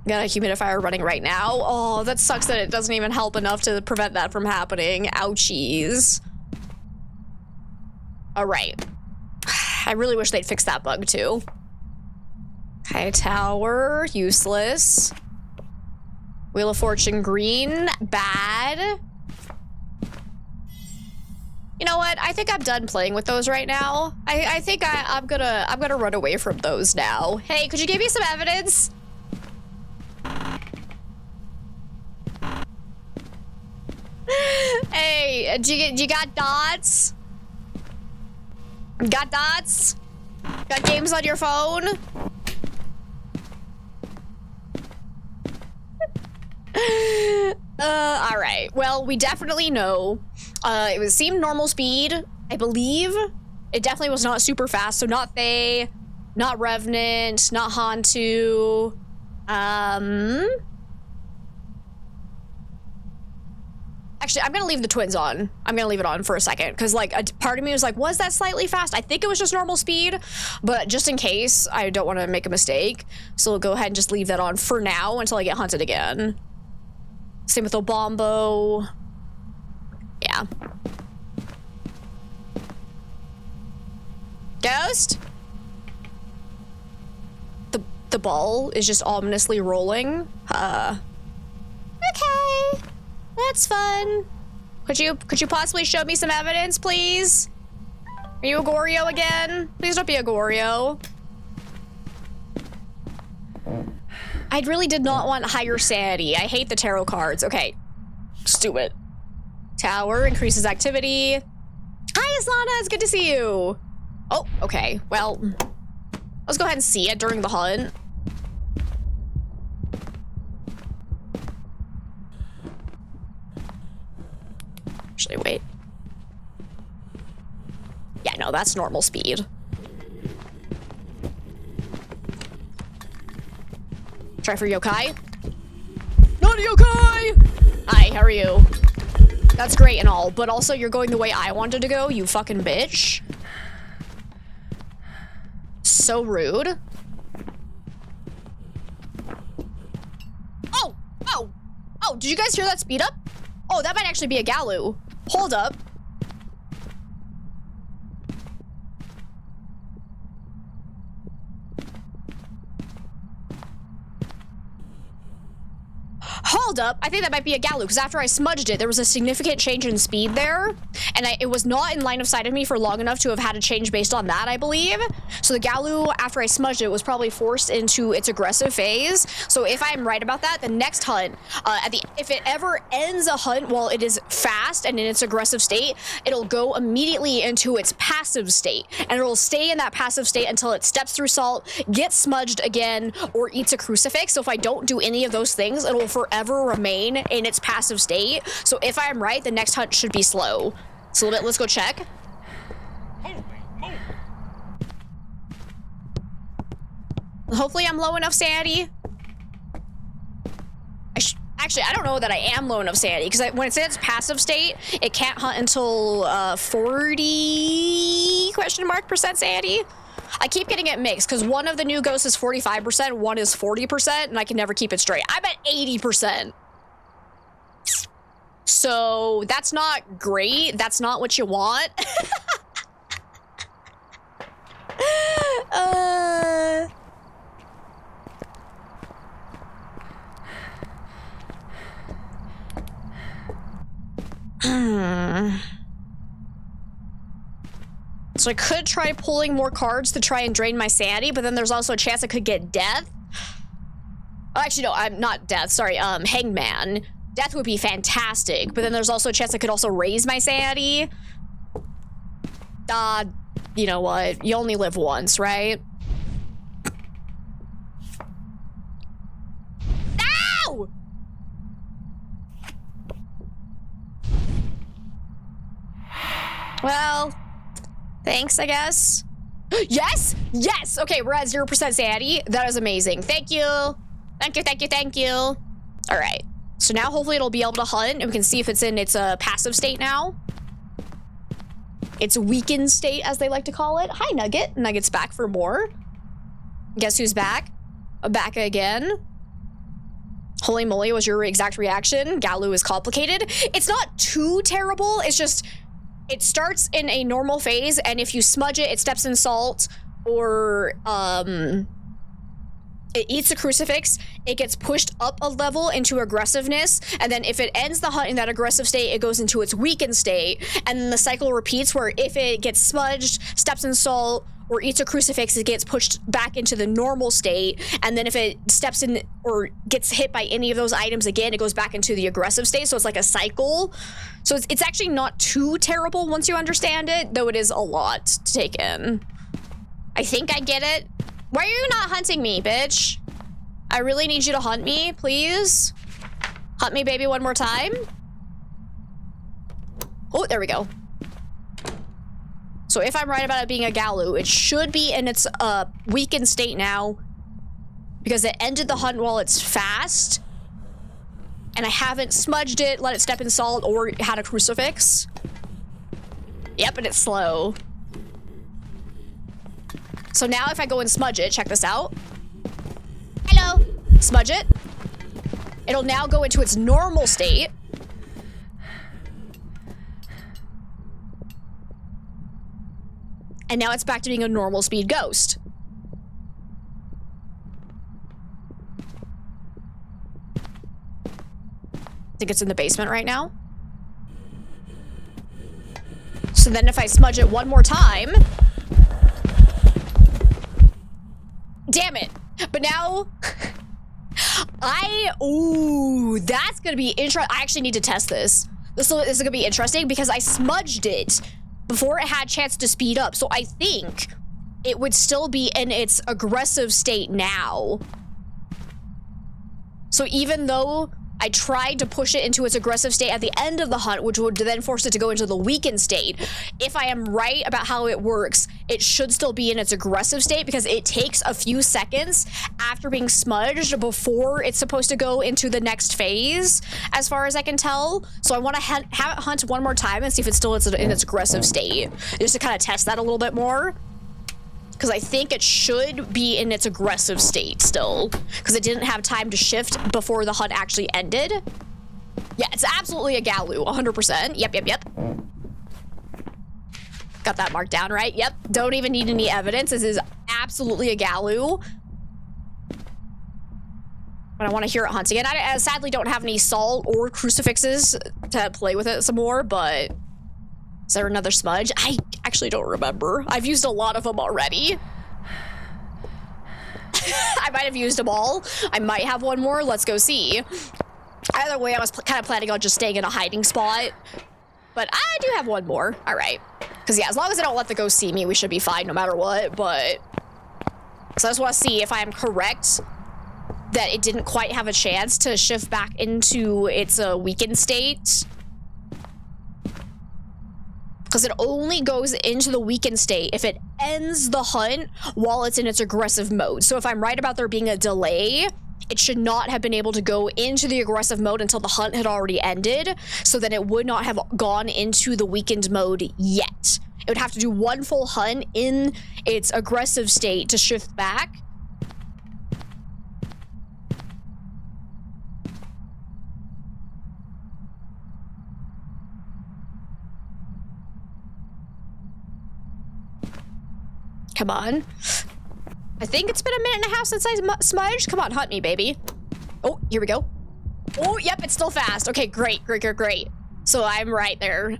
Got a humidifier running right now. Oh, that sucks that it doesn't even help enough to prevent that from happening. Ouchies. All right. I really wish they'd fix that bug too. Okay, tower, useless. Wheel of Fortune green, bad. You know what? I think I'm done playing with those right now. I think I'm gonna run away from those now. Hey, could you give me some evidence? Hey, do you got dots? Got dots? Got games on your phone? All right. Well, we definitely know. It seemed normal speed, I believe. It definitely was not super fast, so not Faye, not Revenant, not Hantu. Actually, I'm gonna leave the twins on. I'm gonna leave it on for a second because, like, a part of me was like, was that slightly fast? I think it was just normal speed, but just in case, I don't want to make a mistake. So we'll go ahead and just leave that on for now until I get hunted again. Same with Obombo. Yeah. Ghost? The ball is just ominously rolling. Okay. That's fun. Could you possibly show me some evidence, please? Are you a Goryo again? Please don't be a Goryo. I really did not want higher sanity. I hate the tarot cards. Okay, just do it. Tower increases activity. Hi, Islana. It's good to see you. Oh, okay. Well, let's go ahead and see it during the hunt. Actually, wait. Yeah, no, that's normal speed. Try for yokai. Not yokai! Hi, how are you? That's great and all, but also you're going the way I wanted to go, you fucking bitch. So rude. Oh, did you guys hear that speed up? Oh, that might actually be a Galu. Hold up. Hold up, I think that might be a Galu, because after I smudged it, there was a significant change in speed there, and it was not in line of sight of me for long enough to have had a change based on that, I believe. So the Galu, after I smudged it, was probably forced into its aggressive phase. So if I'm right about that, the next hunt, if it ever ends a hunt while it is fast and in its aggressive state, it'll go immediately into its passive state, and it'll stay in that passive state until it steps through salt, gets smudged again, or eats a crucifix. So if I don't do any of those things, it'll forever remain in its passive state. So if I'm right, the next hunt should be slow. So let's go check. Hopefully I'm low enough sanity. Actually, I don't know that I am low enough sanity, because when it's in its passive state, it can't hunt until 40% sanity. I keep getting it mixed, because one of the new ghosts is 45%, one is 40%, and I can never keep it straight. I'm at 80%. So that's not great. That's not what you want. So I could try pulling more cards to try and drain my sanity, but then there's also a chance I could get death. Oh, actually, no, I'm not death. Sorry, hangman. Death would be fantastic, but then there's also a chance I could also raise my sanity. You know what? You only live once, right? Ow! Well, thanks, I guess. Yes! Yes! Okay, we're at 0% sanity. That is amazing. Thank you. Thank you, thank you, thank you. All right. So now hopefully it'll be able to hunt, and we can see if it's in its passive state now. It's weakened state, as they like to call it. Hi, Nugget. Nugget's back for more. Guess who's back? Back again. Holy moly, was your exact reaction? Galu is complicated. It's not too terrible. It's just, it starts in a normal phase, and if you smudge it, it steps in salt, or it eats a crucifix, it gets pushed up a level into aggressiveness, and then if it ends the hunt in that aggressive state, it goes into its weakened state, and then the cycle repeats where if it gets smudged, steps in salt, or eats a crucifix, it gets pushed back into the normal state, and then if it steps in or gets hit by any of those items again, it goes back into the aggressive state, so it's like a cycle. So it's actually not too terrible once you understand it, though it is a lot to take in. I think I get it. Why are you not hunting me, bitch? I really need you to hunt me, please. Hunt me, baby, one more time. Oh, there we go. So if I'm right about it being a Galu, it should be in its weakened state now, because it ended the hunt while it's fast, and I haven't smudged it, let it step in salt, or had a crucifix. Yep, and it's slow. So now if I go and smudge it, check this out. Hello. Smudge it. It'll now go into its normal state. And now it's back to being a normal speed ghost. I think it's in the basement right now. So then if I smudge it one more time... Damn it. But now... Ooh, that's gonna be interesting. I actually need to test this. This is gonna be interesting because I smudged it before it had a chance to speed up. So I think it would still be in its aggressive state now. So even though I tried to push it into its aggressive state at the end of the hunt, which would then force it to go into the weakened state, if I am right about how it works, it should still be in its aggressive state because it takes a few seconds after being smudged before it's supposed to go into the next phase, as far as I can tell. So I want to have it hunt one more time and see if it's still in its aggressive state, just to kind of test that a little bit more. Because I think it should be in its aggressive state still. Because it didn't have time to shift before the hunt actually ended. Yeah, it's absolutely a Galu, 100%. Yep. Got that marked down, right? Yep. Don't even need any evidence. This is absolutely a Galu. But I want to hear it hunt again. I sadly don't have any salt or crucifixes to play with it some more, but... Is there another smudge? I actually don't remember. I've used a lot of them already. I might have used them all. I might have one more. Let's go see. Either way, I was kind of planning on just staying in a hiding spot. But I do have one more. All right. Because, yeah, as long as I don't let the ghost see me, we should be fine no matter what. But... So I just want to see if I am correct that it didn't quite have a chance to shift back into its weakened state. Because it only goes into the weakened state if it ends the hunt while it's in its aggressive mode. So if I'm right about there being a delay, it should not have been able to go into the aggressive mode until the hunt had already ended, so then it would not have gone into the weakened mode yet. It would have to do one full hunt in its aggressive state to shift back. Come on. I think it's been a minute and a half since I smudged. Come on, hunt me, baby. Oh, here we go. Oh, yep, it's still fast. Okay, great. So I'm right there.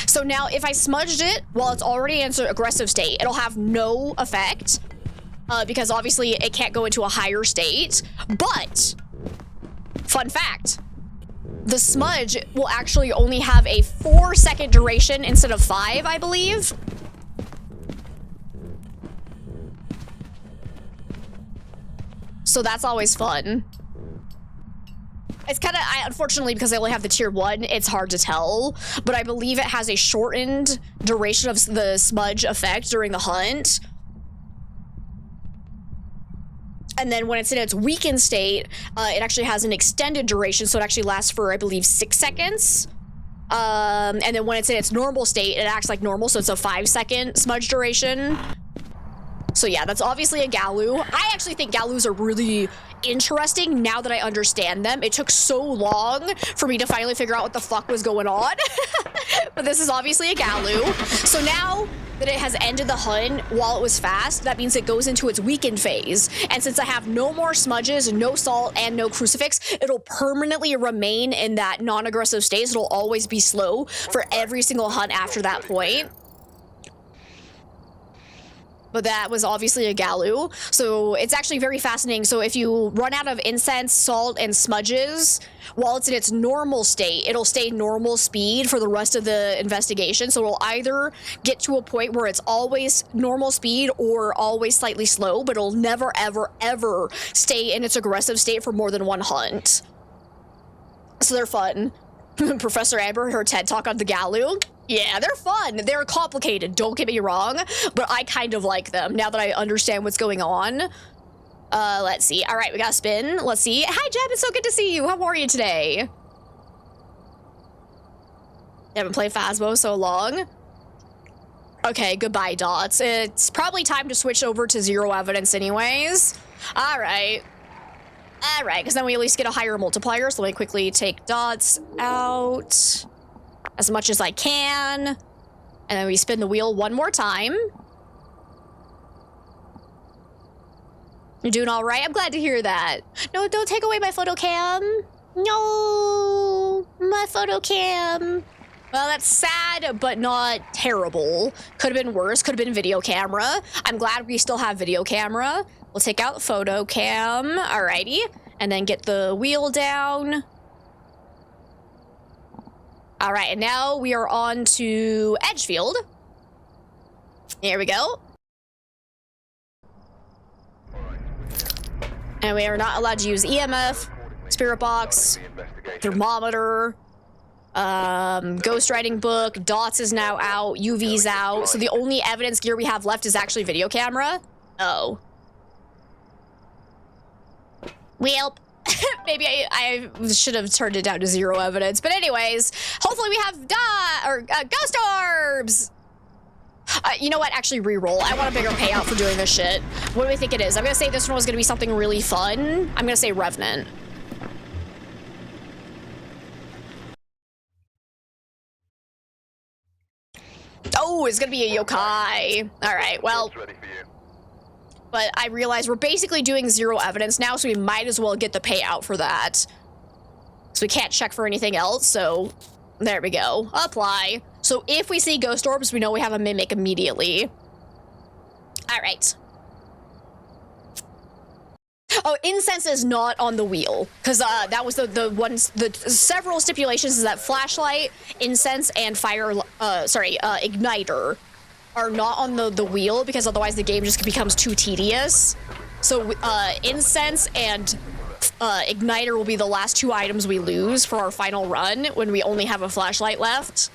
So now if I smudged it while it's already in its aggressive state, it'll have no effect because obviously it can't go into a higher state. But, fun fact, the smudge will actually only have a 4-second duration instead of 5, I believe. So that's always fun. It's kind of, unfortunately, because I only have the tier 1, it's hard to tell. But I believe it has a shortened duration of the smudge effect during the hunt. And then when it's in its weakened state, it actually has an extended duration, so it actually lasts for, I believe, 6 seconds. And then when it's in its normal state, it acts like normal, so it's a 5-second smudge duration. So yeah, that's obviously a Galu. I actually think Galus are really interesting now that I understand them. It took so long for me to finally figure out what the fuck was going on. But this is obviously a Galu. So now that it has ended the hunt while it was fast, that means it goes into its weakened phase. And since I have no more smudges, no salt, and no crucifix, it'll permanently remain in that non-aggressive state. So it'll always be slow for every single hunt after that point. But that was obviously a Galu. So it's actually very fascinating. So if you run out of incense, salt, and smudges while it's in its normal state, it'll stay normal speed for the rest of the investigation. So it'll either get to a point where it's always normal speed or always slightly slow, but it'll never, ever, ever stay in its aggressive state for more than one hunt. So they're fun. Professor Amber, her TED Talk on the Galu. Yeah, they're fun. They're complicated, don't get me wrong, but I kind of like them now that I understand what's going on. Let's see. All right, we got a spin. Let's see. Hi, Jeb. It's so good to see you. How are you today? I haven't played Phasmo so long. Okay, goodbye, Dots. It's probably time to switch over to 0 evidence anyways. All right. All right, because then we at least get a higher multiplier. So let me quickly take Dots out as much as I can. And then we spin the wheel one more time. You're doing all right? I'm glad to hear that. No, don't take away my photo cam. No, my photo cam. Well, that's sad, but not terrible. Could have been worse. Could have been video camera. I'm glad we still have video camera. We'll take out the photo cam. Alrighty. And then get the wheel down. All right, and now we are on to Edgefield. Here we go. And we are not allowed to use EMF, spirit box, thermometer, ghost writing book, Dots is now out, UV's out. So the only evidence gear we have left is actually video camera. Oh. Well, maybe I should have turned it down to 0 evidence. But anyways, hopefully we have ghost orbs. You know what? Actually, re-roll. I want a bigger payout for doing this shit. What do we think it is? I'm gonna say this one was gonna be something really fun. I'm gonna say Revenant. Oh, it's gonna be a yokai. All right, well, It's ready for you. but I realize we're basically doing zero evidence now, so we might as well get the payout for that. So we can't check for anything else, so there we go. Apply. So if we see ghost orbs, we know we have a mimic immediately. All right. Oh, incense is not on the wheel, because that was the several stipulations is that flashlight, incense, and igniter are not on the wheel, because otherwise the game just becomes too tedious. So incense and igniter will be the last two items we lose for our final run when we only have a flashlight left.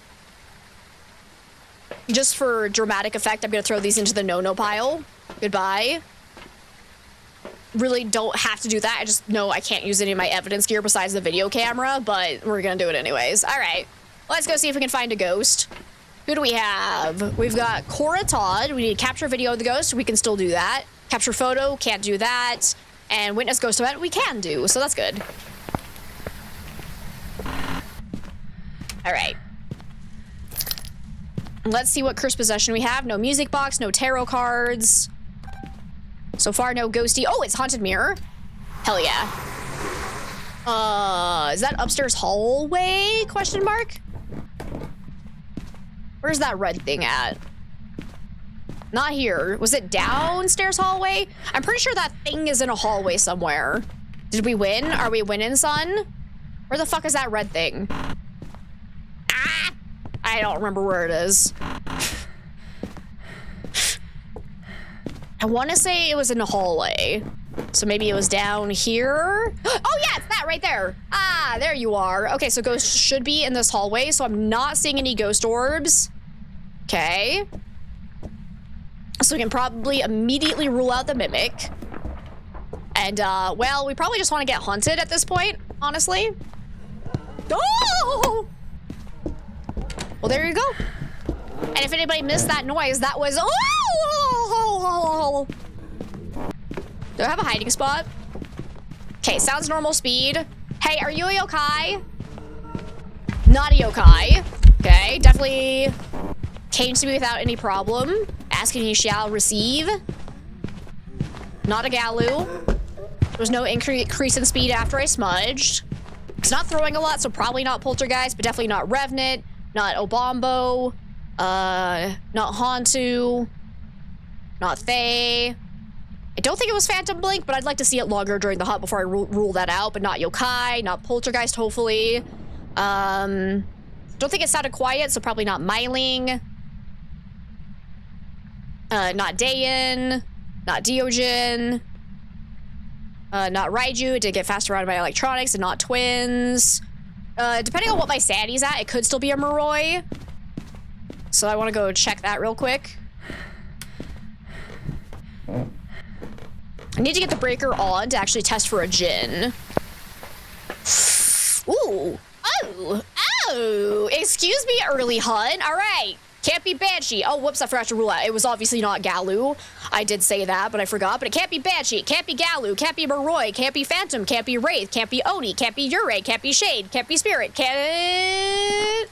Just for dramatic effect, I'm gonna throw these into the no-no pile. Goodbye. Really don't have to do that. I just know I can't use any of my evidence gear besides the video camera, but we're gonna do it anyways. All right, let's go see if we can find a ghost. Who do we have? We've got Cora Todd. We need to capture video of the ghost. We can still do that. Capture photo, can't do that. And witness ghost event, we can do, so that's good. All right. Let's see what cursed possession we have. No music box, no tarot cards. So far, no ghosty. Oh, it's haunted mirror. Hell yeah. Is that upstairs hallway? Question mark. Where's that red thing at? Not here. Was it downstairs hallway? I'm pretty sure that thing is in a hallway somewhere. Did we win? Are we winning, son? Where the fuck is that red thing? Ah! I don't remember where it is. I want to say it was in the hallway. So maybe it was down here. Oh yeah, it's that right there. Ah, there you are. Okay, so ghosts should be in this hallway, so I'm not seeing any ghost orbs. Okay. So we can probably immediately rule out the mimic. And, well, we probably just want to get hunted at this point, honestly. Oh! Well, there you go. And if anybody missed that noise, that was... Oh! Do I have a hiding spot? Okay, sounds normal speed. Hey, are you a yokai? Not a yokai. Okay, definitely came to me without any problem. Asking you shall receive. Not a Galu. There's no increase in speed after I smudged. It's not throwing a lot, so probably not Poltergeist, but definitely not Revenant, not Obombo, not Hantu, not Faye. I don't think it was Phantom Blink, but I'd like to see it longer during the hunt before I rule that out, but not Yokai, not Poltergeist, hopefully. Don't think it sounded quiet, so probably not Myling. Not Dayan, not Deogen, not Raiju. It did get faster out of my electronics, and not Twins. Depending on what my sanity's at, it could still be a Moroi. So I want to go check that real quick. I need to get the breaker on to actually test for a Jinn. Ooh. Oh. Oh. Excuse me, early hunt. All right. Can't be Banshee. Oh, whoops, I forgot to rule out. It was obviously not Galu. I did say that, but I forgot. But it can't be Banshee. It can't be Galu. Can't be Moroi. Can't be Phantom. Can't be Wraith. Can't be Oni. Can't be Yurei. Can't be Shade. Can't be Spirit. Can't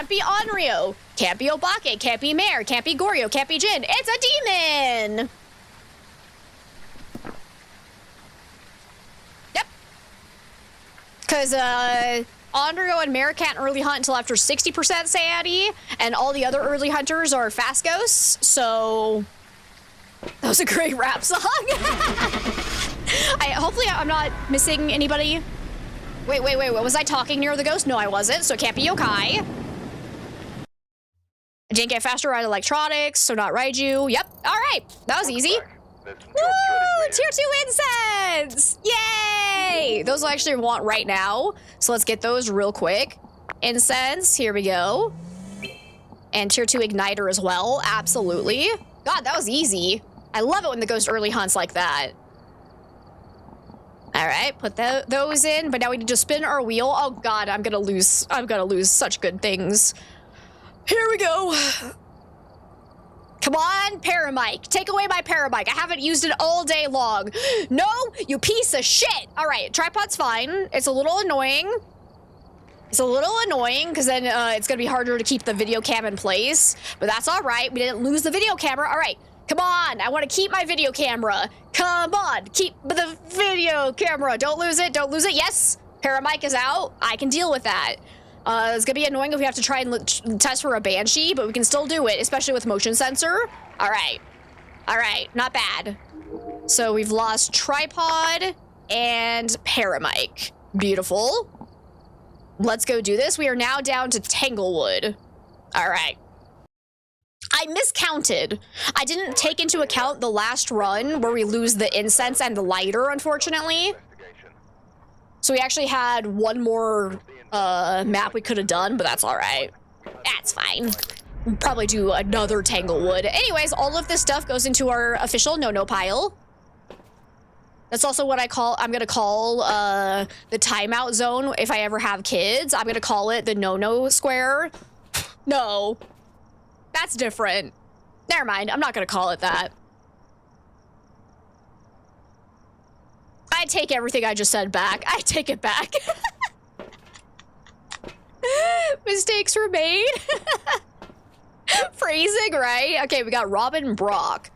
be Onryo. Can't be Obake. Can't be Mare. Can't be Goryo. Can't be Jin. It's a demon! Yep. Because, Onryo and Mare can't early hunt until after 60% sanity, and all the other early hunters are fast ghosts, so... That was a great rap song. Hopefully I'm not missing anybody. Wait, was I talking near the ghost? No, I wasn't, so it can't be Yokai. I didn't get faster out of electronics, so not Raiju. Yep, alright, that was easy. Woo! Tier 2 incense! Yay! Those I actually want right now. So let's get those real quick. Incense, here we go. And tier 2 igniter as well, absolutely. God, that was easy. I love it when the ghost early hunts like that. All right, put those in, but now we need to spin our wheel. Oh God, I'm gonna lose such good things. Here we go. Come on, Paramic. Take away my Paramic. I haven't used it all day long. No, you piece of shit. All right, tripod's fine. It's a little annoying. It's a little annoying because then it's gonna be harder to keep the video cam in place, but that's all right. We didn't lose the video camera. All right, come on. I want to keep my video camera. Come on, keep the video camera. Don't lose it. Don't lose it. Yes, Paramic is out. I can deal with that. It's gonna be annoying if we have to try and test for a Banshee, but we can still do it, especially with motion sensor. All right, not bad. So we've lost tripod and Paramic. Beautiful. Let's go do this. We are now down to Tanglewood. All right. I miscounted. I didn't take into account the last run where we lose the incense and the lighter, unfortunately. So we actually had one more map we could have done, but that's all right. That's fine. We'll probably do another Tanglewood. Anyways, all of this stuff goes into our official no-no pile. That's also what I'm gonna call the timeout zone if I ever have kids. I'm gonna call it the no-no square. No, that's different. Never mind, I'm not gonna call it that. I take everything I just said back. I take it back. Mistakes were made. Phrasing, right? Okay, we got Robin Brock.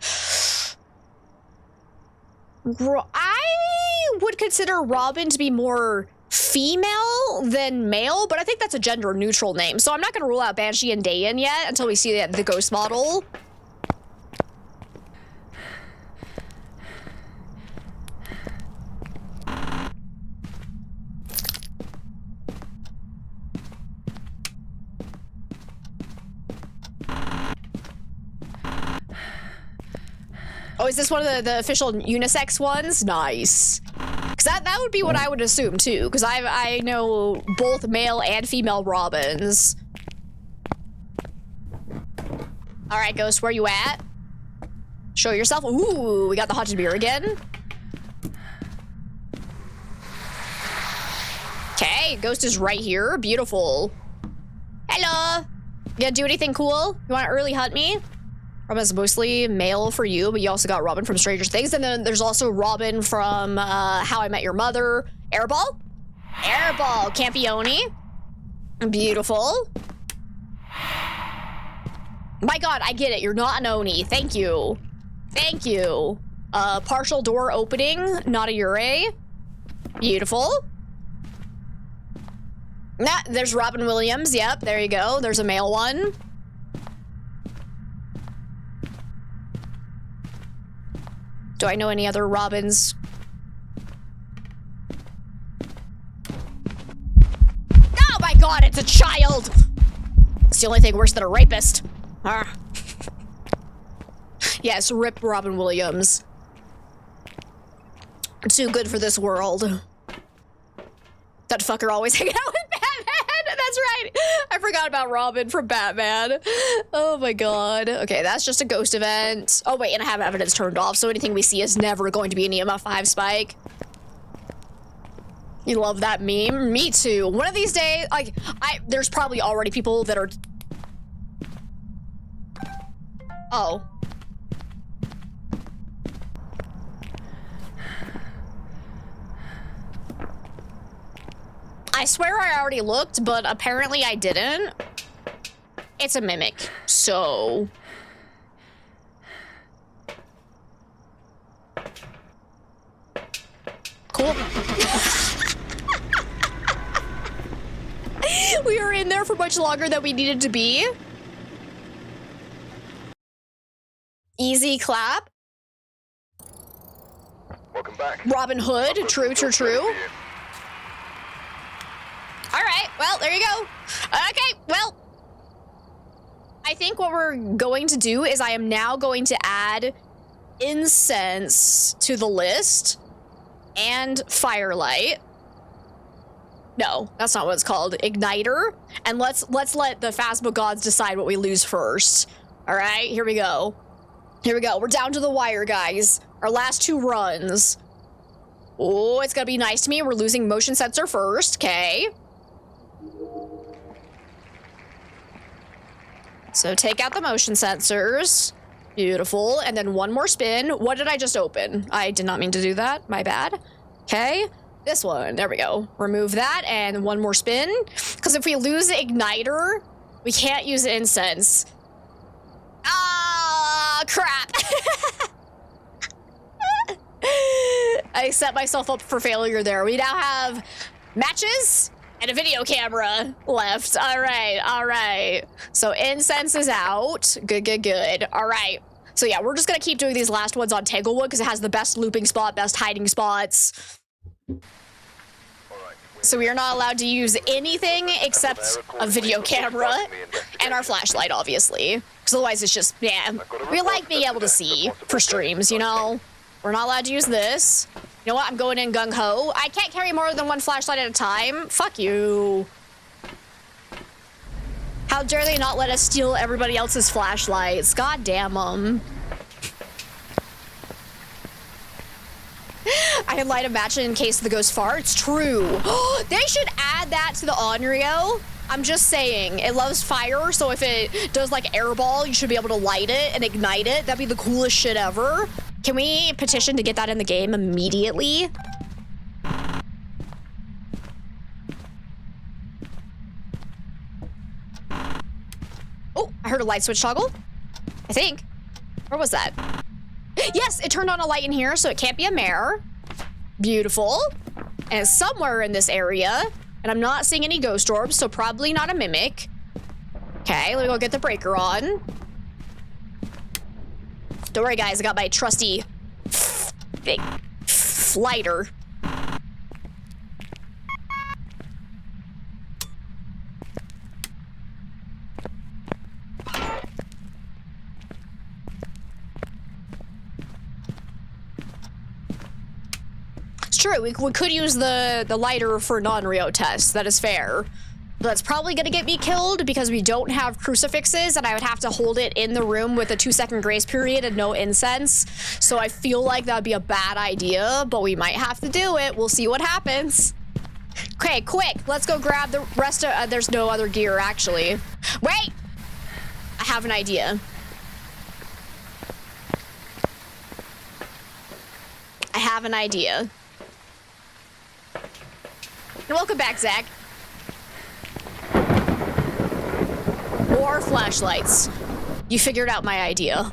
I would consider Robin to be more female than male, but I think that's a gender neutral name. So I'm not going to rule out Banshee and Dayan yet until we see the ghost model. Oh, is this one of the official unisex ones? Nice. Because that would be what I would assume, too. Because I know both male and female Robins. All right, Ghost, where you at? Show yourself. Ooh, we got the haunted mirror again. Okay, Ghost is right here. Beautiful. Hello. You gonna do anything cool? You want to early hunt me? Robin's mostly male for you, but you also got Robin from Stranger Things, and then there's also Robin from How I Met Your Mother. Airball? Airball. Campione. Beautiful. My god, I get it. You're not an Oni. Thank you. Thank you. Partial door opening. Not a Ure. Beautiful. Nah, there's Robin Williams. Yep, there you go. There's a male one. Do I know any other Robins? Oh my god, it's a child! It's the only thing worse than a rapist. Ah. Yes, rip Robin Williams. Too good for this world. That fucker always hanging out with Batman! That's right! I forgot about Robin from Batman. Oh my god. Okay, that's just a ghost event. Oh wait, and I have evidence turned off, so anything we see is never going to be an EMF 5 spike. You love that meme? Me too. One of these days, like, there's probably already people that are... Oh. I swear I already looked, but apparently I didn't. It's a mimic, so... Cool. We were in there for much longer than we needed to be. Easy clap. Welcome back. Robin Hood, true, true, true. All right, well, there you go. Okay, well, I think what we're going to do is I am now going to add incense to the list and firelight. No, that's not what it's called. Igniter. And let's let the Phasmo gods decide what we lose first. All right, here we go. Here we go. We're down to the wire, guys. Our last 2 runs. Oh, it's gonna be nice to me. We're losing motion sensor first, okay? So take out the motion sensors. Beautiful. And then one more spin. What did I just open? I did not mean to do that. My bad. Okay. This one. There we go. Remove that and one more spin. Because if we lose the igniter, we can't use incense. Ah, crap. I set myself up for failure there. We now have matches and a video camera left. All right. So incense is out. Good. All right. So yeah, we're just gonna keep doing these last ones on Tanglewood because it has the best looping spot, best hiding spots. So we are not allowed to use anything except a video camera and our flashlight, obviously. Because otherwise it's just, yeah, we like being able to see for streams, you know? We're not allowed to use this. You know what? I'm going in gung-ho. I can't carry more than one flashlight at a time. Fuck you. How dare they not let us steal everybody else's flashlights? God damn them. I can light a match in case the ghost farts. True. They should add that to the Onryo. I'm just saying, it loves fire, so if it does like airball, you should be able to light it and ignite it. That'd be the coolest shit ever. Can we petition to get that in the game immediately? Oh, I heard a light switch toggle. I think. Where was that? Yes, it turned on a light in here, so it can't be a mare. Beautiful. And it's somewhere in this area. And I'm not seeing any ghost orbs, so probably not a mimic. Okay, let me go get the breaker on. Don't worry, guys. I got my trusty big lighter. It's true. We could use the lighter for non-Rio tests. That is fair. But that's probably gonna get me killed because we don't have crucifixes and I would have to hold it in the room with a 2-second grace period and no incense. So I feel like that would be a bad idea, but we might have to do it. We'll see what happens. Okay, quick. Let's go grab the rest of... there's no other gear, actually. Wait! I have an idea. I have an idea. And welcome back, Zach. More flashlights. You figured out my idea.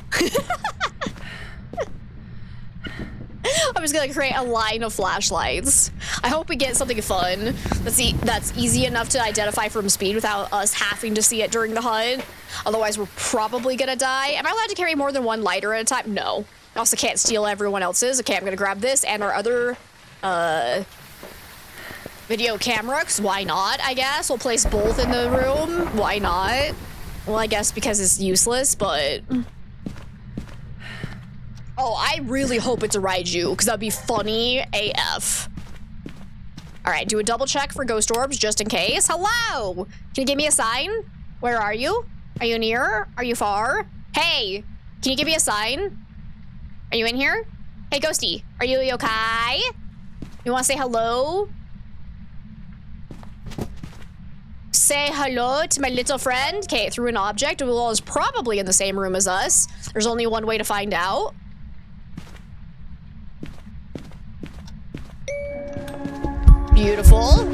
I was gonna create a line of flashlights. I hope we get something fun that's easy enough to identify from speed without us having to see it during the hunt. Otherwise, we're probably gonna die. Am I allowed to carry more than one lighter at a time? No. I also can't steal everyone else's. Okay, I'm gonna grab this and our other, video camera, because why not, I guess? We'll place both in the room. Why not? Well, I guess because it's useless, but... Oh, I really hope it's a Raiju, because that'd be funny AF. Alright, do a double check for ghost orbs, just in case. Hello! Can you give me a sign? Where are you? Are you near? Are you far? Hey! Can you give me a sign? Are you in here? Hey, ghosty. Are you okay? You want to say hello? Say hello to my little friend. Okay, it threw an object. Well, it's probably in the same room as us. There's only one way to find out. Beautiful.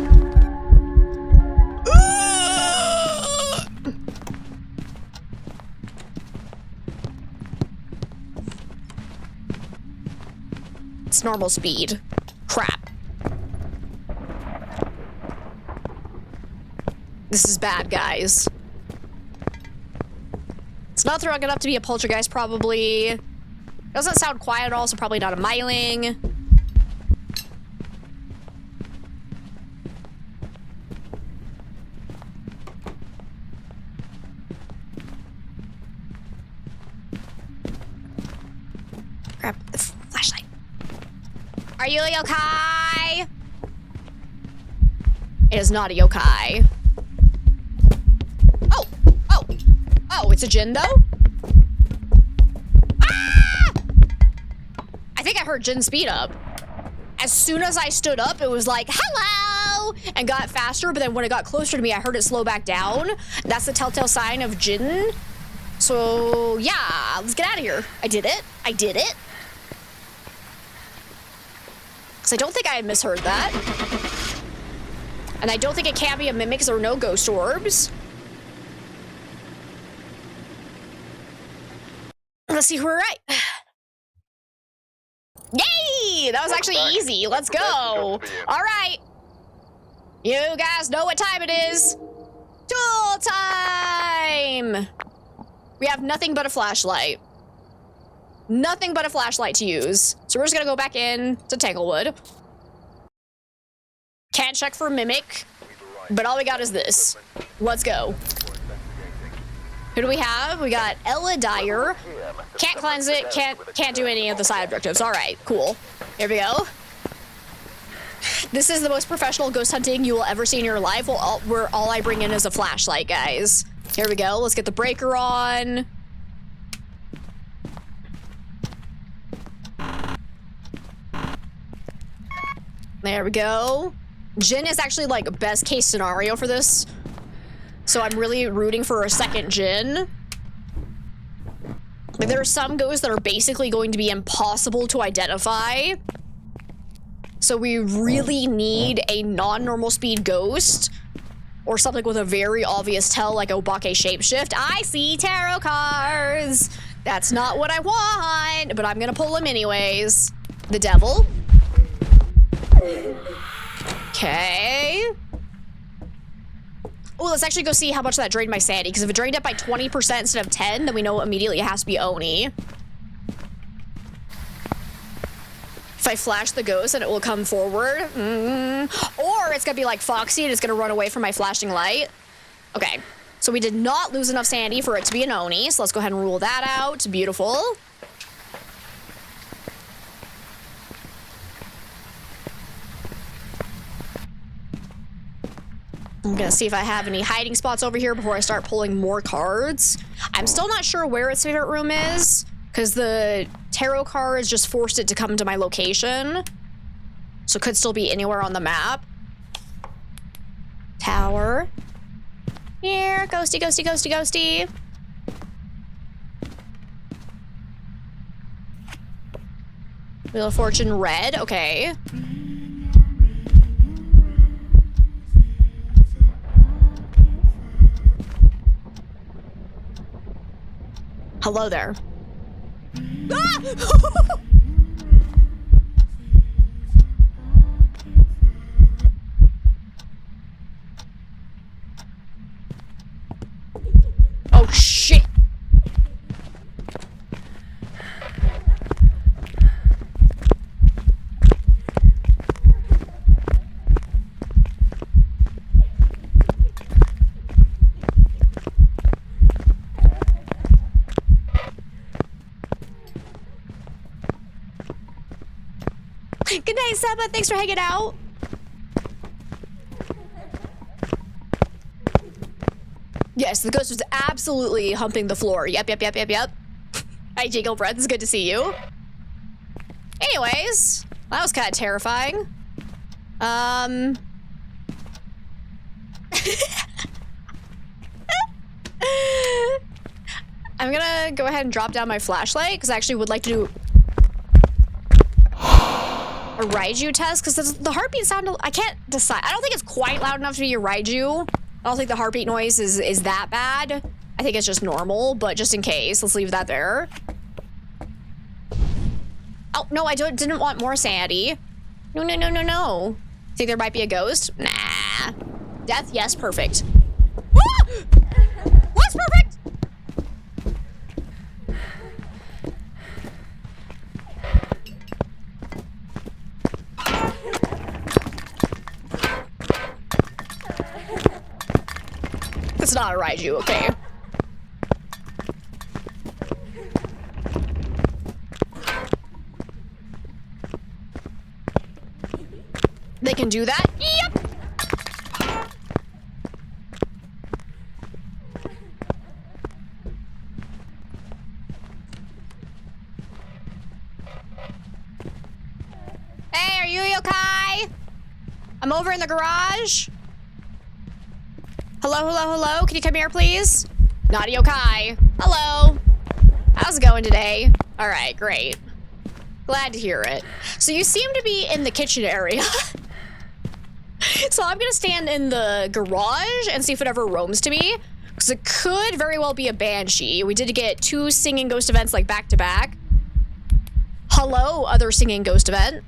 It's normal speed. Crap. This is bad, guys. It's not throwing enough to be a poltergeist, probably. Doesn't sound quiet at all, so probably not a myling. Grab the flashlight. Are you a yokai? It is not a yokai. Oh, it's a Jin, though? Ah! I think I heard Jin speed up. As soon as I stood up, it was like, hello! And got faster, but then when it got closer to me, I heard it slow back down. That's the telltale sign of Jin. So, yeah, let's get out of here. I did it. I did it. Because I don't think I misheard that. And I don't think it can be a mimic because there are no ghost orbs. Let's see who we're right. Yay! That was actually easy. Let's go. All right. You guys know what time it is. Tool time! We have nothing but a flashlight. Nothing but a flashlight to use. So we're just gonna go back in to Tanglewood. Can't check for Mimic, but all we got is this. Let's go. Who do we have? We got Ella Dyer. Can't cleanse it, can't do any of the side objectives. All right, cool. Here we go. This is the most professional ghost hunting you will ever see in your life, where all I bring in is a flashlight, guys. Here we go. Let's get the breaker on. There we go. Jinn is actually like best case scenario for this. So I'm really rooting for a second Jinn. Like, there are some ghosts that are basically going to be impossible to identify. So we really need a non-normal speed ghost or something with a very obvious tell, like Obake shapeshift. I see tarot cards. That's not what I want, but I'm gonna pull them anyways. The devil. Okay. Oh, let's actually go see how much that drained my sanity, because if it drained it by 20% instead of 10, then we know immediately it has to be Oni. If I flash the ghost and it will come forward. Or it's gonna be like Foxy and it's gonna run away from my flashing light. Okay, so we did not lose enough sanity for it to be an Oni, so let's go ahead and rule that out. Beautiful. I'm gonna see if I have any hiding spots over here before I start pulling more cards. I'm still not sure where its favorite room is, because the tarot cards just forced it to come to my location. So it could still be anywhere on the map. Tower. Here, ghosty, ghosty, ghosty, ghosty. Wheel of Fortune red, okay. Hello there. Ah! Oh shit. Good night, Seba. Thanks for hanging out. Yes, the ghost was absolutely humping the floor. Yep. Hi, Jiggle Breath. It's good to see you. Anyways, that was kind of terrifying. I'm gonna go ahead and drop down my flashlight because I actually would like to do a Raiju test, because the heartbeat sound, I can't decide. I don't think it's quite loud enough to be a Raiju. I don't think the heartbeat noise is that bad. I think it's just normal, but just in case, let's leave that there. Oh, no, I didn't want more sanity. No. Think there might be a ghost? Nah. Death? Yes, perfect. Ah! What's perfect? It's not a Raiju, okay. They can do that? Yep! Hey, are you yokai? I'm over in the garage. Hello? Can you come here, please? Not yokai. Hello. How's it going today? All right, great. Glad to hear it. So you seem to be in the kitchen area. So I'm gonna stand in the garage and see if it ever roams to me. Because it could very well be a banshee. We did get 2 singing ghost events like back to back. Hello, other singing ghost event.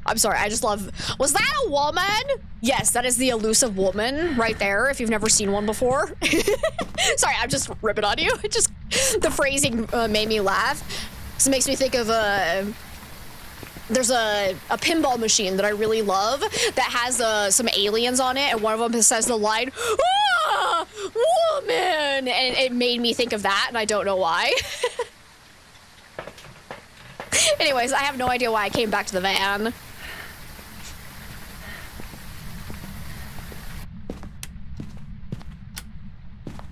I'm sorry, I just love... Was that a woman? Yes, that is the elusive woman right there, if you've never seen one before. Sorry, I'm just ripping on you. It just... The phrasing made me laugh. This makes me think of there's a pinball machine that I really love that has some aliens on it, and one of them says the line, "Ah, woman!" And it made me think of that, and I don't know why. Anyways, I have no idea why I came back to the van.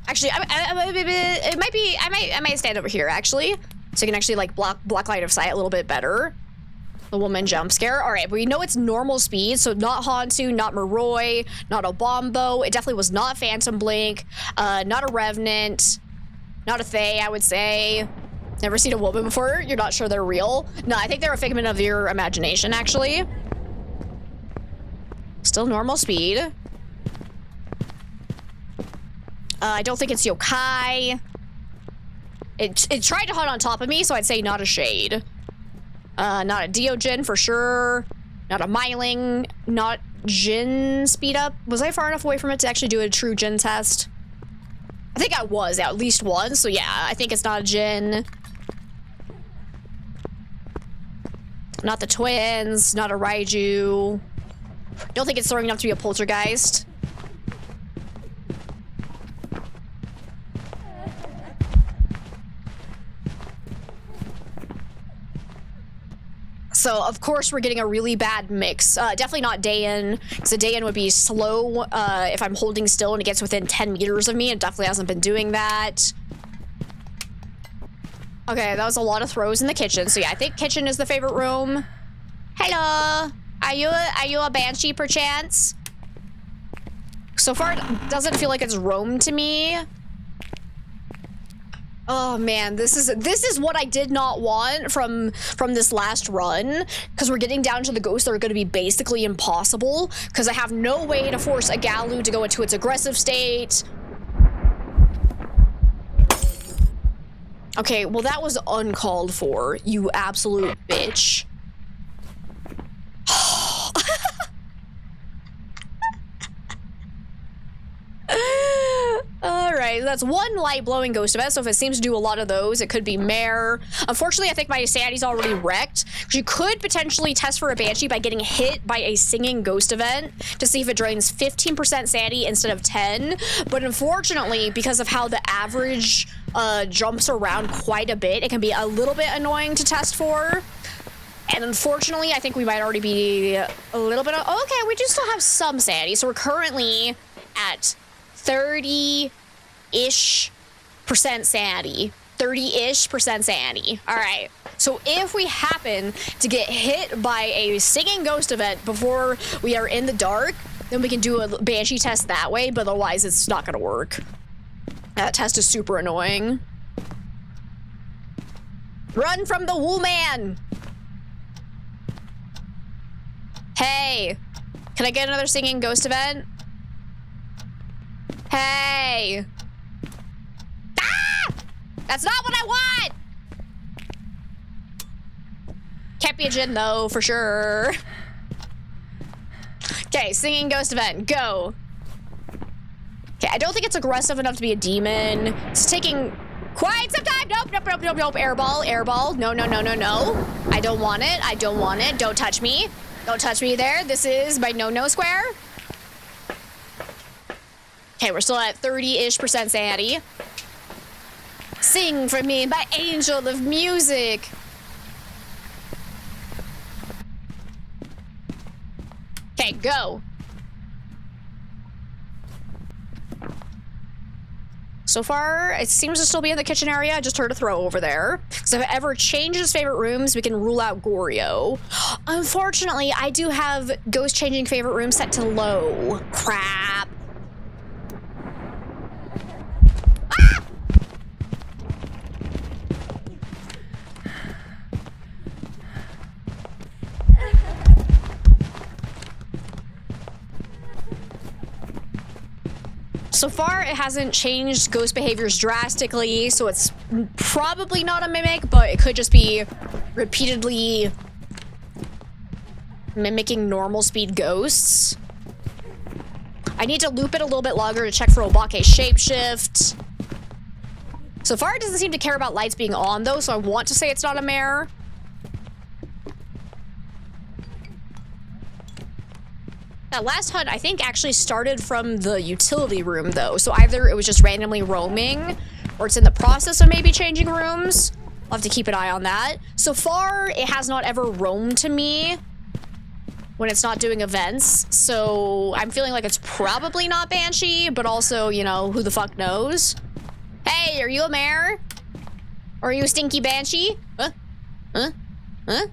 Actually, it might be. I might stand over here actually, so you can actually like block line of sight a little bit better. The woman jump scare. All right, but we know it's normal speed, so not Hantu, not Moroi, not a Bombo. It definitely was not Phantom Blink, not a Revenant, not a Fae. I would say. Never seen a woman before. You're not sure they're real. No, I think they're a figment of your imagination, actually. Still normal speed. I don't think it's yokai. It tried to hunt on top of me, so I'd say not a shade. Not a Deogen for sure. Not a Myling. Not Jin speed up. Was I far enough away from it to actually do a true Jin test? I think I was at least once, so yeah, I think it's not a Jin. Not the twins, not a Raiju. Don't think it's throwing enough to be a poltergeist. So, of course, we're getting a really bad mix. Definitely not Dayan, because a Dayan would be slow if I'm holding still and it gets within 10 meters of me. It definitely hasn't been doing that. Okay, that was a lot of throws in the kitchen. So, yeah, I think kitchen is the favorite room. Hello. Are you a banshee, perchance? So far, it doesn't feel like it's roamed to me. Oh man, this is what I did not want from this last run, because we're getting down to the ghosts that are going to be basically impossible, because I have no way to force a Galu to go into its aggressive state. Okay, well that was uncalled for, you absolute bitch. Alright, that's one light blowing ghost event, so if it seems to do a lot of those, it could be Mare. Unfortunately, I think my sanity's already wrecked. You could potentially test for a Banshee by getting hit by a singing ghost event to see if it drains 15% sanity instead of 10. But unfortunately, because of how the average jumps around quite a bit, it can be a little bit annoying to test for. And unfortunately, I think we might already be a little bit of, okay, we do still have some sanity. So we're currently at 30-ish% sanity. 30-ish% sanity. All right. So if we happen to get hit by a singing ghost event before we are in the dark, then we can do a Banshee test that way, but otherwise it's not going to work. That test is super annoying. Run from the woman! Hey, can I get another singing ghost event? Hey! Ah! That's not what I want! Can't be a Jin though, for sure. Okay, singing ghost event, go. Okay, I don't think it's aggressive enough to be a demon. It's taking quite some time. Nope, nope, nope, nope, nope. Airball, airball. No, no, no, no, no. I don't want it. I don't want it. Don't touch me. Don't touch me there. This is my no-no square. Okay, we're still at 30-ish% sanity. Sing for me, my angel of music. Okay, go. So far, it seems to still be in the kitchen area. I just heard a throw over there. So if it ever changes favorite rooms, we can rule out Goryo. Unfortunately, I do have ghost changing favorite room set to low. Crap. Ah! So far, it hasn't changed ghost behaviors drastically, so it's probably not a mimic, but it could just be repeatedly mimicking normal speed ghosts. I need to loop it a little bit longer to check for Obake's shapeshift. So far, it doesn't seem to care about lights being on, though, so I want to say it's not a mare. That last hunt, I think, actually started from the utility room, though. So either it was just randomly roaming, or it's in the process of maybe changing rooms. I'll have to keep an eye on that. So far, it has not ever roamed to me when it's not doing events. So I'm feeling like it's probably not Banshee, but also, you know, who the fuck knows? Hey, are you a mare? Or are you a stinky Banshee? Huh? Huh? Huh?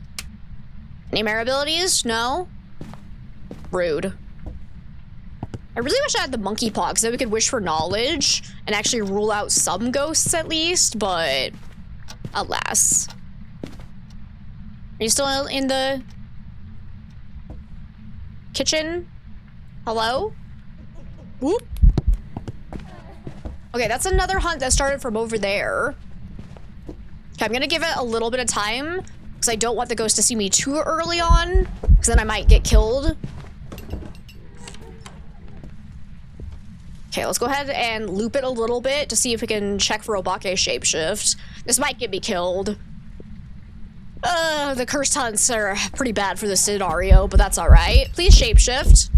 Any mare abilities? No? Rude. I really wish I had the monkey paw, because then we could wish for knowledge and actually rule out some ghosts at least, but alas. Are you still in the kitchen? Hello? Whoop. Okay, that's another hunt that started from over there. Okay, I'm gonna give it a little bit of time, because I don't want the ghost to see me too early on, because then I might get killed. Okay, let's go ahead and loop it a little bit to see if we can check for Obake's shapeshift. This might get me killed. The cursed hunts are pretty bad for this scenario, but that's alright. Please shapeshift.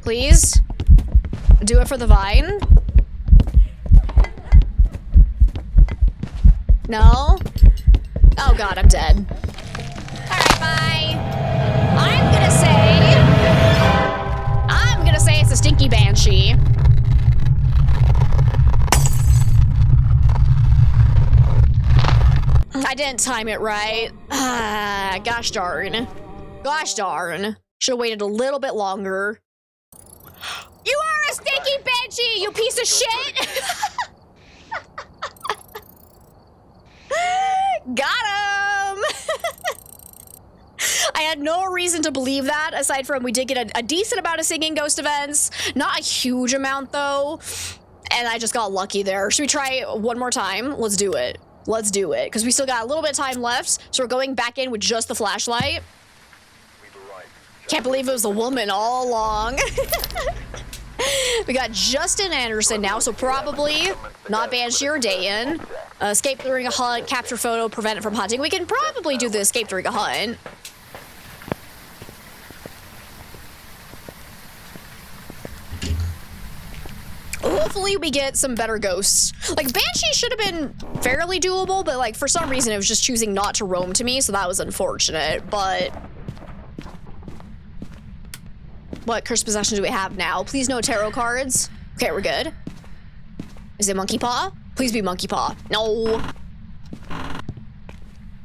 Please. Do it for the vine. No? Oh god, I'm dead. Alright, bye. I'm gonna say it's a stinky Banshee. I didn't time it right. Ah, gosh darn. Gosh darn. Should've waited a little bit longer. You are a stinky Banshee, you piece of shit! Got him! I had no reason to believe that, aside from we did get a decent amount of singing ghost events. Not a huge amount, though. And I just got lucky there. Should we try one more time? Let's do it. Let's do it. Because we still got a little bit of time left, so we're going back in with just the flashlight. Can't believe it was a woman all along. We got Justin Anderson now, so probably not Banshee or Dayan. Escape during a hunt, capture photo, prevent it from hunting. We can probably do the escape during a hunt. Hopefully we get some better ghosts. Like, Banshee should have been fairly doable, but like for some reason it was just choosing not to roam to me, so that was unfortunate, but... What cursed possession do we have now? Please no tarot cards. Okay, we're good. Is it monkey paw? Please be monkey paw. No.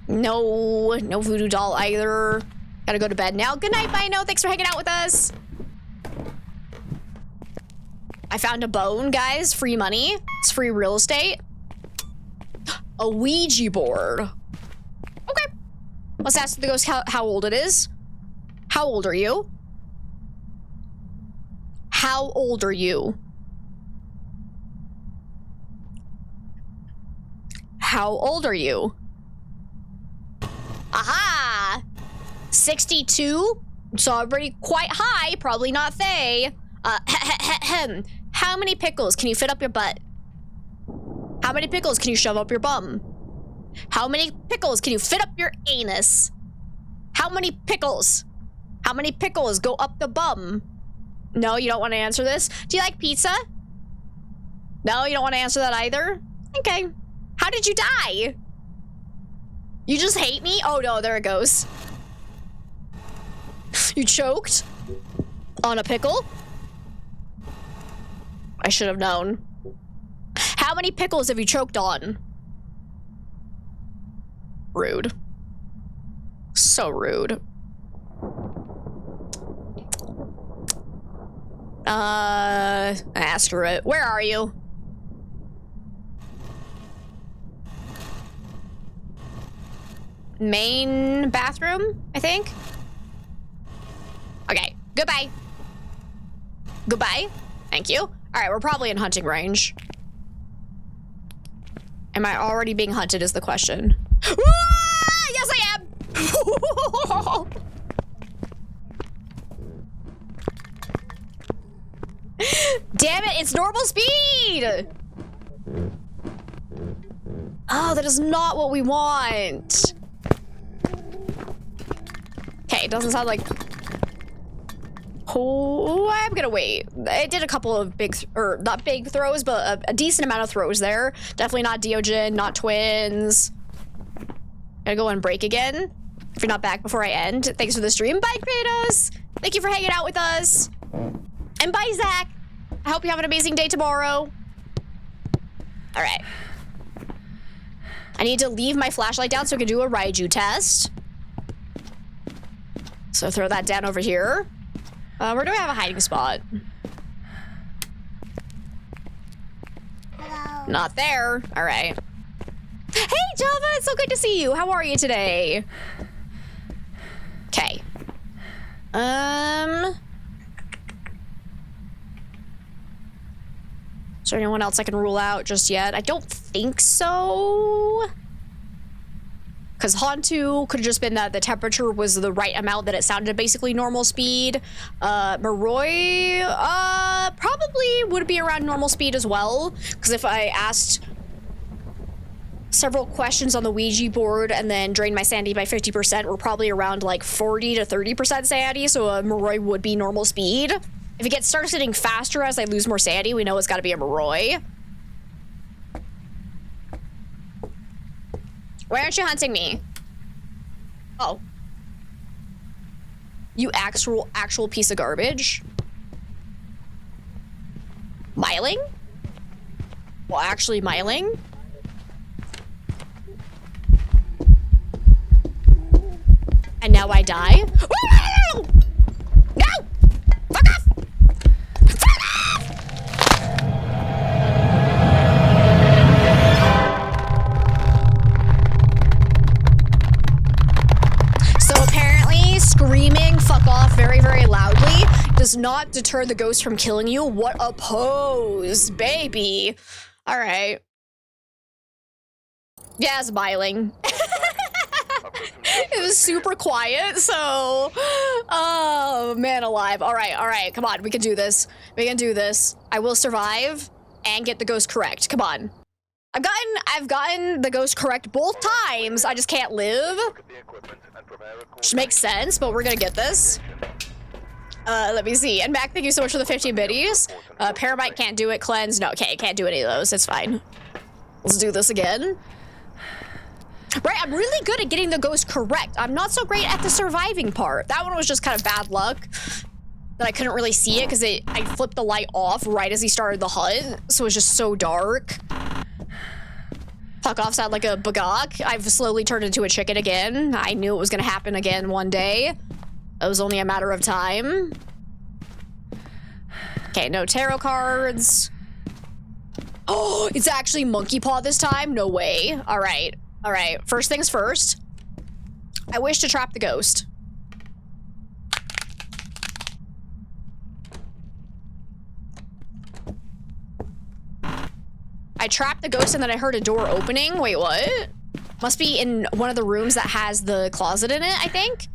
No. No voodoo doll either. Gotta go to bed now. Good night, Bino. Thanks for hanging out with us. I found a bone, guys. Free money. It's free real estate. A Ouija board. Okay. Let's ask the ghost how old it is. How old are you? How old are you? How old are you? Aha! 62? It's already quite high, probably not Faye. How many pickles can you fit up your butt? How many pickles can you shove up your bum? How many pickles can you fit up your anus? How many pickles? How many pickles go up the bum? No, you don't want to answer this? Do you like pizza? No, you don't want to answer that either? Okay. How did you die? You just hate me? Oh no, there it goes. You choked? On a pickle? I should have known. How many pickles have you choked on? Rude. So rude. Screw it. Where are you? Main bathroom, I think? Okay, goodbye. Goodbye. Thank you. All right, we're probably in hunting range. Am I already being hunted is the question. Ah, yes, I am. Damn it, it's normal speed. Oh, that is not what we want. Okay, it doesn't sound like... Oh, I'm gonna wait. It did a couple of big, or not big throws, but a decent amount of throws there. Definitely not Deogen, not twins. Gotta go and break again. If you're not back before I end, thanks for the stream. Bye, Kratos. Thank you for hanging out with us. And bye, Zach. I hope you have an amazing day tomorrow. All right. I need to leave my flashlight down so I can do a Raiju test. So throw that down over here. Where do I have a hiding spot? Hello. Not there. All right. Hey, Java, it's so good to see you. How are you today? Okay. Is there anyone else I can rule out just yet? I don't think so. Because Hantu could have just been that the temperature was the right amount that it sounded basically normal speed. Maroi, probably would be around normal speed as well. Because if I asked several questions on the Ouija board and then drained my sanity by 50%, we're probably around like 40 to 30% sanity. So Maroi would be normal speed. If it starts getting faster as I lose more sanity, we know it's got to be a Maroi. Why aren't you hunting me? Oh. You actual piece of garbage. Miling? Well, actually miling? And now I die? No! No! Fuck off! Fuck off! So apparently, screaming "fuck off" very, very loudly does not deter the ghost from killing you. What a pose, baby. All right. Yeah, it's miling. It was super quiet, so... Oh, man alive. All right, come on. We can do this. We can do this. I will survive and get the ghost correct. Come on. I've gotten the ghost correct both times. I just can't live. Which makes sense, but we're gonna get this. Let me see. And Mac, thank you so much for the 15 biddies. Paramite can't do it. Cleanse. No, okay, can't do any of those. It's fine. Let's do this again. Right, I'm really good at getting the ghost correct. I'm not so great at the surviving part. That one was just kind of bad luck that I couldn't really see it because I flipped the light off right as he started the hunt, so it was just so dark. Fuck off sound like a bagok. I've slowly turned into a chicken again. I knew it was gonna happen again one day. It was only a matter of time. Okay, no tarot cards. Oh, it's actually monkey paw this time? No way. All right. All right, first things first. I wish to trap the ghost. I trapped the ghost and then I heard a door opening. Wait, what? Must be in one of the rooms that has the closet in it, I think.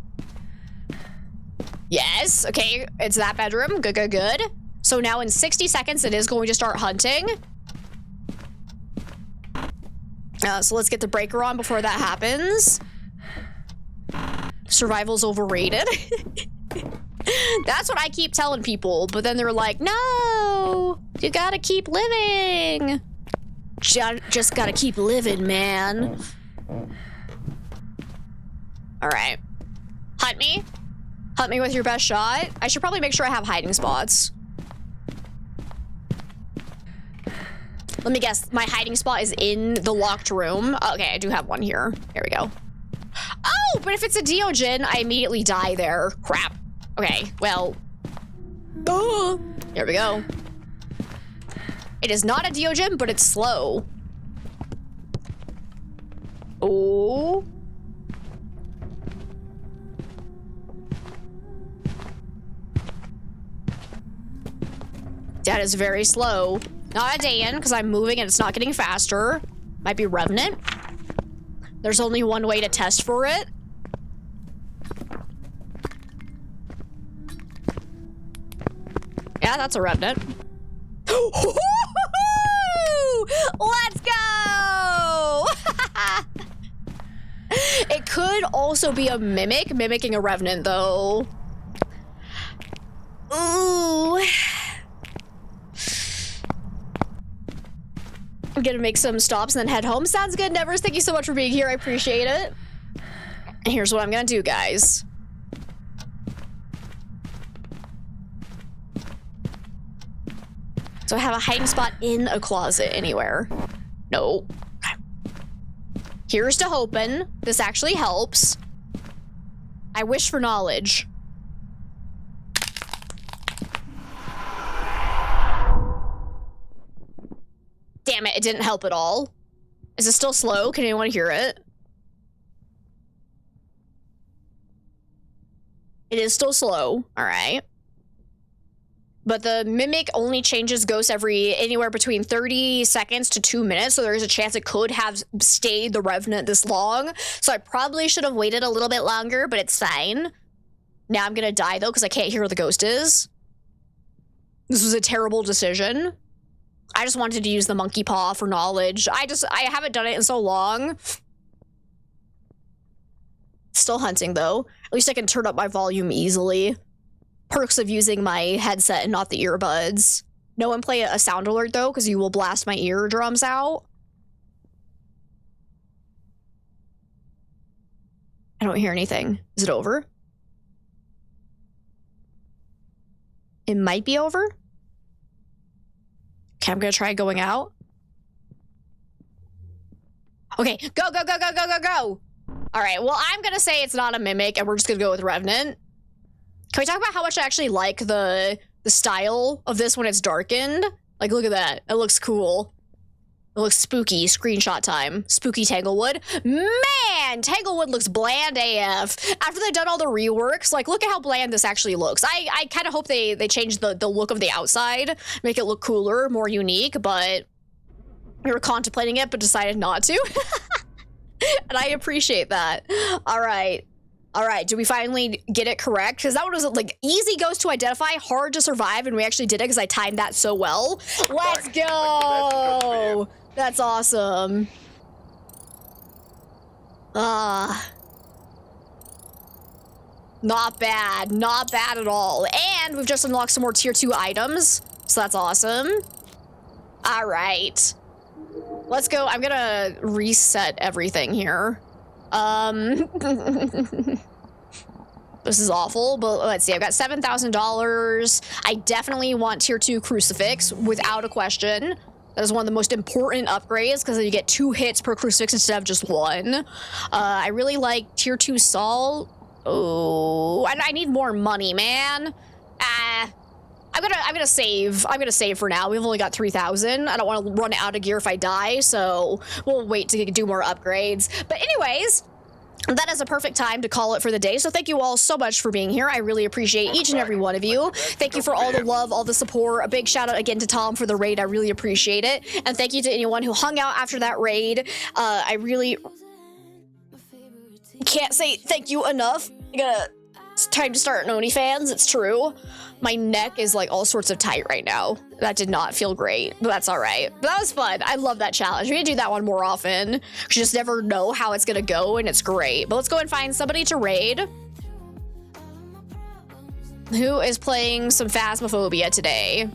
Yes, okay, it's that bedroom. Good, good, good. So now in 60 seconds, it is going to start hunting. So let's get the breaker on before that happens. Survival's overrated. That's what I keep telling people, but then they're like, no, you gotta keep living. Just gotta keep living, man. All right. Hunt me. Hunt me with your best shot. I should probably make sure I have hiding spots. Let me guess, my hiding spot is in the locked room. Okay, I do have one here. Here we go. Oh, but if it's a Deogen, I immediately die there. Crap. Okay, well. Here we go. It is not a Deogen, but it's slow. Oh. That is very slow. Not a Dan, because I'm moving and it's not getting faster. Might be Revenant. There's only one way to test for it. Yeah, that's a Revenant. Let's go! It could also be a Mimic, mimicking a Revenant, though. Ooh. I'm gonna make some stops and then head home. Sounds good, Nevers. Thank you so much for being here. I appreciate it. And here's what I'm gonna do, guys. So I have a hiding spot in a closet anywhere. No. Here's to hoping this actually helps. I wish for knowledge. Damn it, it didn't help at all. Is it still slow? Can anyone hear it? It is still slow. All right. But the Mimic only changes ghosts anywhere between 30 seconds to 2 minutes, so there is a chance it could have stayed the Revenant this long. So I probably should have waited a little bit longer, but it's fine. Now I'm gonna die, though, because I can't hear where the ghost is. This was a terrible decision. I just wanted to use the monkey paw for knowledge. I haven't done it in so long. Still hunting, though. At least I can turn up my volume easily. Perks of using my headset and not the earbuds. No one play a sound alert, though, because you will blast my eardrums out. I don't hear anything. Is it over? It might be over. Okay, I'm gonna try going out. Okay, go, go, go, go, go, go, go! Alright, well, I'm gonna say it's not a Mimic, and we're just gonna go with Revenant. Can we talk about how much I actually like the style of this when it's darkened? Like, look at that. It looks cool. It looks spooky. Screenshot time. Spooky Tanglewood. Man, Tanglewood looks bland AF. After they've done all the reworks, like, look at how bland this actually looks. I kind of hope they change the look of the outside, make it look cooler, more unique, but we were contemplating it, but decided not to. And I appreciate that. All right. All right, do we finally get it correct? Because that one was like easy ghost to identify, hard to survive, and we actually did it because I timed that so well. Let's go! That's awesome. Not bad. Not bad at all. And we've just unlocked some more tier 2 items, so that's awesome. All right. Let's go. I'm gonna reset everything here. This is awful, but let's see. I've got $7,000. I definitely want tier 2 crucifix without a question. That is one of the most important upgrades because you get 2 hits per crucifix instead of just 1. I really like tier 2 salt. Oh, I need more money, man. I'm gonna save. I'm gonna save for now. We've only got 3,000. I don't want to run out of gear if I die, so we'll wait to do more upgrades. But anyways, that is a perfect time to call it for the day. So thank you all so much for being here. I really appreciate each and every one of you. Thank you for all the love, all the support. A big shout out again to Tom for the raid. I really appreciate it. And thank you to anyone who hung out after that raid. I really can't say thank you enough. It's time to start an OnlyFans. It's true. My neck is like all sorts of tight right now. That did not feel great, but that's all right. But that was fun. I love that challenge. We need to do that one more often. You just never know how it's gonna go, and it's great. But let's go and find somebody to raid. Who is playing some Phasmophobia today?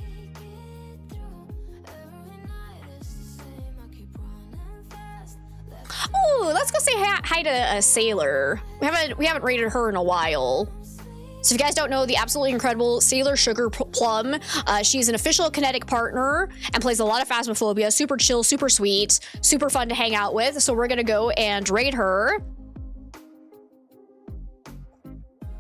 Oh, let's go say hi to a Sailor. We haven't raided her in a while. So if you guys don't know, the absolutely incredible Sailor Sugar Plum, she's an official Kinetic partner and plays a lot of Phasmophobia. Super chill, super sweet, super fun to hang out with. So we're gonna go and raid her.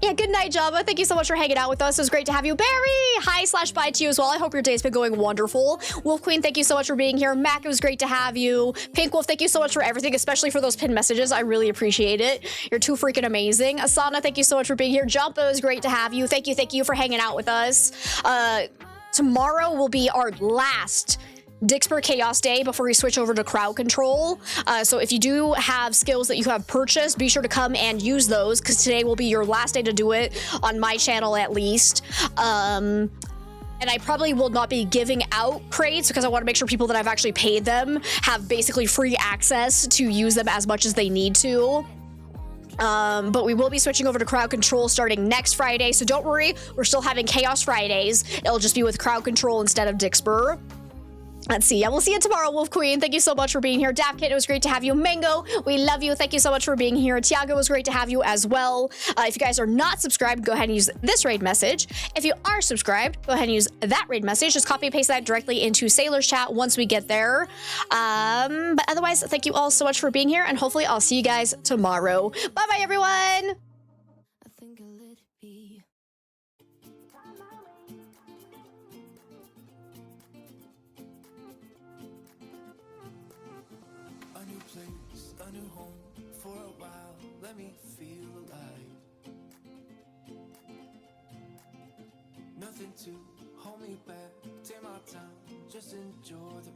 Yeah, good night, Java. Thank you so much for hanging out with us. It was great to have you. Barry, hi/bye to you as well. I hope your day's been going wonderful. Wolf Queen, thank you so much for being here. Mac, it was great to have you. Pink Wolf, thank you so much for everything, especially for those pinned messages. I really appreciate it. You're too freaking amazing. Asana, thank you so much for being here. Jump, it was great to have you. Thank you for hanging out with us. So tomorrow will be our last Dixper Chaos Day before we switch over to crowd control. So if you do have skills that you have purchased, be sure to come and use those, because today will be your last day to do it on my channel at least. And I probably will not be giving out crates because I want to make sure people that I've actually paid them have basically free access to use them as much as they need to. But we will be switching over to crowd control starting next Friday, so don't worry, we're still having Chaos Fridays. It'll just be with crowd control instead of Dixper. Let's see. Yeah, we'll see you tomorrow, Wolf Queen. Thank you so much for being here. Dapkit, it was great to have you. Mango, we love you. Thank you so much for being here. Tiago, it was great to have you as well. If you guys are not subscribed, go ahead and use this raid message. If you are subscribed, go ahead and use that raid message. Just copy and paste that directly into Sailor's chat once we get there. But otherwise, thank you all so much for being here, and hopefully I'll see you guys tomorrow. Bye-bye, everyone. I think I'll let it be. A new place, a new home. For a while, let me feel alive. Nothing to hold me back. Take my time, just enjoy the